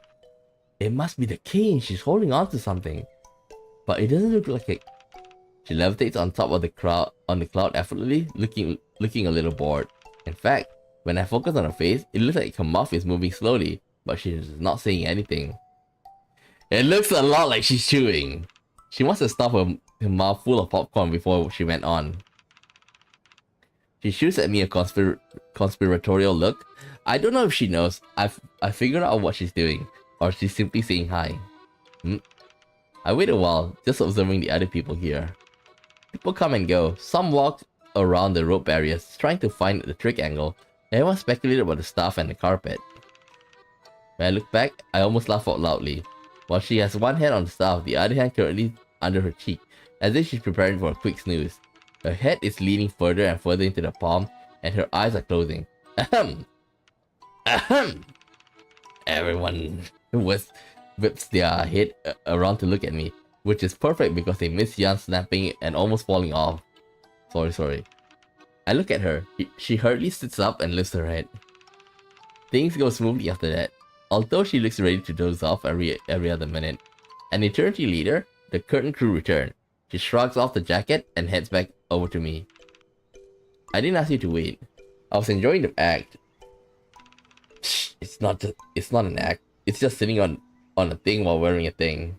It must be the cane. She's holding on to something, but it doesn't look like it. She levitates on top of the cloud effortlessly, looking a little bored. In fact, when I focus on her face, it looks like her mouth is moving slowly, but she's not saying anything. It looks a lot like she's chewing. She must have stuffed her mouth full of popcorn before she went on. She shoots at me a conspiratorial look. I don't know if she knows I figured out what she's doing, or she's simply saying hi. I wait a while, just observing the other people here. People come and go. Some walk around the rope barriers, trying to find the trick angle. Everyone speculated about the staff and the carpet. When I look back, I almost laugh out loudly. While she has one hand on the staff, the other hand currently under her cheek, as if she's preparing for a quick snooze. Her head is leaning further and further into the palm, and her eyes are closing. Ahem! Ahem! Everyone whips their head around to look at me, which is perfect because they miss Yan snapping and almost falling off. Sorry. I look at her. She hurriedly sits up and lifts her head. Things go smoothly after that, although she looks ready to doze off every other minute. An eternity later, the curtain crew return. She shrugs off the jacket and heads back over to me. I didn't ask you to wait. I was enjoying the act. It's not an act. It's just sitting on a thing while wearing a thing.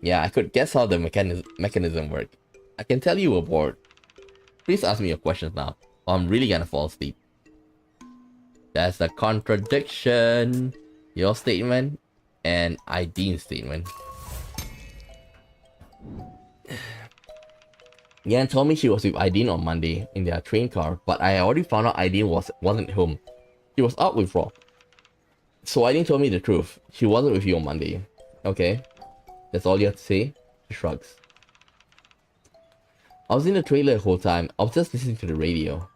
Yeah, I could guess how the mechanism worked. I can tell you were bored. Please ask me your questions now, or I'm really gonna fall asleep. That's a contradiction. Your statement and Idine's statement. Yan told me she was with Idine on Monday in their train car, but I already found out Idine wasn't home. She was out with Rob. So Idine told me the truth. She wasn't with you on Monday. Okay. That's all you have to say? She shrugs. I was in the trailer the whole time. I was just listening to the radio.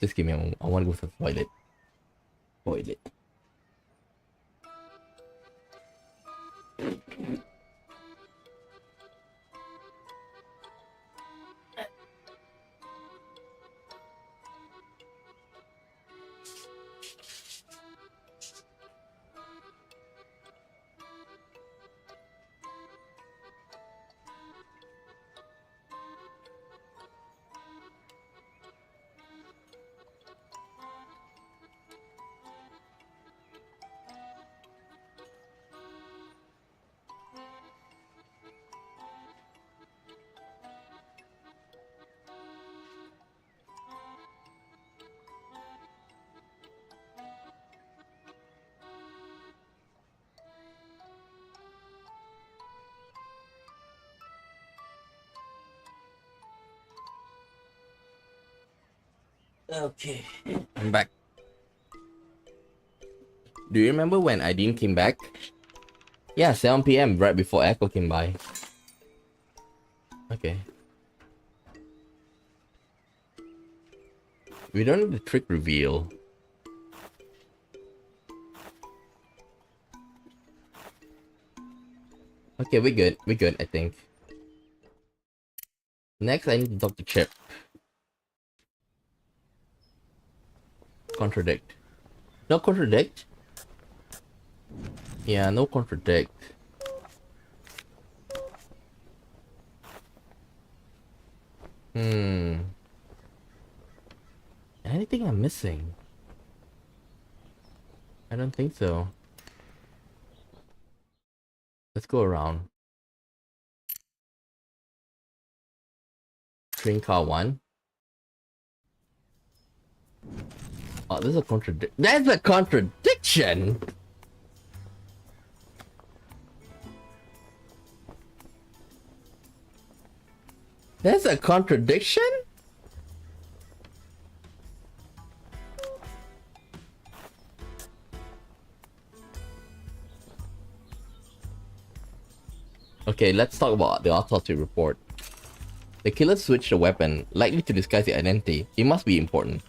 Just give me a moment. I want to go to the toilet. Toilet. Okay, I'm back. Do you remember when Idine came back? Yeah, 7 PM, right before Echo came by. Okay. We don't need the trick reveal. Okay, we're good, I think. Next, I need to talk to Chip. Contradict. No contradict? Yeah, no contradict. Anything I'm missing? I don't think so. Let's go around. Train car 1. Oh, this is a contradiction. That's a contradiction! That's a contradiction? Okay, let's talk about the autopsy report. The killer switched the weapon, likely to disguise the identity. It must be important.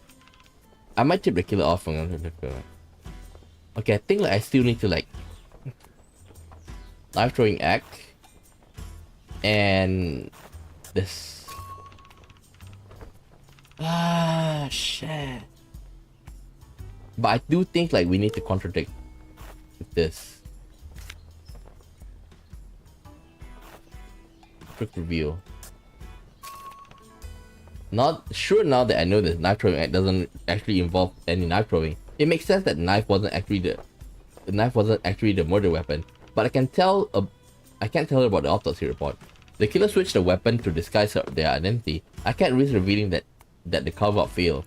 I might tip the killer off from... Okay, I think like I still need to like... knife throwing act. And... this. Ah, shit. But I do think like we need to contradict this. Quick review. Not sure now that I know that knife throwing act doesn't actually involve any knife throwing. It makes sense that the knife wasn't actually the murder weapon. But I can't tell about the autopsy report. The killer switched the weapon to disguise their identity. I can't risk revealing that the cover-up failed.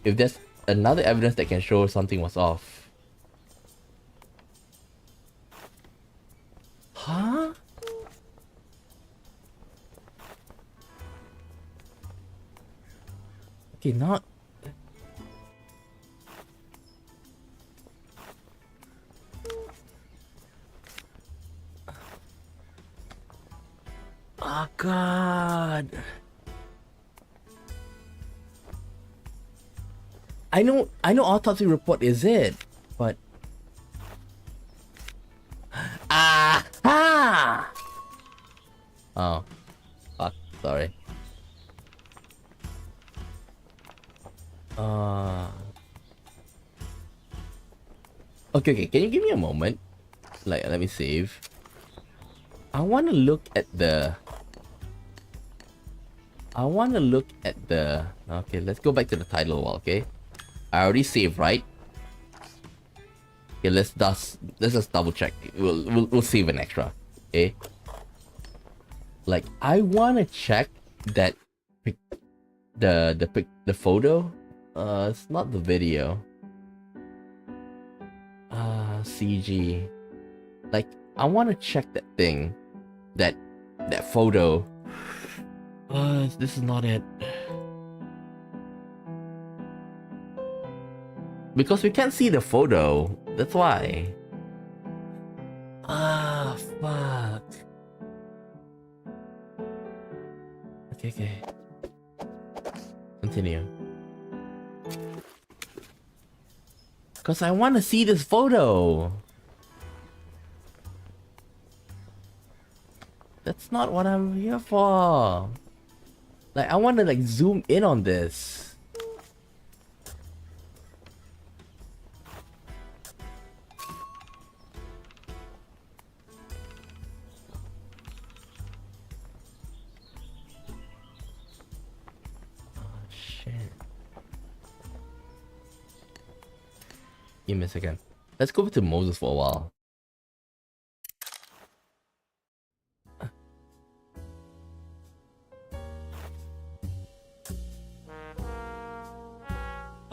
If there's another evidence that can show something was off. Huh? Okay, not... Oh god. I know autopsy report is it, but ah! Oh. Fuck, sorry. Okay, can you give me a moment? Like, let me save. I want to look at the... I want to look at the... Okay, let's go back to the title wall, okay? I already saved, right? Okay, let's just double check. We'll save an extra, okay? Like, I want to check that the photo. It's not the video. CG. Like, I want to check that thing, that photo. This is not it. Because we can't see the photo. That's why. Fuck. Okay. Continue. Because I want to see this photo. That's not what I'm here for. Like, I want to like zoom in on this. Oh shit. Give me a second. Let's go back to Moses for a while.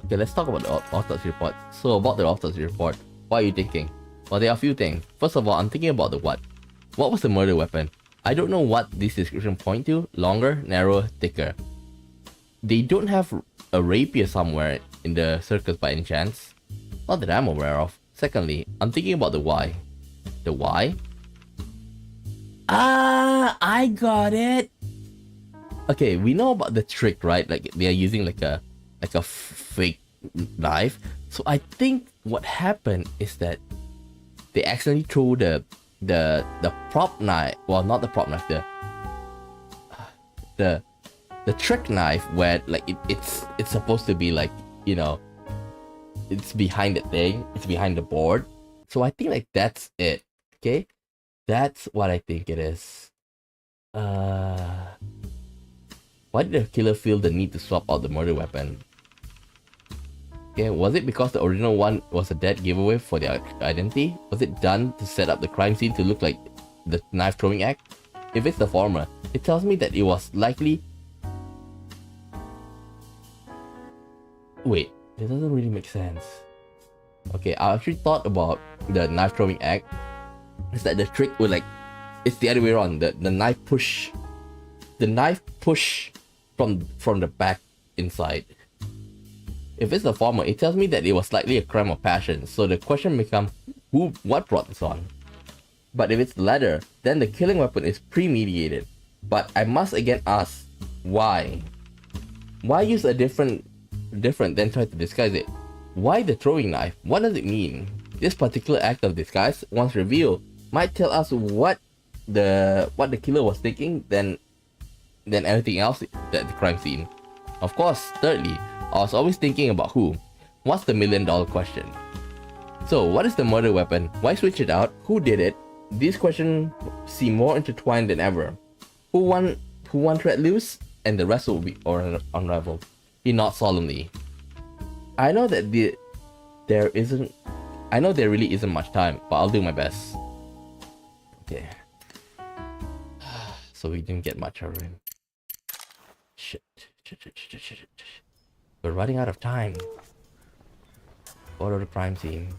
Okay, let's talk about the autopsy report. So about the autopsy report, what are you thinking? Well, there are a few things. First of all, I'm thinking about the what. What was the murder weapon? I don't know what this description point to. Longer, narrower, thicker. They don't have a rapier somewhere in the circus by any chance. Not that I'm aware of. Secondly, I'm thinking about the why. The why? I got it! Okay, we know about the trick, right? Like, they are using like a fake knife. So I think what happened is that they accidentally threw the prop knife. Well, not the prop knife. The trick knife, where like it's supposed to be like, you know, it's behind the thing. It's behind the board. So I think like that's it. Okay, that's what I think it is. Why did the killer feel the need to swap out the murder weapon? Okay, was it because the original one was a dead giveaway for their identity? Was it done to set up the crime scene to look like the knife throwing act? If it's the former, it tells me that it was likely... Wait, that doesn't really make sense. Okay, I actually thought about the knife throwing act. It's that the trick would like... It's the other way around. The knife push... The knife push from the back inside. If it's the former, it tells me that it was likely a crime of passion, so the question becomes, what brought this on? But if it's the latter, then the killing weapon is premeditated. But I must again ask, why? Why use a different than try to disguise it? Why the throwing knife? What does it mean? This particular act of disguise, once revealed, might tell us what the killer was thinking than anything else at the crime scene. Of course, thirdly, I was always thinking about who. What's the $1 million question? So, what is the murder weapon? Why switch it out? Who did it? These questions seem more intertwined than ever. Who won thread loose? And the rest will be unraveled. He nods solemnly. I know that there really isn't much time, but I'll do my best. Okay. So we didn't get much out of him. Shit. We're running out of time. Photo the crime scene.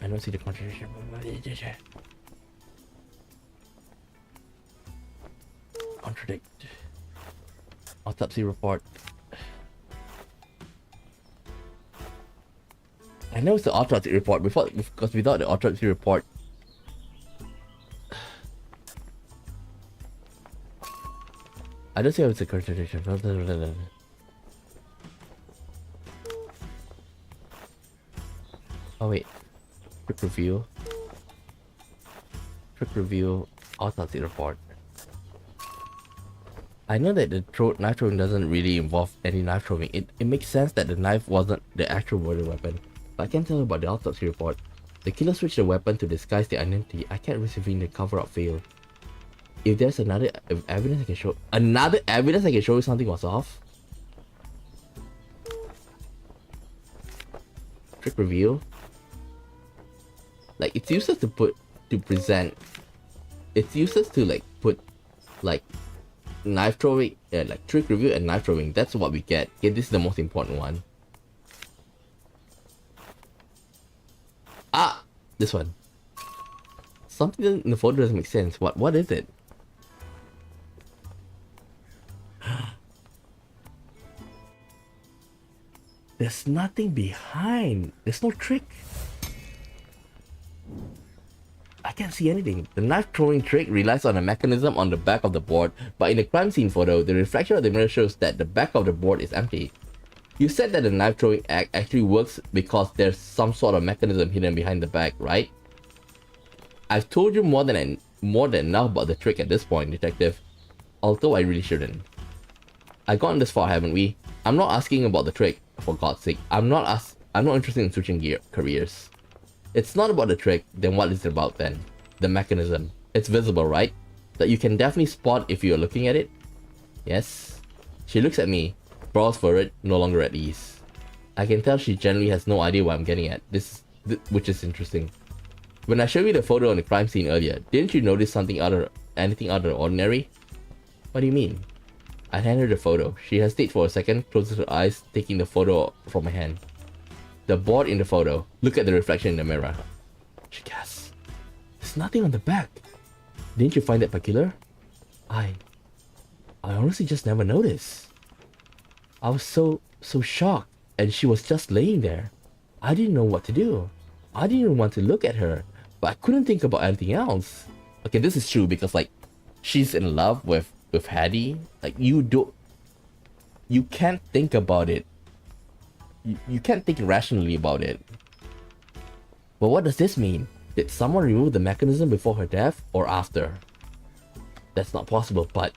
I don't see the concentration. Contradict. Autopsy report. I know it's the autopsy report because without the autopsy report, I don't see how it's a contradiction. Oh wait, quick review, autopsy report. I know that the knife throwing doesn't really involve any knife throwing. It makes sense that the knife wasn't the actual murder weapon. But I can't tell about the autopsy report. The killer switched the weapon to disguise the identity. I can't reveal the cover-up failed. if there's another evidence I can show, another evidence I can show you something was off. Trick reveal. Like, it's useless to present. It's useless to like put like knife throwing, like trick reveal and knife throwing. That's what we get. Okay, this is the most important one. Ah, this one. Something in the photo doesn't make sense. What is it? There's nothing behind. There's no trick. I can't see anything. The knife throwing trick relies on a mechanism on the back of the board, but in the crime scene photo, the reflection of the mirror shows that the back of the board is empty. You said that the knife throwing act actually works because there's some sort of mechanism hidden behind the back, right? I've told you more than enough about the trick at this point, detective. Although I really shouldn't. I've gotten this far, haven't we? I'm not asking about the trick, for God's sake. I'm not interested in switching careers. It's not about the trick, then what is it about then? The mechanism. It's visible, right? That you can definitely spot if you're looking at it? Yes. She looks at me, brows furrowed, no longer at ease. I can tell she generally has no idea what I'm getting at, which is interesting. When I showed you the photo on the crime scene earlier, didn't you notice anything out of the ordinary? What do you mean? I hand her the photo. She hesitates for a second, closes her eyes, taking the photo from my hand. The board in the photo. Look at the reflection in the mirror. She gasps. There's nothing on the back. Didn't you find that peculiar? I honestly just never noticed. I was so shocked, and she was just laying there. I didn't know what to do. I didn't even want to look at her, but I couldn't think about anything else. Okay, this is true because like, she's in love with Hattie. Like, you can't think about it. You can't think rationally about it. But what does this mean? Did someone remove the mechanism before her death or after? That's not possible, but...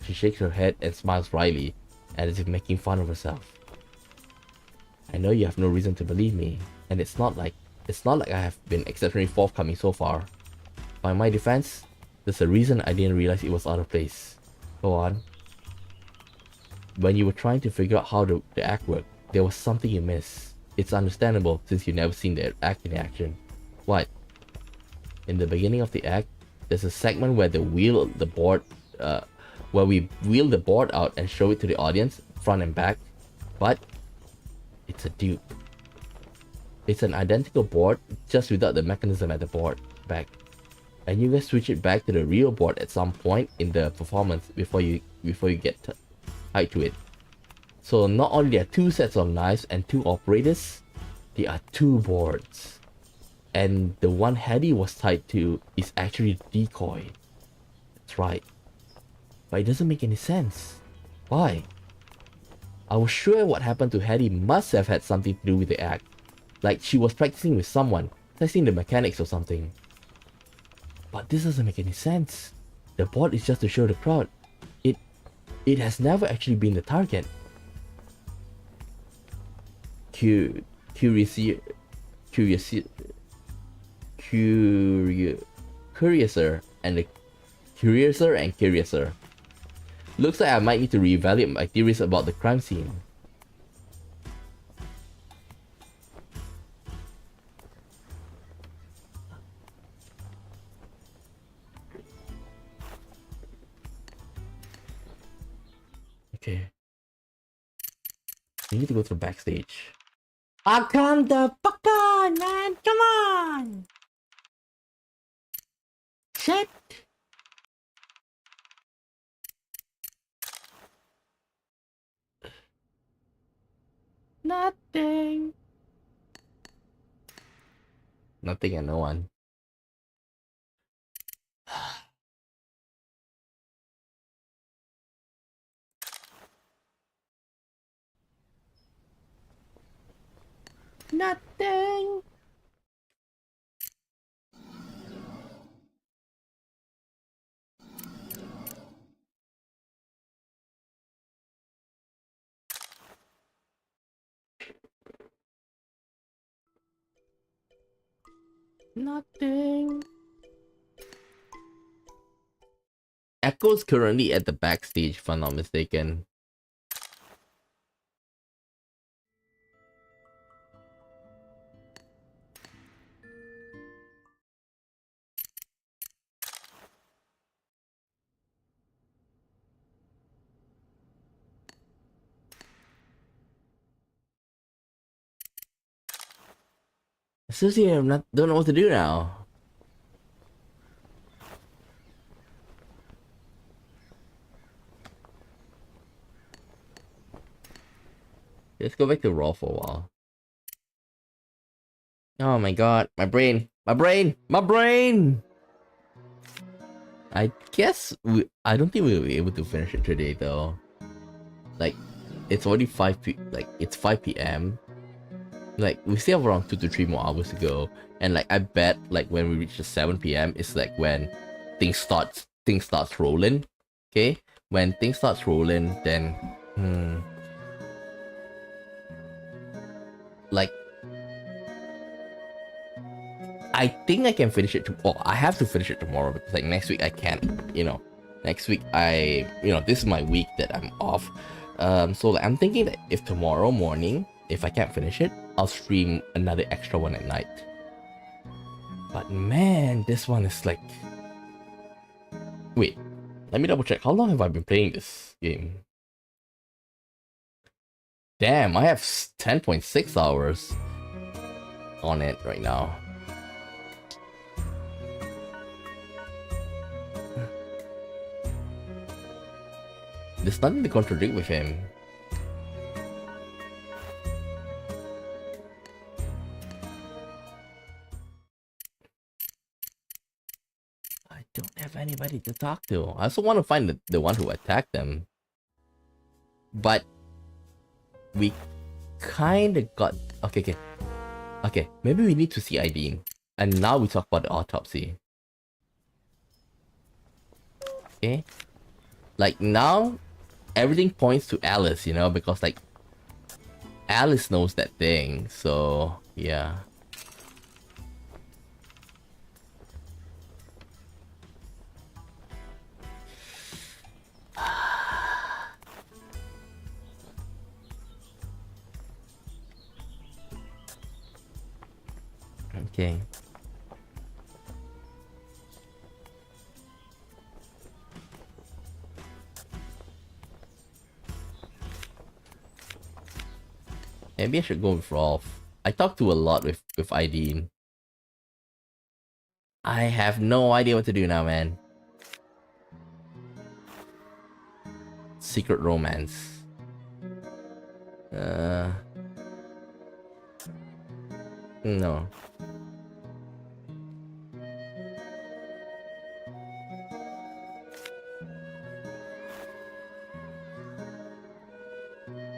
She shakes her head and smiles wryly, as if making fun of herself. I know you have no reason to believe me, and it's not like I have been exceptionally forthcoming so far. By my defense, there's a reason I didn't realize it was out of place. Go on. When you were trying to figure out how the act worked, there was something you missed. It's understandable since you've never seen the act in action. What? In the beginning of the act, there's a segment where we wheel the board out and show it to the audience, front and back. But it's a dupe. It's an identical board, just without the mechanism at the board back. And you guys switch it back to the real board at some point in the performance before you get tied to it. So not only there are two sets of knives and two operators, there are two boards. And the one Hattie was tied to is actually a decoy. That's right. But it doesn't make any sense. Why? I was sure what happened to Hattie must have had something to do with the act. Like she was practicing with someone, testing the mechanics or something. But this doesn't make any sense. The board is just to show the crowd. It has never actually been the target. Curiouser and curiouser. Looks like I might need to reevaluate my theories about the crime scene. Okay. We need to go to the backstage. Oh, come the fuck on, man! Come on! Shit! Nothing. Nothing and no one. Nothing. Nothing. Echo's currently at the backstage, if I'm not mistaken. Seriously, don't know what to do now. Let's go back to Raw for a while. Oh my god, my brain! I guess I don't think we'll be able to finish it today though. Like, it's already 5 p.m. Like, we still have around 2 to 3 more hours to go. And like, I bet like when we reach the 7 p.m. it's like when things starts rolling. Okay? When things starts rolling, then like, I think I can finish it I have to finish it tomorrow because like next week I can't, next week this is my week that I'm off. So like, I'm thinking that if tomorrow morning, if I can't finish it, I'll stream another extra one at night. But man, this one is like, wait, let me double check. How long have I been playing this game? Damn, I have 10.6 hours on it right now. There's nothing to contradict with him. I don't have anybody to talk to. I also want to find the one who attacked them. But we kind of got... Okay, maybe we need to see Aideen. And now we talk about the autopsy. Okay? Like, now, everything points to Alice, because, like, Alice knows that thing, so, yeah. Okay. Maybe I should go with Rolf. I talked to a lot with Aideen. I have no idea what to do now, man. Secret romance. No.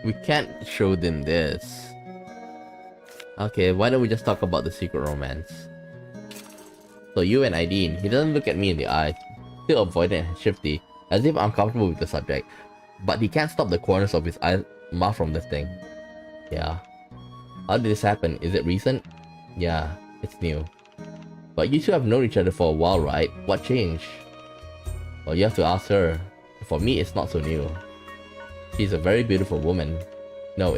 We can't show them this. Okay, why don't we just talk about the secret romance? So you and Aideen, he doesn't look at me in the eyes, still avoidant and shifty, as if uncomfortable with the subject. But he can't stop the corners of his mouth from lifting. Yeah. How did this happen? Is it recent? Yeah, it's new. But you two have known each other for a while, right? What changed? Well, you have to ask her. For me, it's not so new. She's a very beautiful woman. No,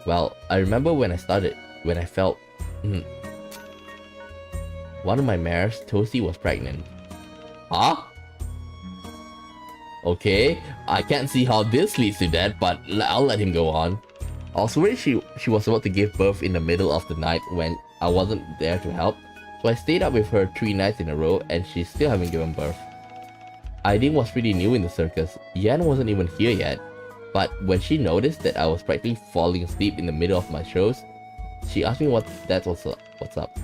well, I remember when I felt... One of my mares, Toasty, was pregnant. Huh? Okay, I can't see how this leads to that, but I'll let him go on. I was worried she was about to give birth in the middle of the night when I wasn't there to help, so I stayed up with her 3 nights in a row and she still hasn't given birth. Aideen was pretty new in the circus. Yan wasn't even here yet, but when she noticed that I was practically falling asleep in the middle of my shows, she asked me what's up.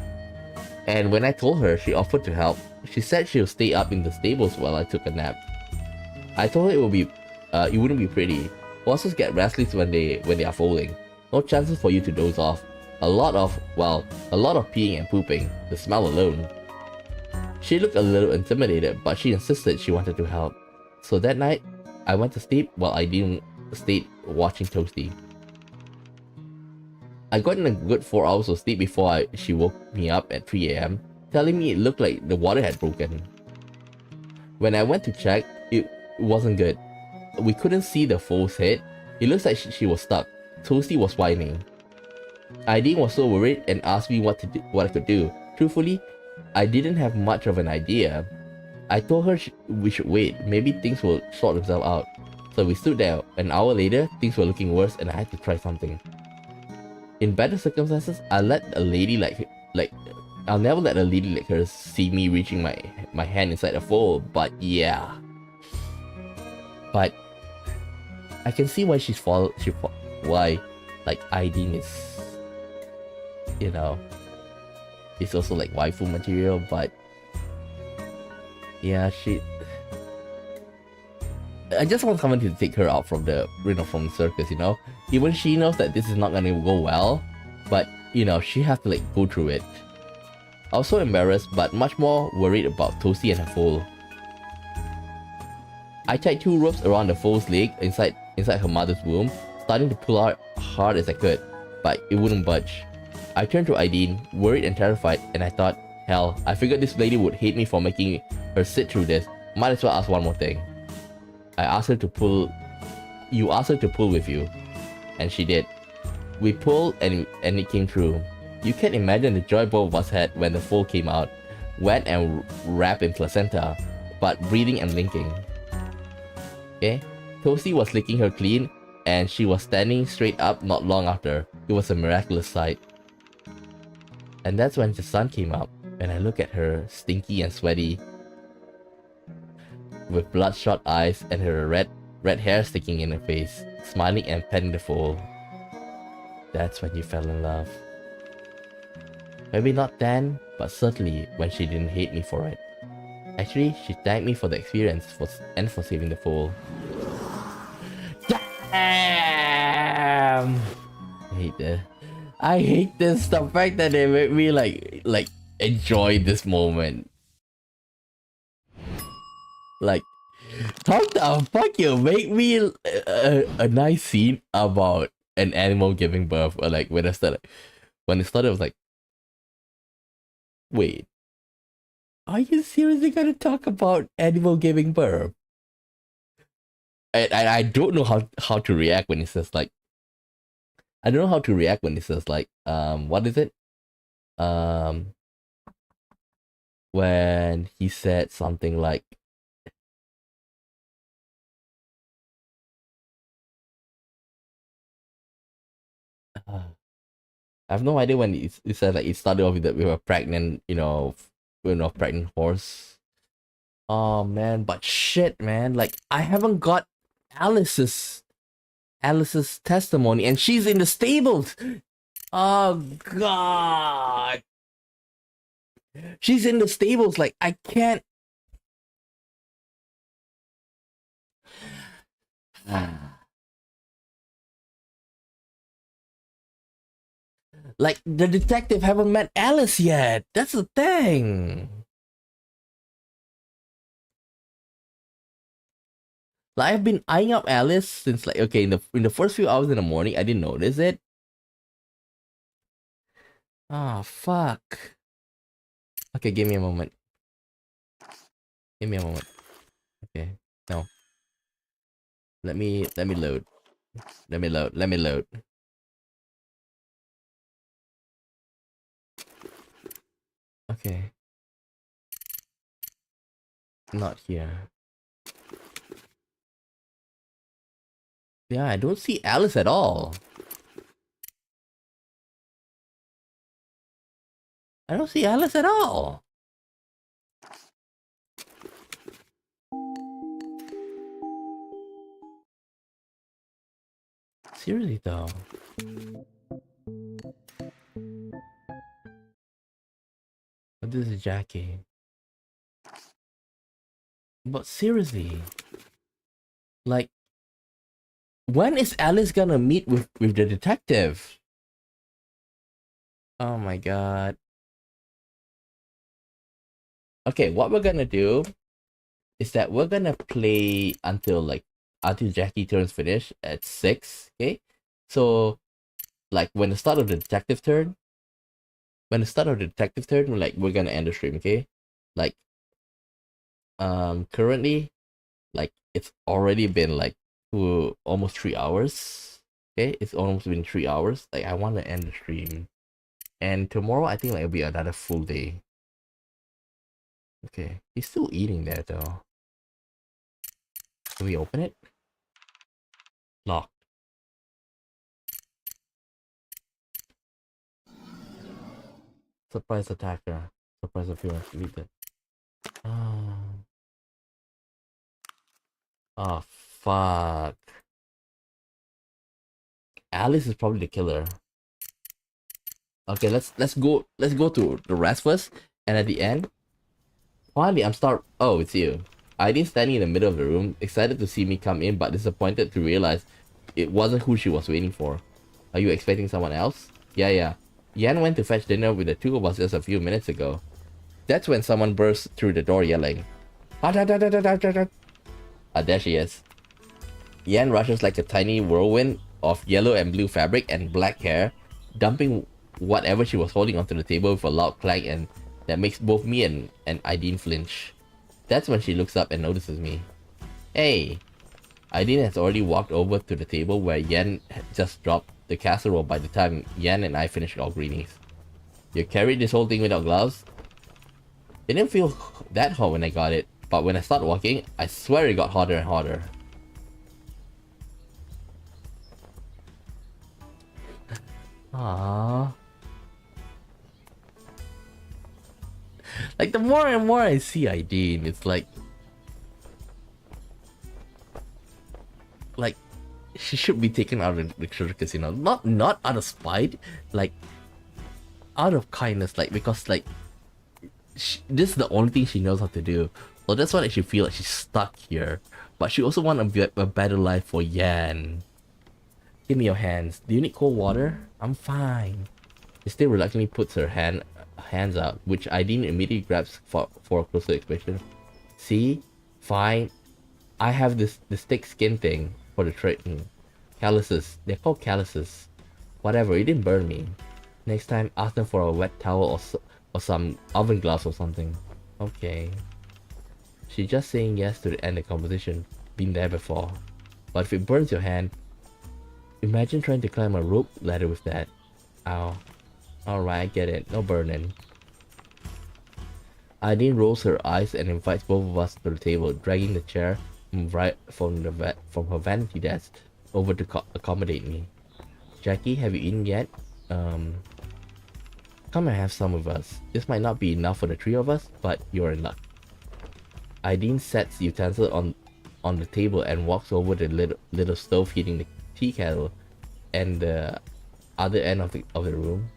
And when I told her, she offered to help. She said she'll stay up in the stables while I took a nap. I told her it wouldn't be pretty. Horses get restless when they are foaling. No chances for you to doze off. A lot of peeing and pooping, the smell alone. She looked a little intimidated, but she insisted she wanted to help. So that night, I went to sleep while Aideen stayed watching Toasty. I got in a good 4 hours of sleep before she woke me up at 3 AM, telling me it looked like the water had broken. When I went to check, it wasn't good. We couldn't see the foal's head. It looks like she was stuck. Toasty was whining. Aideen was so worried and asked me what I could do. Truthfully, I didn't have much of an idea. I told her we should wait. Maybe things will sort themselves out. So we stood there. An hour later, things were looking worse and I had to try something. In better circumstances, I'll never let a lady like her see me reaching my hand inside a foal, but yeah. But I can see why why like Aideen is, you know, it's also like waifu material, but yeah, I just want someone to take her out from the, from the circus, Even she knows that this is not gonna go well, but, she has to like go through it. I was so embarrassed, but much more worried about Toasty and her foal. I tied 2 ropes around the foal's leg inside her mother's womb, starting to pull out hard as I could, but it wouldn't budge. I turned to Aideen, worried and terrified, and I thought, hell, I figured this lady would hate me for making her sit through this. Might as well ask one more thing. I asked her to pull. You asked her to pull with you, and she did. We pulled and it came through. You can't imagine the joy both of us had when the foal came out, wet and wrapped in placenta, but breathing and blinking. Okay, Toasty was licking her clean, and she was standing straight up not long after. It was a miraculous sight. And that's when the sun came up, and I looked at her, stinky and sweaty, with bloodshot eyes and her red hair sticking in her face, smiling and petting the foal. That's when you fell in love. Maybe not then, but certainly when she didn't hate me for it. Actually, she thanked me for the experience and for saving the foal. Damn! I hate this. The fact that they made me like enjoy this moment. Like, how the fuck you make me a nice scene about an animal giving birth? Or like when it started, I was like, wait, are you seriously gonna talk about animal giving birth? And I don't know how to react when it says like, I don't know how to react when it says like, what is it? When he said something like, I have no idea when it said like it started off with a pregnant, pregnant horse. Oh man, but shit, man, like I haven't got Alice's testimony, and she's in the stables. Oh god, she's in the stables. Like I can't. Like the detective haven't met Alice yet. That's the thing. Like I've been eyeing up Alice since like, okay, in the first few hours in the morning, I didn't notice it. Ah, fuck. Okay, give me a moment. Give me a moment. Okay, no. Let me load. Let me load. Okay. Not here. Yeah, I don't see Alice at all. I don't see Alice at all. Seriously though. But this is Jackie. But seriously, like, when is Alice gonna meet with the detective? Oh my god. Okay, what we're gonna do is that we're gonna play until Jackie turns finish at 6, okay? So, like, when the start of the detective turn, we're gonna end the stream, okay? Like, Currently, like it's already been like almost 3 hours. Okay, it's almost been 3 hours. Like I want to end the stream, and tomorrow I think like it'll be another full day. Okay, he's still eating there though. Can we open it? Locked. Surprise attacker. Surprise appearance deleted. Oh. Oh fuck. Alice is probably the killer. Okay, let's go to the rest first, and at the end, finally oh, it's you. Irene's standing in the middle of the room, excited to see me come in, but disappointed to realize it wasn't who she was waiting for. Are you expecting someone else? Yeah. Yan went to fetch dinner with the two of us just a few minutes ago. That's when someone burst through the door yelling, "Ah, da, da, da, da, da, da, da." There she is. Yan rushes like a tiny whirlwind of yellow and blue fabric and black hair, dumping whatever she was holding onto the table with a loud clang, and that makes both me and Aideen flinch. That's when she looks up and notices me. Hey! Aideen has already walked over to the table where Yan had just dropped the casserole by the time Yan and I finished our greetings. You carried this whole thing without gloves? It didn't feel that hot when I got it, but when I started walking, I swear it got hotter and hotter. Aww. Like, the more and more I see Aideen, it's like she should be taken out of the circus, you know, not out of spite, like out of kindness, like because like this is the only thing she knows how to do. So that's why she feel like she's stuck here, but she also want a better life for Yan. Give me your hands. Do you need cold water? I'm fine. She still reluctantly puts her hands out, which Aideen immediately grabs for a closer inspection. See? Fine. I have this thick skin thing for the trade. Calluses. They're called calluses. Whatever, it didn't burn me. Next time, ask them for a wet towel or some oven gloves or something. Okay. She's just saying yes to end the conversation. Been there before. But if it burns your hand, imagine trying to climb a rope ladder with that. Ow. Alright, I get it. No burning. Aideen rolls her eyes and invites both of us to the table, dragging the chair from her vanity desk over to accommodate me. Jackie, have you eaten yet? Come and have some with us. This might not be enough for the three of us, but you're in luck. Aideen sets the utensil on the table and walks over the little stove heating the tea kettle and the other end of the room.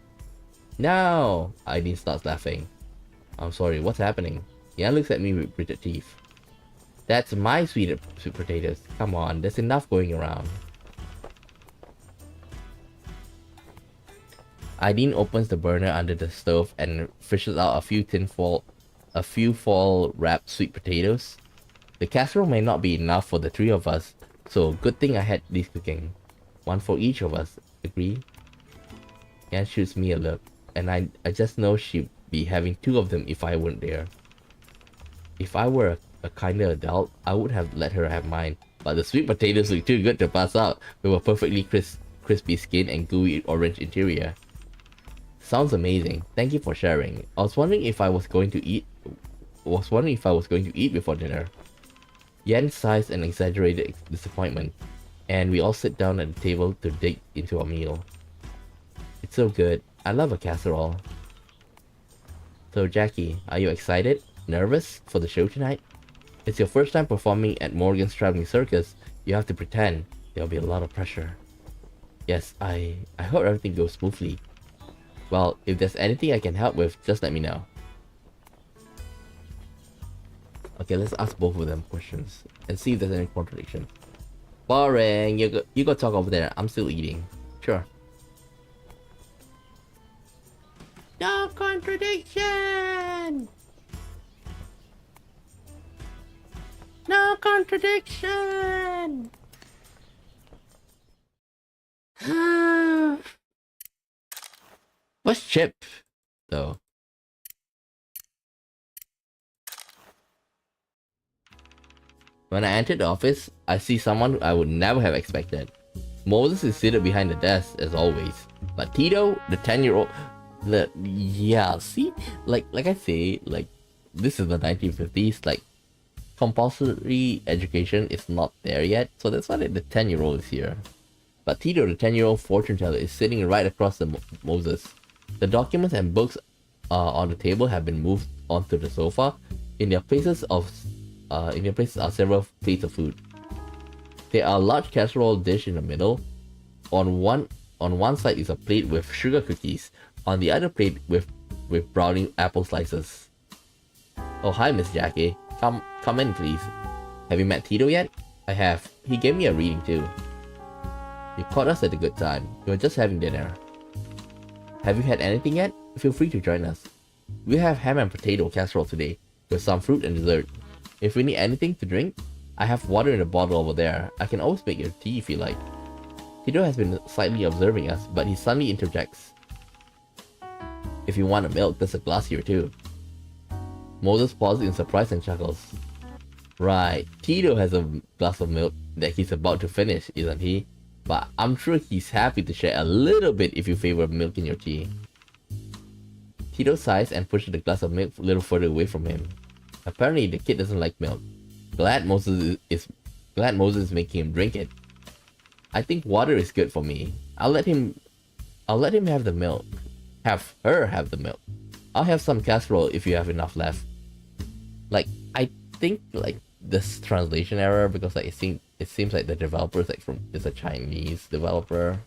No! Aideen starts laughing. I'm sorry, what's happening? Yan looks at me with gritted teeth. That's my sweet potatoes. Come on, there's enough going around. Aideen opens the burner under the stove and fishes out a few fall wrapped sweet potatoes. The casserole may not be enough for the three of us, so good thing I had these cooking. One for each of us, agree? Yan shoots me a look, and I just know she'd be having two of them if I weren't there. If I were a kinder adult, I would have let her have mine, but the sweet potatoes look too good to pass up with a perfectly crispy skin and gooey orange interior. Sounds amazing. Thank you for sharing. I was wondering if I was going to eat before dinner. Yan sighs an exaggerated disappointment, and we all sit down at the table to dig into our meal. It's so good. I love a casserole. So Jackie, are you excited? Nervous for the show tonight? It's your first time performing at Morgan's Traveling Circus. You have to pretend. There'll be a lot of pressure. Yes, I hope everything goes smoothly. Well, if there's anything I can help with, just let me know. Okay, let's ask both of them questions and see if there's any contradiction. Boring. You go talk over there. I'm still eating. Sure. No contradiction. No contradiction. What's Chip, though? When I entered the office, I see someone I would never have expected. Moses is seated behind the desk, as always. But Tito, the 10-year-old... Yeah, see? Like I say, like, this is the 1950s, like, compulsory education is not there yet, so that's why the 10-year-old is here. But Tito, the 10-year-old fortune teller, is sitting right across the Moses. The documents and books on the table have been moved onto the sofa. In their places are several plates of food. There are a large casserole dish in the middle. On one side is a plate with sugar cookies. On the other plate with brownie apple slices. Oh, hi, Miss Jackie. Come in, please. Have you met Tito yet? I have. He gave me a reading too. You caught us at a good time. We were just having dinner. Have you had anything yet? Feel free to join us. We have ham and potato casserole today, with some fruit and dessert. If you need anything to drink, I have water in a bottle over there. I can always make your tea if you like. Tito has been slightly observing us, but he suddenly interjects. If you want a milk, there's a glass here too. Moses pauses in surprise and chuckles. Right, Tito has a glass of milk that he's about to finish, isn't he? But I'm sure he's happy to share a little bit if you favor milk in your tea. Tito sighs and pushes the glass of milk a little further away from him. Apparently, the kid doesn't like milk. Glad Moses is making him drink it. I think water is good for me. I'll let him have the milk. Have her have the milk. I'll have some casserole if you have enough left. Like, I think like this translation error, because like it seems like the developer is a Chinese developer,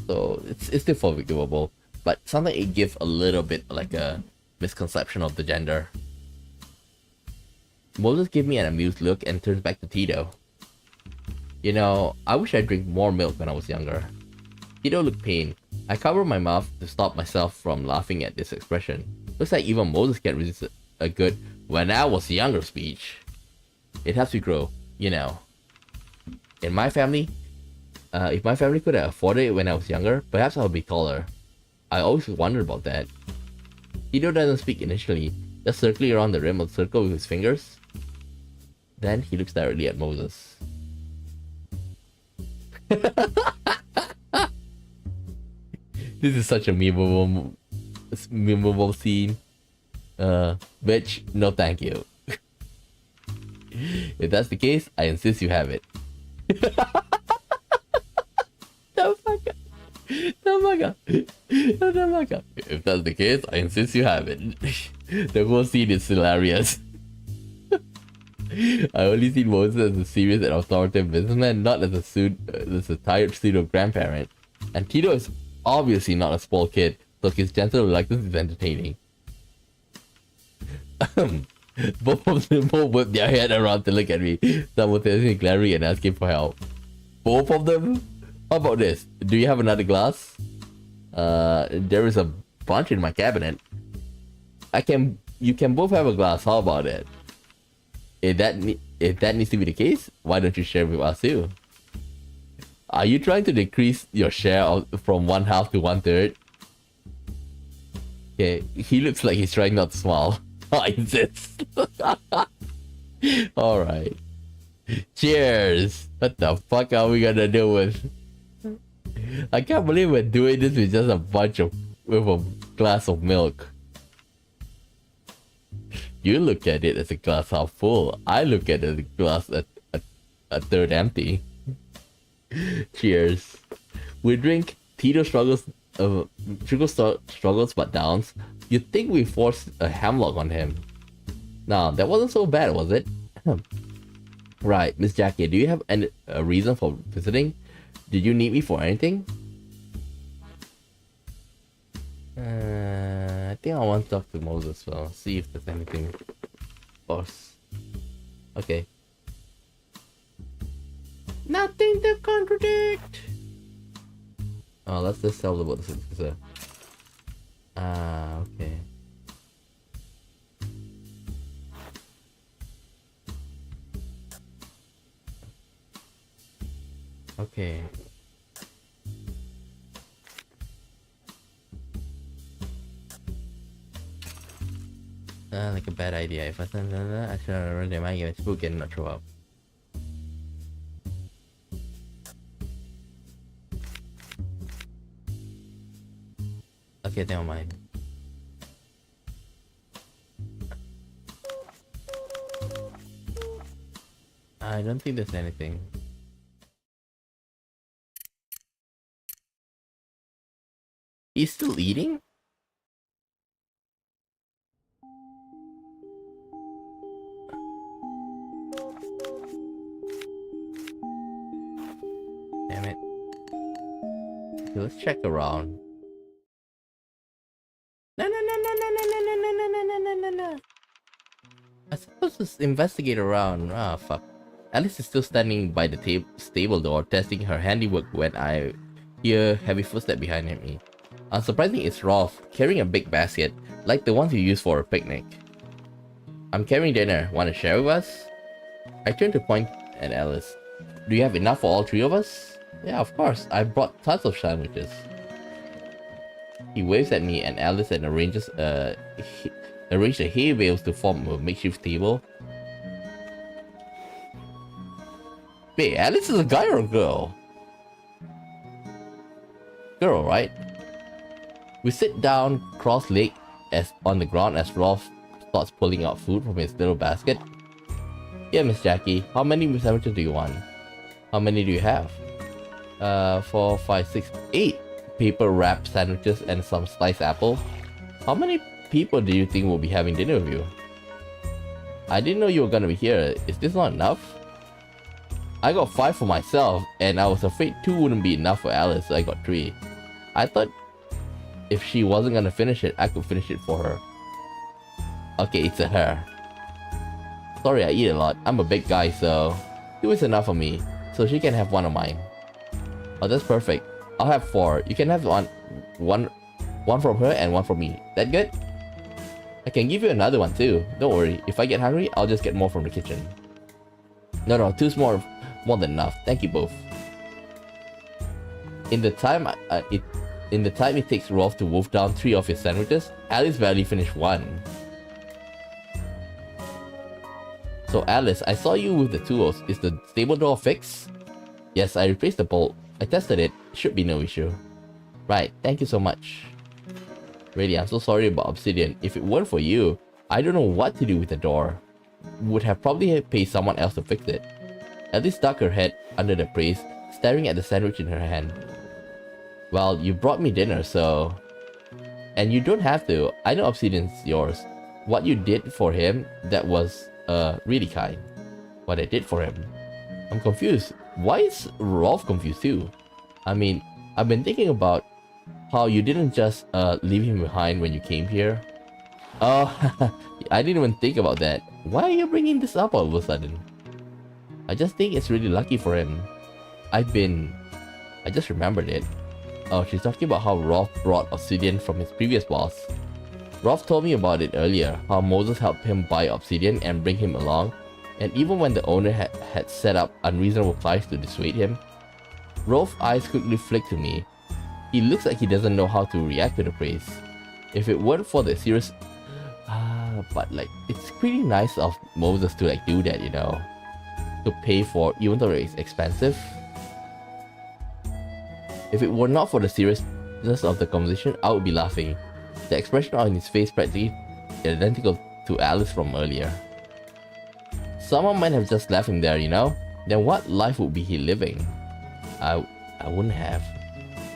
so it's still forgivable. But sometimes it gives a little bit like a misconception of the gender. Moses gives me an amused look and turns back to Tito. You know, I wish I drank more milk when I was younger. Tito looked pained. I covered my mouth to stop myself from laughing at this expression. Looks like even Moses can't resist a good "when I was younger" speech. It helps me grow, you know. In my family, if my family could have afforded it when I was younger, perhaps I would be taller. I always wondered about that. Tito doesn't speak initially, just circling around the rim of the circle with his fingers. Then he looks directly at Moses. This is such a memeable scene. Bitch, no thank you. If that's the case, I insist you have it. The fuck up. If that's the case, I insist you have it. The whole scene is hilarious. I only see Moses as a serious and authoritative businessman, not as a tired pseudo grandparent. And Tito is obviously not a spoiled kid, so his gentle reluctance is entertaining. Both of them both whip their head around to look at me, simultaneously glaring and asking for help. Both of them? How about this? Do you have another glass? There is a bunch in my cabinet. You can both have a glass, how about it? If that needs to be the case, why don't you share with us too? Are you trying to decrease your share from 1/2 to 1/3? Okay, he looks like he's trying not to smile. I insist. Alright. Cheers! What the fuck are we gonna do with? I can't believe we're doing this with just with a glass of milk. You look at it as a glass half full. I look at it as a glass a third empty. Cheers. We drink. Tito struggles but downs. You'd think we forced a hemlock on him. Nah, that wasn't so bad, was it? Right, Miss Jackie, do you have a reason for visiting? Did you need me for anything? I think I want to talk to Moses first. See if there's anything. Boss. Okay. Nothing to contradict. Oh, let's just tell about the Circus. Okay. Okay. Like a bad idea. If I should run, they might get spooked and not show up. Okay, never mind. I don't think there's anything. He's still eating? Damn it. Okay, let's check around. No, no, no, no, no, no, no, no, no, no, no, no, no, no. I'm supposed to investigate around. Ah, fuck. Alice is still standing by the stable door, testing her handiwork when I hear heavy footsteps behind me. Unsurprisingly, it's Rolf, carrying a big basket, like the ones you use for a picnic. I'm carrying dinner. Want to share with us? I turn to point at Alice. Do you have enough for all three of us? Yeah, of course. I brought tons of sandwiches. He waves at me and Alice and arrange the hay bales to form a makeshift table. Wait, Alice is a guy or a girl? Girl, right? We sit down cross-legged on the ground as Rolf starts pulling out food from his little basket. Yeah, Miss Jackie, how many sandwiches do you want? How many do you have? 4, 5, 6, 8 paper wrapped sandwiches and some sliced apple. How many people do you think will be having dinner with you? I didn't know you were gonna be here. Is this not enough? I got 5 for myself, and I was afraid 2 wouldn't be enough for Alice, so I got 3. I thought if she wasn't gonna finish it, I could finish it for her. Okay, it's a her. Sorry, I eat a lot. I'm a big guy, so 2 is enough for me, so she can have 1 of mine. Oh, that's perfect. I'll have 4. You can have one from her and 1 from me. That good? I can give you another one too. Don't worry. If I get hungry, I'll just get more from the kitchen. No, 2's more than enough. Thank you both. In the time it takes Rolf to wolf down 3 of his sandwiches, Alice barely finished 1. So Alice, I saw you with the tools. Is the stable door fixed? Yes, I replaced the bolt. I tested it. Should be no issue. Right, thank you so much. Really, I'm so sorry about Obsidian. If it weren't for you, I don't know what to do with the door. Would have probably paid someone else to fix it. Alice stuck her head under the brace, staring at the sandwich in her hand. Well, you brought me dinner, so... And you don't have to. I know Obsidian's yours. What you did for him, that was, really kind. What I did for him. I'm confused. Why is Rolf confused too? I mean, I've been thinking about how you didn't just leave him behind when you came here. Oh, I didn't even think about that. Why are you bringing this up all of a sudden? I just think it's really lucky for him. I just remembered it. Oh, she's talking about how Rolf brought Obsidian from his previous boss. Rolf told me about it earlier, how Moses helped him buy Obsidian and bring him along, and even when the owner had set up unreasonable price to dissuade him. Rolf's eyes quickly flicked to me. He looks like he doesn't know how to react to the praise. If it weren't for the serious... but like, it's pretty nice of Moses to like do that, you know? To pay for, even though it's expensive. If it were not for the seriousness of the conversation, I would be laughing. The expression on his face practically identical to Alice from earlier. Someone might have just left him there, you know? Then what life would be he living? I wouldn't have.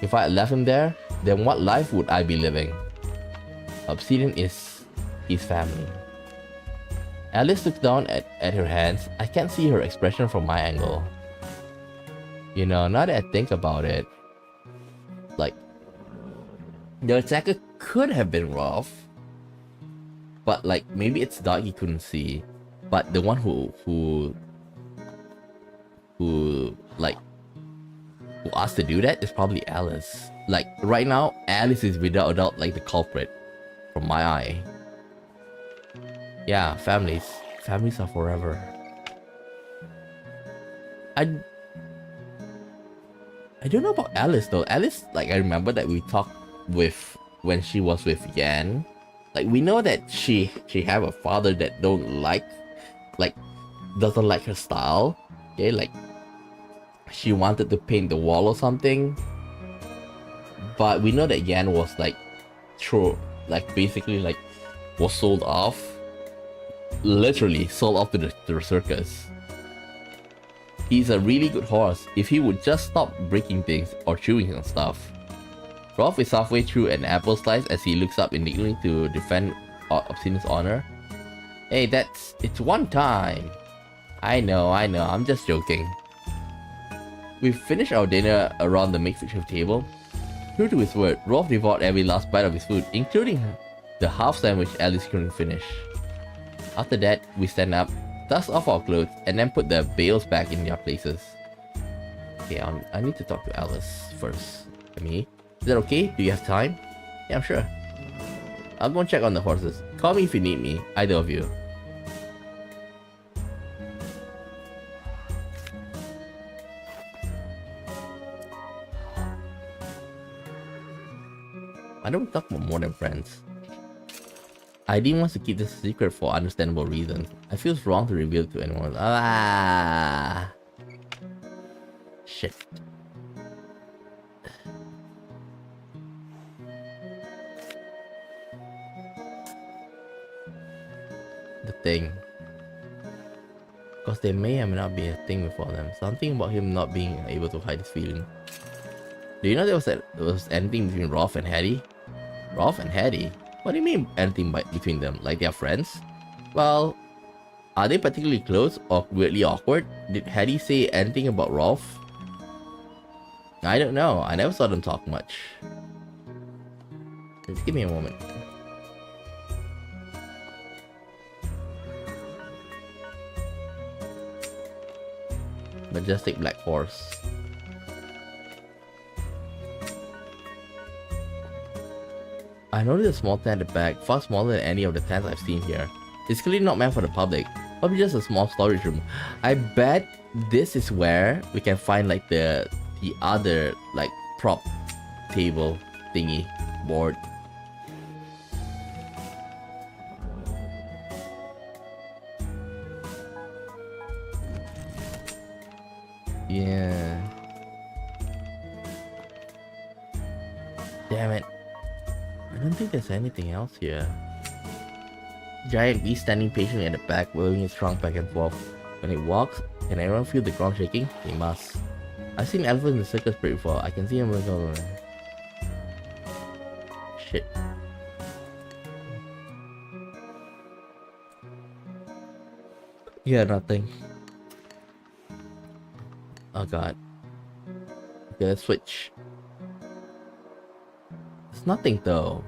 If I had left him there, then what life would I be living? Obsidian is his family. Alice looks down at her hands. I can't see her expression from my angle. You know, now that I think about it, like, the attacker could have been Rolf, but like, maybe it's dark he couldn't see. But the one who asked to do that is probably Alice. Like, right now, Alice is without a doubt like the culprit from my eye. Yeah, families are forever. I don't know about Alice though. Alice, like, I remember that we talked with when she was with Yan. Like, we know that she have a father that doesn't like her style. Okay, like, she wanted to paint the wall or something. But we know that Yan was like basically like was sold off. Literally sold off to the circus. He's a really good horse if he would just stop breaking things or chewing on stuff. Rolf is halfway through an apple slice as he looks up indignantly to defend Obsidian's honor. Hey, it's one time. I know, I'm just joking. We've finished our dinner around the makeshift table. True to his word, Rolf devoured every last bite of his food, including the half sandwich Alice couldn't finish. After that, we stand up, dust off our clothes, and then put the bales back in their places. Okay, I need to talk to Alice first. Me? Is that okay? Do you have time? Yeah, I'm sure. I'll go and check on the horses. Call me if you need me, either of you. I don't talk about more than friends. I didn't want to keep this secret for understandable reasons. I feel it's wrong to reveal it to anyone. Shit. The thing. Because there may or may not be a thing before them. Something about him not being able to hide his feeling. Do you know there was anything between Rolf and Hattie? Rolf and Hattie? What do you mean anything between them? Like they're friends? Well, are they particularly close or weirdly awkward? Did Hattie say anything about Rolf? I don't know. I never saw them talk much. Just give me a moment. Majestic black horse. I noticed a small tent at the back, far smaller than any of the tents I've seen here. It's clearly not meant for the public, probably just a small storage room. I bet this is where we can find like the other like prop table thingy board. Yeah. Damn it. I don't think there's anything else here. Giant beast standing patiently at the back, waving his trunk back and forth. When it walks, can anyone feel the ground shaking? They must. I've seen elephants in the circus parade before. I can see them moving over. Shit. Yeah, nothing. Oh god. Okay, let's switch. It's nothing though.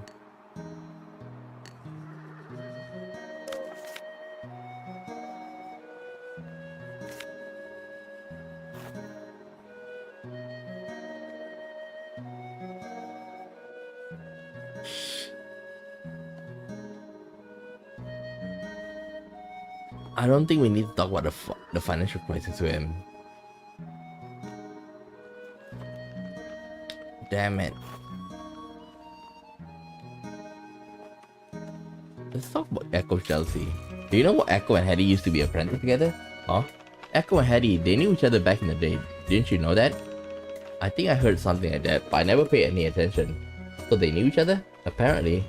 I don't think we need to talk about the financial crisis to him. Damn it. Let's talk about Echo's jealousy. Do you know what Echo and Hattie used to be apprentices together? Huh? Echo and Hattie, they knew each other back in the day. Didn't you know that? I think I heard something like that, but I never paid any attention. So they knew each other? Apparently.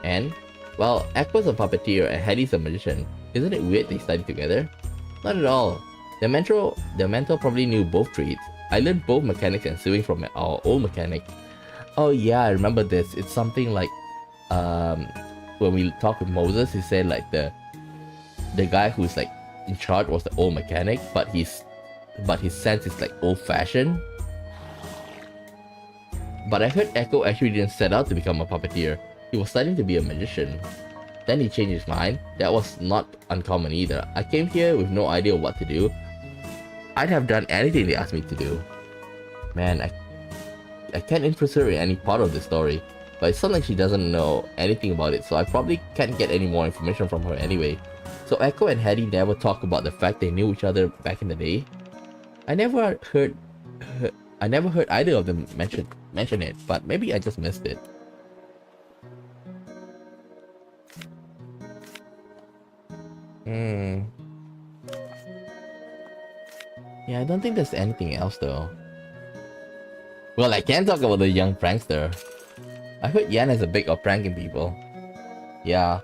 And? Well, Echo's a puppeteer and Hattie's a magician. Isn't it weird they studied together? Not at all. Their mentor probably knew both trades. I learned both mechanics and sewing from our old mechanic. Oh yeah, I remember this. It's something like, when we talked with Moses, he said like the guy who's like in charge was the old mechanic, but his sense is like old-fashioned. But I heard Echo actually didn't set out to become a puppeteer. He was studying to be a magician. Then he changed his mind. That was not uncommon either. I came here with no idea what to do. I'd have done anything they asked me to do. Man, I can't interest her in any part of the story, but it sounds like she doesn't know anything about it, so I probably can't get any more information from her anyway. So Echo and Hattie never talk about the fact they knew each other back in the day. I never heard either of them mention it, but maybe I just missed it. Yeah, I don't think there's anything else though. Well, I can talk about the young prankster. I heard Yan has a big of pranking people. Yeah.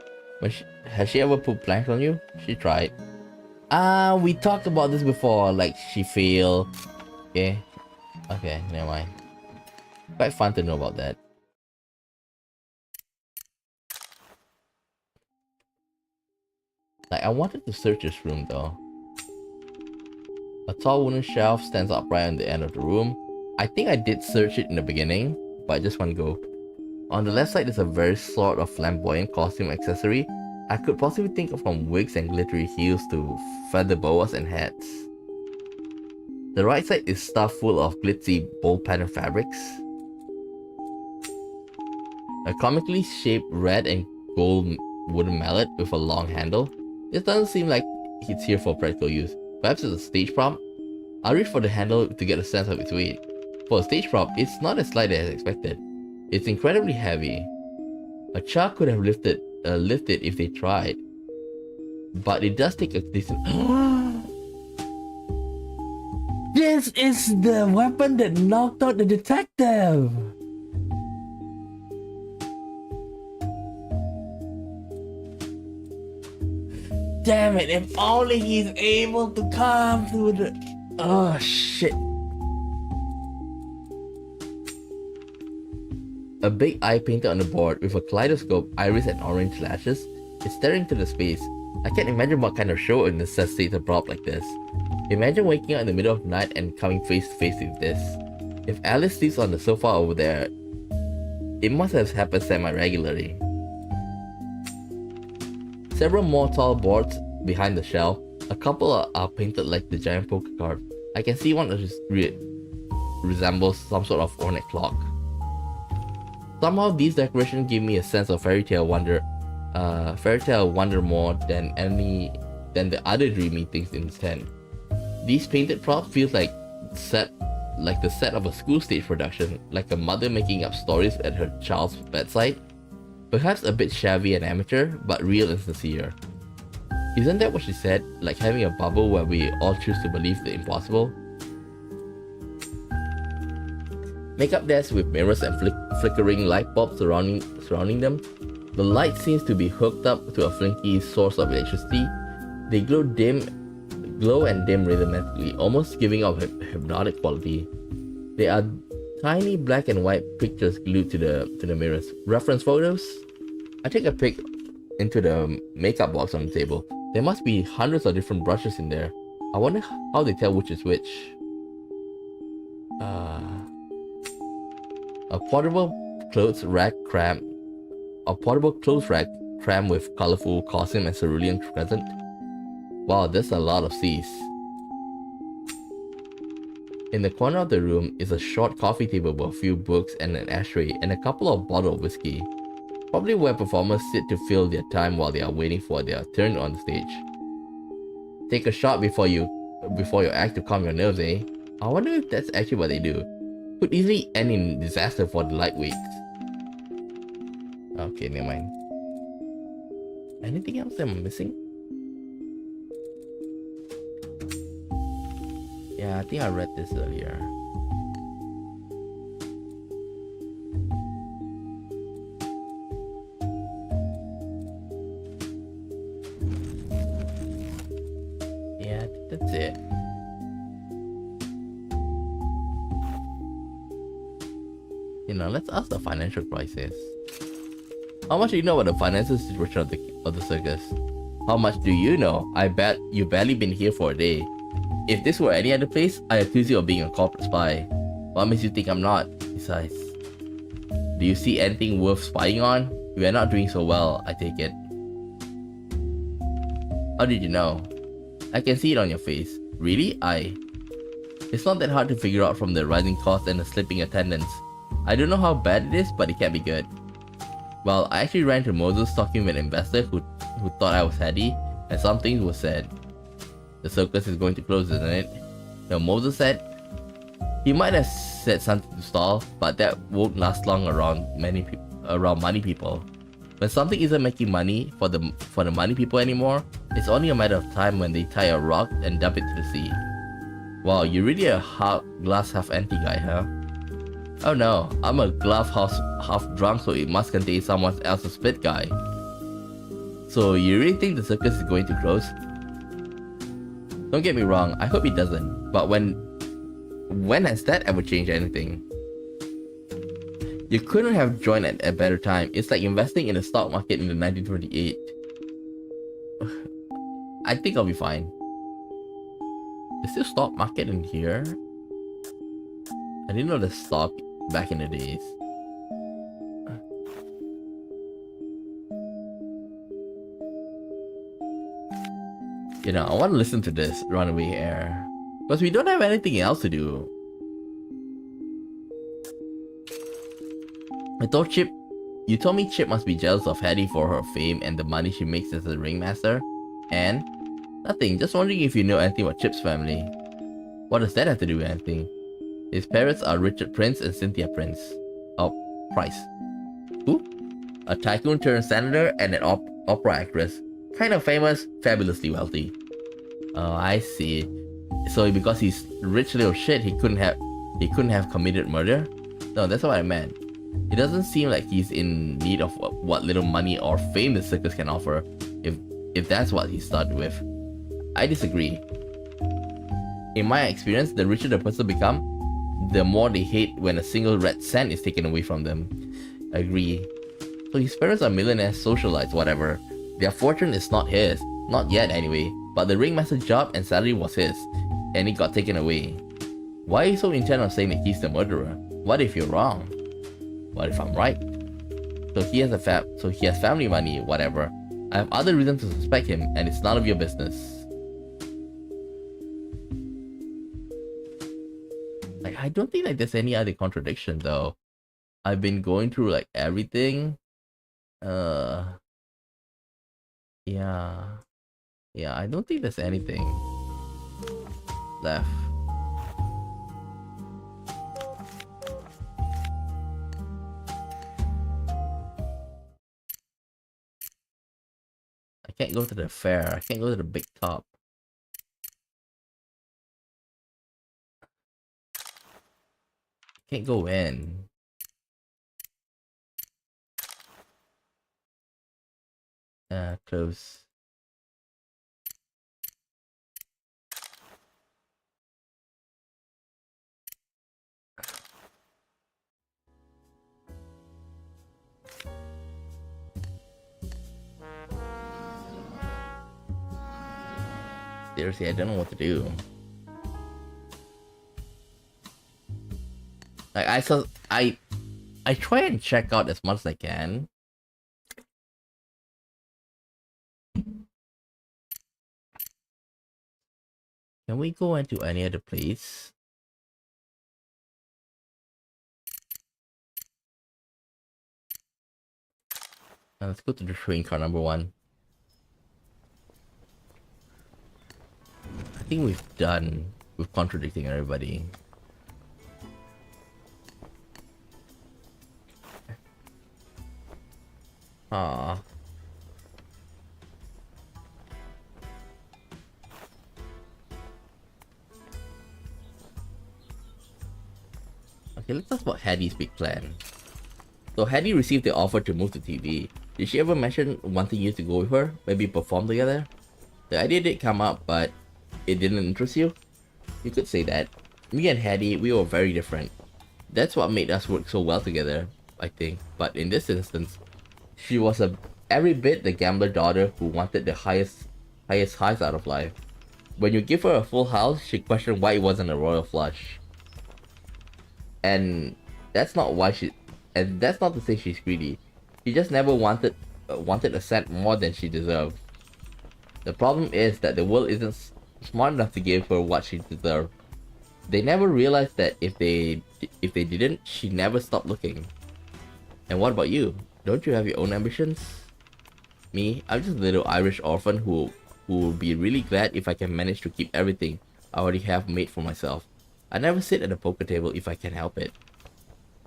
Has she ever put pranks on you? She tried. We talked about this before, like she failed. Okay. Okay, never mind. Quite fun to know about that. Like, I wanted to search this room though. A tall wooden shelf stands upright on the end of the room. I think I did search it in the beginning, but I just want to go. On the left side is a very sort of flamboyant costume accessory. I could possibly think of from wigs and glittery heels to feather boas and hats. The right side is stuffed full of glitzy bold pattern fabrics. A comically shaped red and gold wooden mallet with a long handle. This doesn't seem like it's here for practical use. Perhaps it's a stage prop? I'll reach for the handle to get a sense of its weight. For a stage prop, it's not as light as expected. It's incredibly heavy. A child could have lifted if they tried. But it does take a decent... This is the weapon that knocked out the detective! Damn it, if only he's able to come through the... Oh shit. A big eye painted on the board with a kaleidoscope, iris and orange lashes is staring into the space. I can't imagine what kind of show would necessitate a prop like this. Imagine waking up in the middle of the night and coming face to face with this. If Alice sleeps on the sofa over there, it must have happened semi-regularly. Several more tall boards behind the shelf. A couple are painted like the giant poker card. I can see one that resembles some sort of ornate clock. Somehow these decorations give me a sense of fairy tale wonder more than the other dreamy things in this tent. These painted props feels like the set of a school stage production, like a mother making up stories at her child's bedside. Perhaps a bit shabby and amateur, but real and sincere. Isn't that what she said? Like having a bubble where we all choose to believe the impossible? Makeup desks with mirrors and flickering light bulbs surrounding them. The light seems to be hooked up to a flinky source of electricity. They glow and dim rhythmically, almost giving off a hypnotic quality. There are tiny black and white pictures glued to the mirrors. Reference photos? I take a pic into the makeup box on the table. There must be hundreds of different brushes in there. I wonder how they tell which is which. A portable clothes rack crammed with colorful costume and cerulean present. Wow, there's a lot of C's. In the corner of the room is a short coffee table with a few books and an ashtray and a couple of bottles of whiskey. Probably where performers sit to fill their time while they are waiting for their turn on the stage. Take a shot before your act to calm your nerves, eh? I wonder if that's actually what they do. Could easily end in disaster for the lightweights. Okay, never mind. Anything else that I'm missing? Yeah, I think I read this earlier. Yeah, I think that's it. Let's ask the financial crisis. How much do you know about the financial situation of the circus? How much do you know? I bet you've barely been here for a day. If this were any other place, I'd accuse you of being a corporate spy. What makes you think I'm not? Besides, do you see anything worth spying on? We are not doing so well, I take it. How did you know? I can see it on your face. Really? It's not that hard to figure out from the rising cost and the slipping attendance. I don't know how bad it is, but it can't be good. Well, I actually ran to Moses talking with an investor who thought I was heady, and some things were said. The circus is going to close, isn't it? No, Moses said. He might have said something to stall, but that won't last long around money people. When something isn't making money for the money people anymore, it's only a matter of time when they tie a rock and dump it to the sea. Wow, you're really a glass half empty guy, huh? Oh no, I'm a glove half drunk, so it must contain someone else's spit guy. So you really think the circus is going to close? Don't get me wrong, I hope it doesn't. But when has that ever changed anything? You couldn't have joined at a better time. It's like investing in the stock market in the 1928. I think I'll be fine. Is there stock market in here? I didn't know the stock back in the days. You know, I want to listen to this runaway air. Because we don't have anything else to do. I told Chip, you told me Chip must be jealous of Hattie for her fame and the money she makes as a ringmaster. And? Nothing, just wondering if you know anything about Chip's family. What does that have to do with anything? His parents are Richard Prince and Cynthia Prince. Oh, Price. Who? A tycoon turned senator and an opera actress. Kind of famous, fabulously wealthy. Oh, I see. So because he's rich little shit, he couldn't have committed murder? No, that's what I meant. It doesn't seem like he's in need of what little money or fame the circus can offer, if that's what he started with. I disagree. In my experience, the richer the person become, the more they hate when a single red cent is taken away from them. Agree. So his parents are millionaires, socialites, whatever. Their fortune is not his. Not yet anyway. But the ringmaster job and salary was his. And it got taken away. Why are you so intent on saying that he's the murderer? What if you're wrong? What if I'm right? So he has family money, whatever. I have other reasons to suspect him, and it's none of your business. Like, I don't think like there's any other contradiction though. I've been going through like everything. Yeah, I don't think there's anything left. I can't go to the fair. I can't go to the big top. Can't go in. Close. Seriously, I don't know what to do. Like I try and check out as much as I can. Can we go into any other place? Let's go to the train car number 1. I think we've done with contradicting everybody. Ah. Okay, let's talk about Hattie's big plan. So Hattie received the offer to move to TV. Did she ever mention wanting you to go with her? Maybe perform together? The idea did come up, but it didn't interest you? You could say that. Me and Hattie, we were very different. That's what made us work so well together, I think. But in this instance, she was every bit the gambler daughter who wanted the highest highs out of life. When you give her a full house, she questioned why it wasn't a royal flush. And that's not to say she's greedy. She just never wanted a cent more than she deserved. The problem is that the world isn't smart enough to give her what she deserved. They never realized that if they didn't, she never stopped looking. And what about you? Don't you have your own ambitions? Me, I'm just a little Irish orphan who will be really glad if I can manage to keep everything I already have made for myself. I never sit at a poker table if I can help it.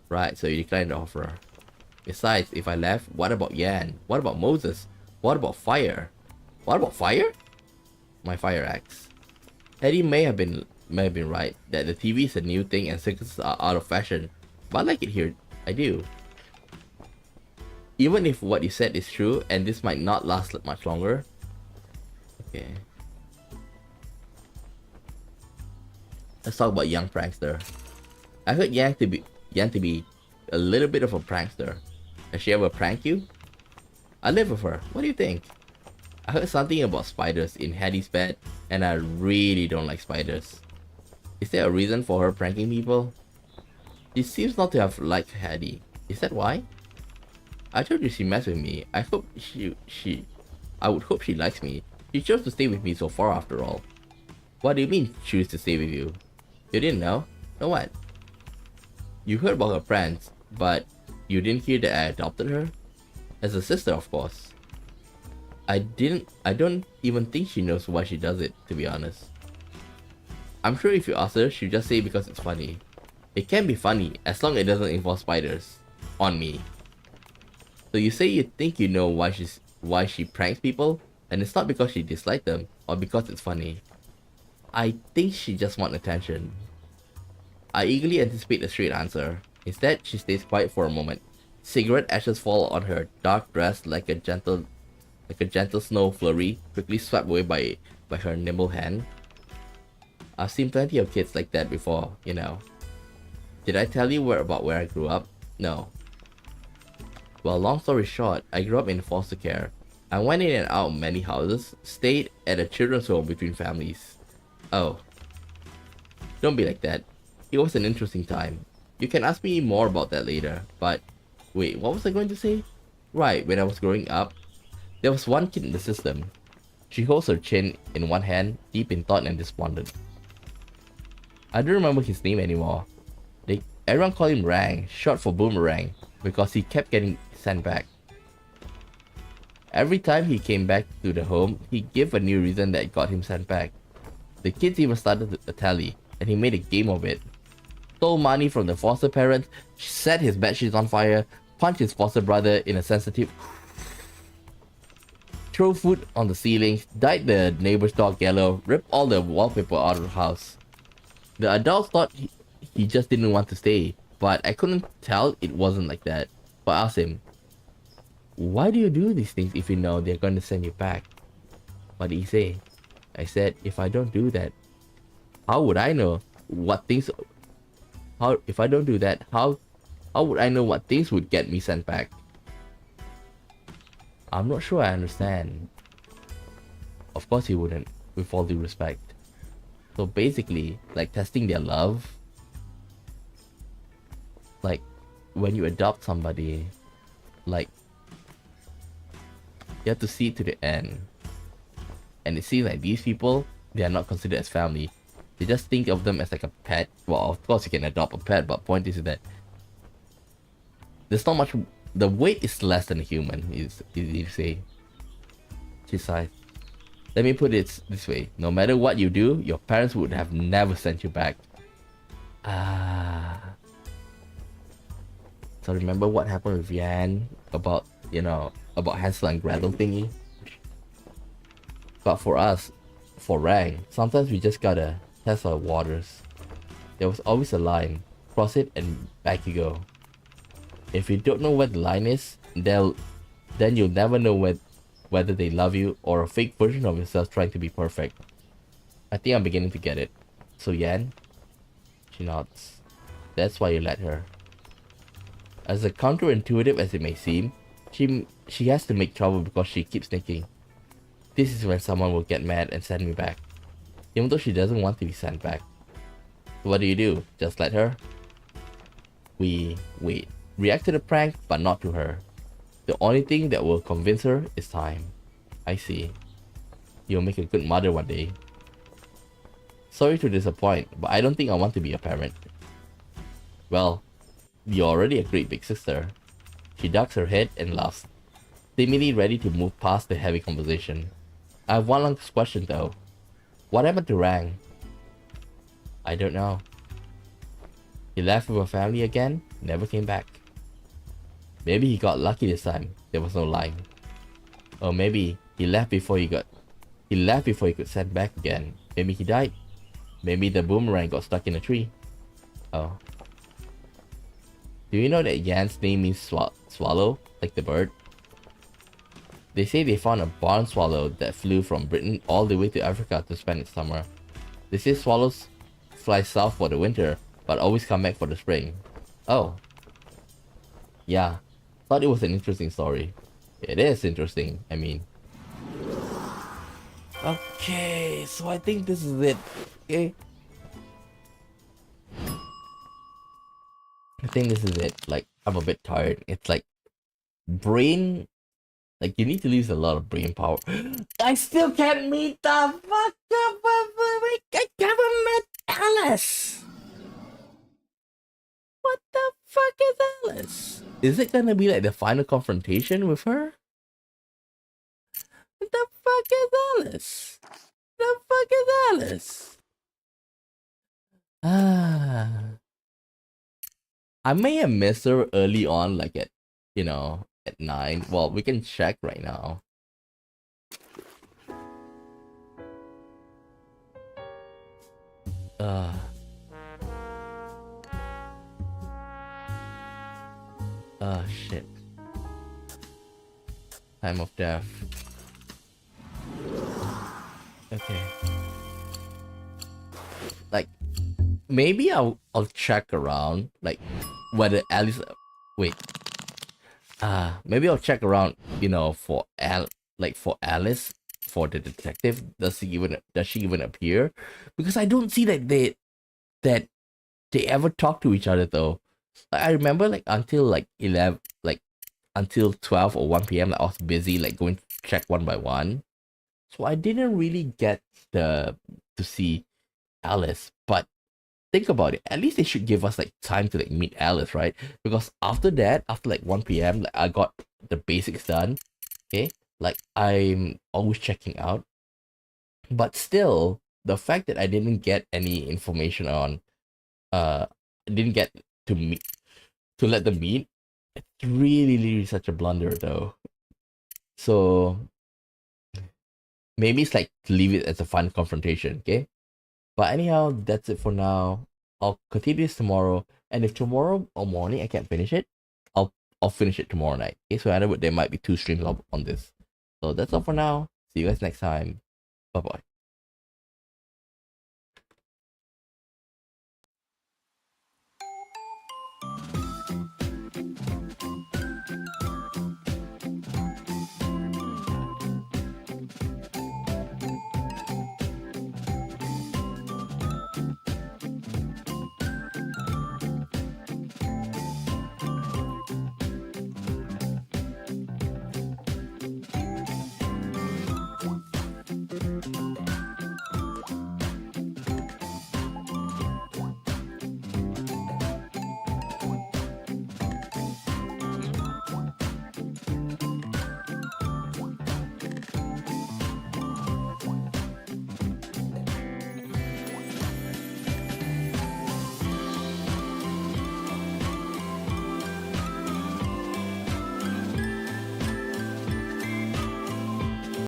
Right, so you declined the offer. Besides, if I left, what about Yan? What about Moses? What about fire? What about fire? My fire axe. Eddie may have been right that the TV is a new thing and circuses are out of fashion. But I like it here. I do. Even if what you said is true, and this might not last much longer. Okay. Let's talk about young prankster. I heard Yang to be a little bit of a prankster. Has she ever pranked you? I live with her. What do you think? I heard something about spiders in Hattie's bed, and I really don't like spiders. Is there a reason for her pranking people? She seems not to have liked Hattie. Is that why? I told you she messed with me. I would hope she likes me. She chose to stay with me so far after all. What do you mean choose to stay with you? You didn't know? Know what? You heard about her pranks, but you didn't hear that I adopted her? As a sister, of course. I don't even think she knows why she does it, to be honest. I'm sure if you ask her, she'll just say because it's funny. It can be funny, as long as it doesn't involve spiders. On me. So you say you think you know why she pranks people, and it's not because she dislikes them, or because it's funny. I think she just wants attention. I eagerly anticipate a straight answer. Instead, she stays quiet for a moment. Cigarette ashes fall on her dark dress like a gentle snow flurry, quickly swept away by her nimble hand. I've seen plenty of kids like that before, you know. Did I tell you about where I grew up? No. Well, long story short, I grew up in foster care. I went in and out of many houses, stayed at a children's home between families. Oh. Don't be like that. It was an interesting time. You can ask me more about that later, but... Wait, what was I going to say? Right, when I was growing up, there was one kid in the system. She holds her chin in one hand, deep in thought and despondent. I don't remember his name anymore. Everyone called him Rang, short for Boomerang, because he kept getting sent back. Every time he came back to the home, he gave a new reason that got him sent back. The kids even started a tally, and he made a game of it. Stole money from the foster parents, set his bedsheets on fire, punched his foster brother in a sensitive... throw food on the ceilings, dyed the neighbor's dog yellow, ripped all the wallpaper out of the house. The adults thought he just didn't want to stay, but I couldn't tell it wasn't like that. So I asked him, why do you do these things if you know they're going to send you back? What did he say? I said, if I don't do that, how would I know what things... if I don't do that, how would I know what things would get me sent back? I'm not sure I understand. Of course he wouldn't, with all due respect. So basically, like testing their love. Like, when you adopt somebody, like, you have to see it to the end. And it seems like these people, they are not considered as family. They just think of them as like a pet. Well, of course you can adopt a pet, but point is that there's not much... The weight is less than a human, is you say. She sighed. Let me put it this way. No matter what you do, your parents would have never sent you back. So remember what happened with Yan about, you know, about Hansel and Gretel thingy? But for us, for Rang, sometimes we just gotta test our waters. There was always a line. Cross it and back you go. If you don't know where the line is, then you'll never know whether they love you or a fake version of yourself trying to be perfect. I think I'm beginning to get it. So Yan? She nods. That's why you let her. As counterintuitive as it may seem, she has to make trouble because she keeps thinking, this is when someone will get mad and send me back. Even though she doesn't want to be sent back. What do? Just let her? We wait. React to the prank, but not to her. The only thing that will convince her is time. I see. You'll make a good mother one day. Sorry to disappoint, but I don't think I want to be a parent. Well, you're already a great big sister. She ducks her head and laughs, seemingly ready to move past the heavy conversation. I have one last question though. What happened to Rang? I don't know. He left with a family again, never came back. Maybe he got lucky this time, there was no line. Or maybe he left before he could send back again. Maybe he died. Maybe the boomerang got stuck in a tree. Oh. Do you know that Yan's name means swallow, like the bird? They say they found a barn swallow that flew from Britain all the way to Africa to spend its summer. They say swallows fly south for the winter, but always come back for the spring. Oh. Yeah. Thought it was an interesting story. It is interesting, I mean. Okay, so I think this is it. Okay. I think this is it. Like, I'm a bit tired. It's like brain. Like, you need to use a lot of brain power. I still can't meet the government Alice. What the fuck is Alice? Is it gonna be like the final confrontation with her? What the fuck is Alice? The fuck is Alice? Ah. I may have missed her early on, like at, at 9. Well, we can check right now. Shit. Time of death. Okay. Like, maybe I'll check around, like, whether Alice. Wait. Maybe I'll check around, for for Alice, for the detective. Does she even appear? Because I don't see that they ever talk to each other though. I remember like until like 11, like until 12 or 1 p.m. Like, I was busy like going to check one by one, so I didn't really get to see Alice. But think about it, at least they should give us like time to like meet Alice, right? Because after that, after like 1 p.m, like I got the basics done. Okay, like I'm always checking out, but still the fact that I didn't get any information on didn't get to meet to let them meet, it's really such a blunder though. So maybe it's like leave it as a fun confrontation. Okay, but anyhow, that's it for now. I'll continue this tomorrow, and if tomorrow or morning I can't finish it, I'll finish it tomorrow night. Okay, so in other words, there might be 2 streams on this. So that's all for now. See you guys next time. Bye bye.